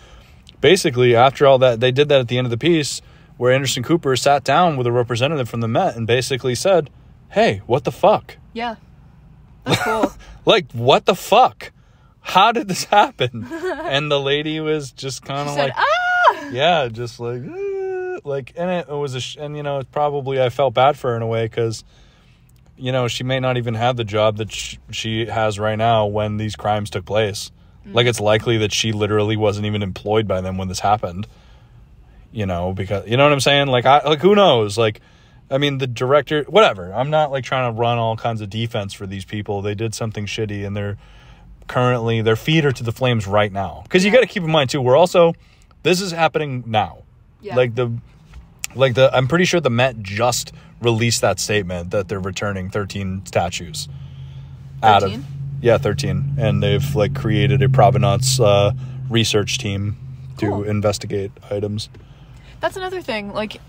basically after all that, they did that at the end of the piece where Anderson Cooper sat down with a representative from the Met and basically said, hey, what the fuck? Yeah. That's cool. Like, what the fuck? How did this happen? And the lady was just kind of like, ah! Yeah, just like, like, and it was and, you know, probably I felt bad for her in a way because, you know, she may not even have the job that she has right now when these crimes took place. Like, it's likely that she literally wasn't even employed by them when this happened. You know, because, you know what I'm saying? Like, who knows? Like, I mean, the director, whatever. I'm not, like, trying to run all kinds of defense for these people. They did something shitty, and they're currently, their feet are to the flames right now. Because you got to keep in mind, too, this is happening now. Yeah. I'm pretty sure the Met just released that statement that they're returning 13 statues. 13? 13. And they've, like, created a provenance research team to investigate items. That's another thing. Like,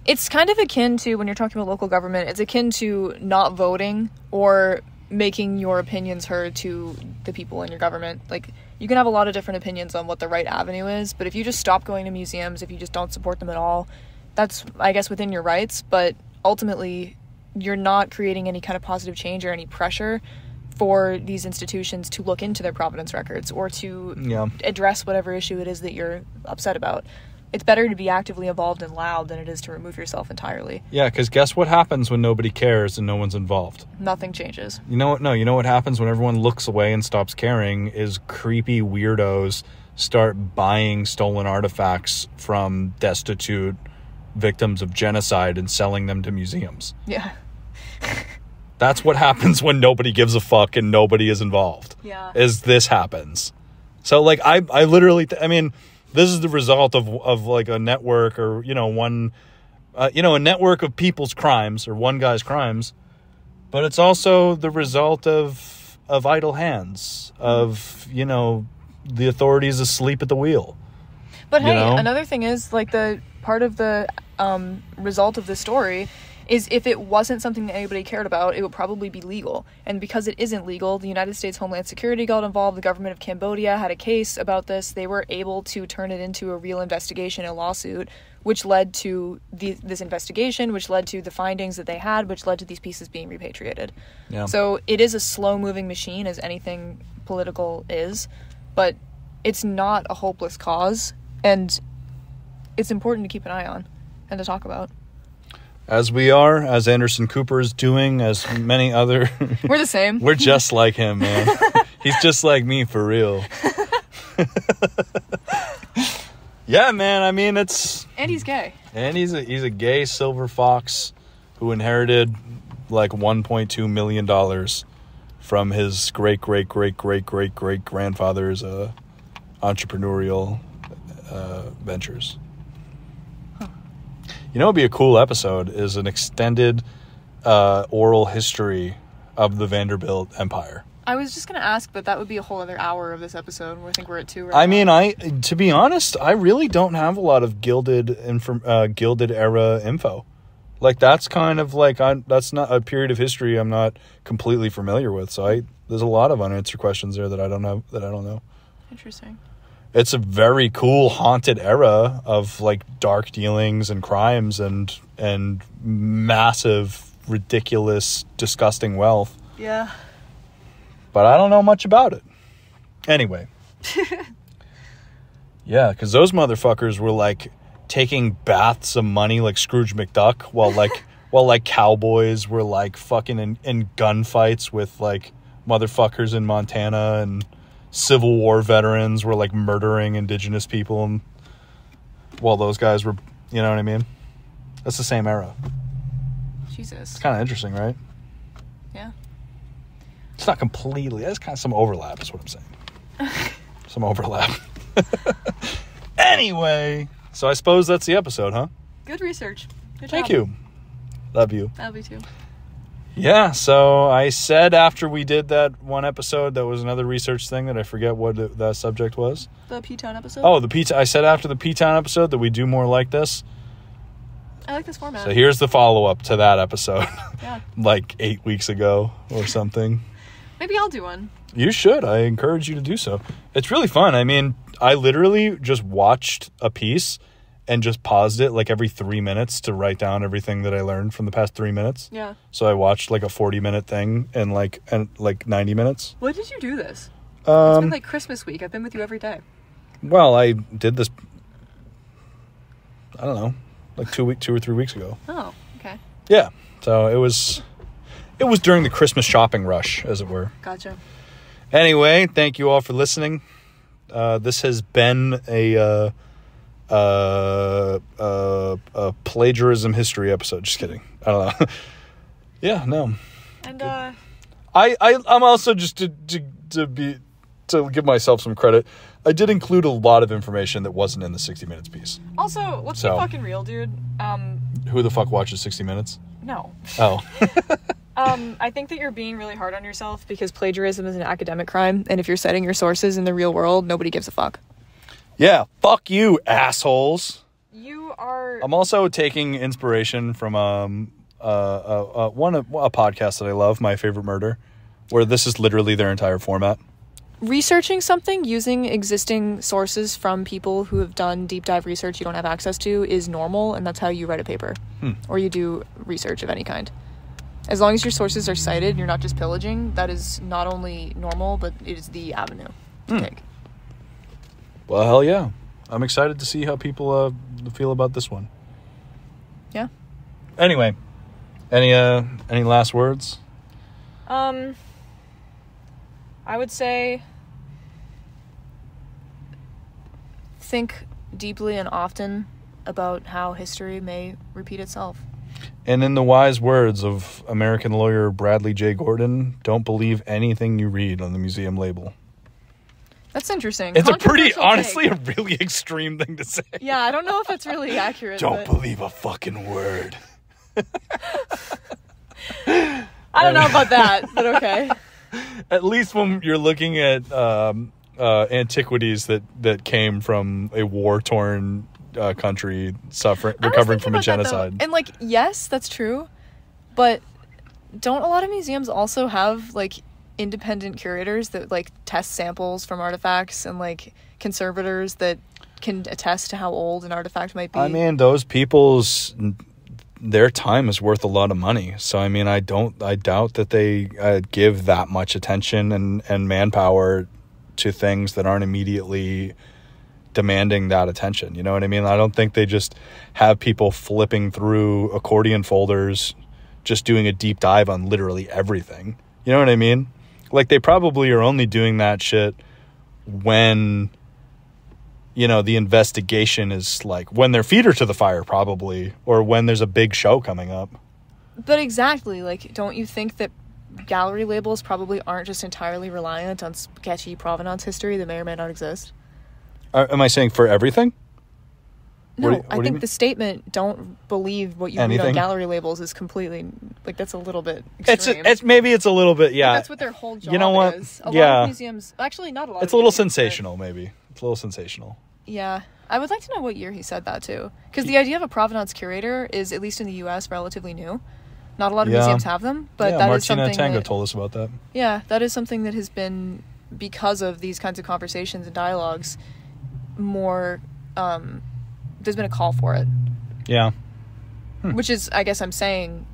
It's kind of akin to, when you're talking about local government, it's akin to not voting or making your opinions heard to the people in your government. Like, you can have a lot of different opinions on what the right avenue is, but if you just stop going to museums, if you just don't support them at all, that's, I guess, within your rights, but ultimately, you're not creating any kind of positive change or any pressure for these institutions to look into their provenance records or to address whatever issue it is that you're upset about. It's better to be actively involved and loud than it is to remove yourself entirely. Yeah, because guess what happens when nobody cares and no one's involved? Nothing changes. You know what? No, you know what happens when everyone looks away and stops caring is creepy weirdos start buying stolen artifacts from destitute victims of genocide and selling them to museums. Yeah. That's what happens when nobody gives a fuck and nobody is involved. Yeah. Is this happens. So, like, I literally, I mean, this is the result of like a network or, you know, one, a network of people's crimes or one guy's crimes. But it's also the result of idle hands, of, you know, the authorities asleep at the wheel. But hey, another thing is, like, the part of the result of this story is if it wasn't something that anybody cared about, it would probably be legal. And because it isn't legal, the United States Homeland Security got involved. The government of Cambodia had a case about this. They were able to turn it into a real investigation, a lawsuit, which led to this investigation, which led to the findings that they had, which led to these pieces being repatriated. Yeah. So it is a slow-moving machine, as anything political is, but it's not a hopeless cause, and it's important to keep an eye on and to talk about. As we are, as Anderson Cooper is doing, as many other... We're the same. We're just like him, man. He's just like me, for real. Yeah, man, I mean, it's... And he's gay. And he's a gay silver fox who inherited, like, $1.2 million from his great-great-great-great-great-great-grandfather's entrepreneurial ventures. You know what would be a cool episode is an extended oral history of the Vanderbilt Empire. I was just going to ask, but that would be a whole other hour of this episode. I think we're at 2 right now. I mean, to be honest, I really don't have a lot of Gilded era info. Like, that's kind of like, that's not a period of history I'm not completely familiar with. So there's a lot of unanswered questions there that I don't know. Interesting. It's a very cool haunted era of, like, dark dealings and crimes and massive, ridiculous, disgusting wealth. Yeah. But I don't know much about it. Anyway. Yeah, because those motherfuckers were, like, taking baths of money like Scrooge McDuck while cowboys were, like, fucking in gunfights with, like, motherfuckers in Montana, and Civil War veterans were, like, murdering indigenous people, and while those guys were, you know what I mean? That's the same era. Jesus. It's kind of interesting, right? Yeah. It's not completely. There's kind of some overlap is what I'm saying. Some overlap. Anyway, so I suppose that's the episode, huh? Good research. Good job. Thank you. Love you. Love you too. Yeah, so I said after we did that one episode, that was another research thing that I forget what that subject was. The P-Town episode? Oh, I said after the P-Town episode that we do more like this. I like this format. So here's the follow-up to that episode. Yeah. Like 8 weeks ago or something. Maybe I'll do one. You should. I encourage you to do so. It's really fun. I mean, I literally just watched a piece and just paused it like every 3 minutes to write down everything that I learned from the past 3 minutes. Yeah. So I watched like a 40-minute thing in like 90 minutes. When did you do this? It's been like Christmas week. I've been with you every day. Well, I did this, I don't know, like 2 or 3 weeks ago. Oh, okay. Yeah. So it was during the Christmas shopping rush, as it were. Gotcha. Anyway, thank you all for listening. This has been a plagiarism history episode. Just kidding. I don't know. Yeah, no. And I'm also, just to give myself some credit, I did include a lot of information that wasn't in the 60 Minutes piece. Also, let's be fucking real, dude. Who the fuck watches 60 Minutes? No. Oh. I think that you're being really hard on yourself because plagiarism is an academic crime, and if you're citing your sources in the real world, nobody gives a fuck. Yeah, fuck you, assholes. You I'm also taking inspiration from a podcast that I love, My Favorite Murder, where this is literally their entire format. Researching something using existing sources from people who have done deep dive research you don't have access to is normal, and that's how you write a paper or you do research of any kind. As long as your sources are cited and you're not just pillaging, that is not only normal, but it is the avenue to take. Well, hell yeah. I'm excited to see how people feel about this one. Yeah. Anyway, any last words? I would say think deeply and often about how history may repeat itself. And in the wise words of American lawyer Bradley J. Gordon, don't believe anything you read on the museum label. That's interesting. It's a pretty, honestly, a really extreme thing to say. Yeah, I don't know if that's really accurate. Don't believe a fucking word. I don't know about that, but okay. At least when you're looking at antiquities that came from a war-torn country recovering from a genocide. And like, yes, that's true, but don't a lot of museums also have like independent curators that like test samples from artifacts and like conservators that can attest to how old an artifact might be? I mean, those their time is worth a lot of money. So I mean, I doubt that they give that much attention and manpower to things that aren't immediately demanding that attention. You know what I mean? I don't think they just have people flipping through accordion folders just doing a deep dive on literally everything. You know what I mean? Like, they probably are only doing that shit when, you know, the investigation is like when their feet are to the fire, probably, or when there's a big show coming up. But exactly, like, don't you think that gallery labels probably aren't just entirely reliant on sketchy provenance history that may or may not exist? Am I saying for everything? No, I think the statement, don't believe what you read on gallery labels, is completely, like, that's a little bit extreme. Maybe it's a little bit, yeah. Like, that's what their whole job is. You know what? A lot of museums, actually not a lot it's a little sensational, maybe. It's a little sensational. Yeah. I would like to know what year he said that, too. Because the idea of a provenance curator is, at least in the U.S., relatively new. Not a lot of museums have them, but that is something Martina Tango told us about that. Yeah, that is something that has been, because of these kinds of conversations and dialogues, more, there's been a call for it. Yeah. Which is, I guess I'm saying,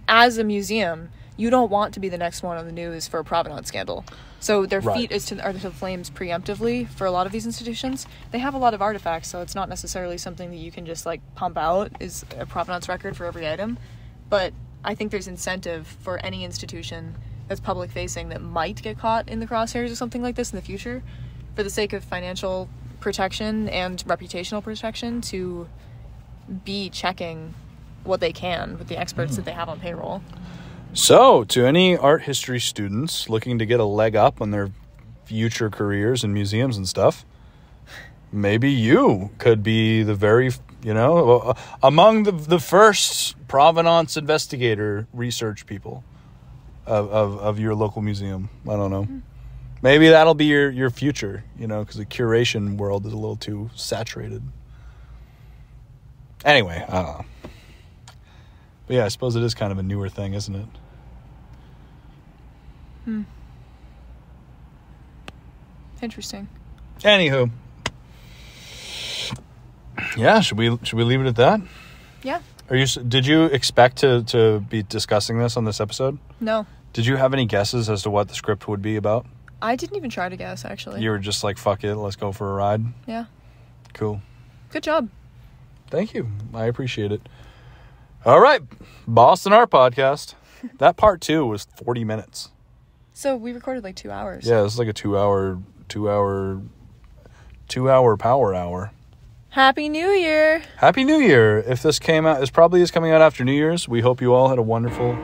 as a museum, you don't want to be the next one on the news for a provenance scandal. So their feet are to the flames preemptively for a lot of these institutions. They have a lot of artifacts, so it's not necessarily something that you can just, like, pump out is a provenance record for every item. But I think there's incentive for any institution that's public-facing that might get caught in the crosshairs of something like this in the future, for the sake of financial protection and reputational protection, to be checking what they can with the experts that they have on payroll. So, to any art history students looking to get a leg up on their future careers in museums and stuff, maybe you could be the very, you know, among the first provenance investigator research people of your local museum. I don't know. Maybe that'll be your future, you know, because the curation world is a little too saturated. Anyway, I don't know. But yeah, I suppose it is kind of a newer thing, isn't it? Interesting. Anywho. Yeah, should we leave it at that? Yeah. Did you expect to be discussing this on this episode? No. Did you have any guesses as to what the script would be about? I didn't even try to guess, actually. You were just like, fuck it, let's go for a ride? Yeah. Cool. Good job. Thank you. I appreciate it. All right. Boston Art Podcast. That part 2 was 40 minutes. So we recorded like 2 hours. Yeah, it's like a 2 hour power hour. Happy New Year. Happy New Year. If this came out, this probably is coming out after New Year's. We hope you all had a wonderful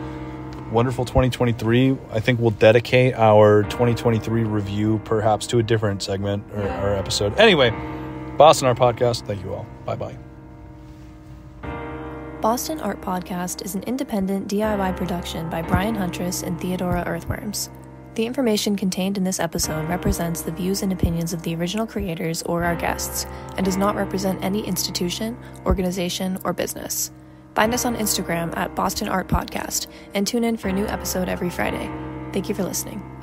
2023. I think we'll dedicate our 2023 review perhaps to a different segment or episode. Anyway, Boston Art Podcast. Thank you all. Bye-bye. Boston Art Podcast is an independent DIY production by Brian Huntress and Theodora Earthworms. The information contained in this episode represents the views and opinions of the original creators or our guests and does not represent any institution, organization, or business. Find us on Instagram at Boston Art Podcast and tune in for a new episode every Friday. Thank you for listening.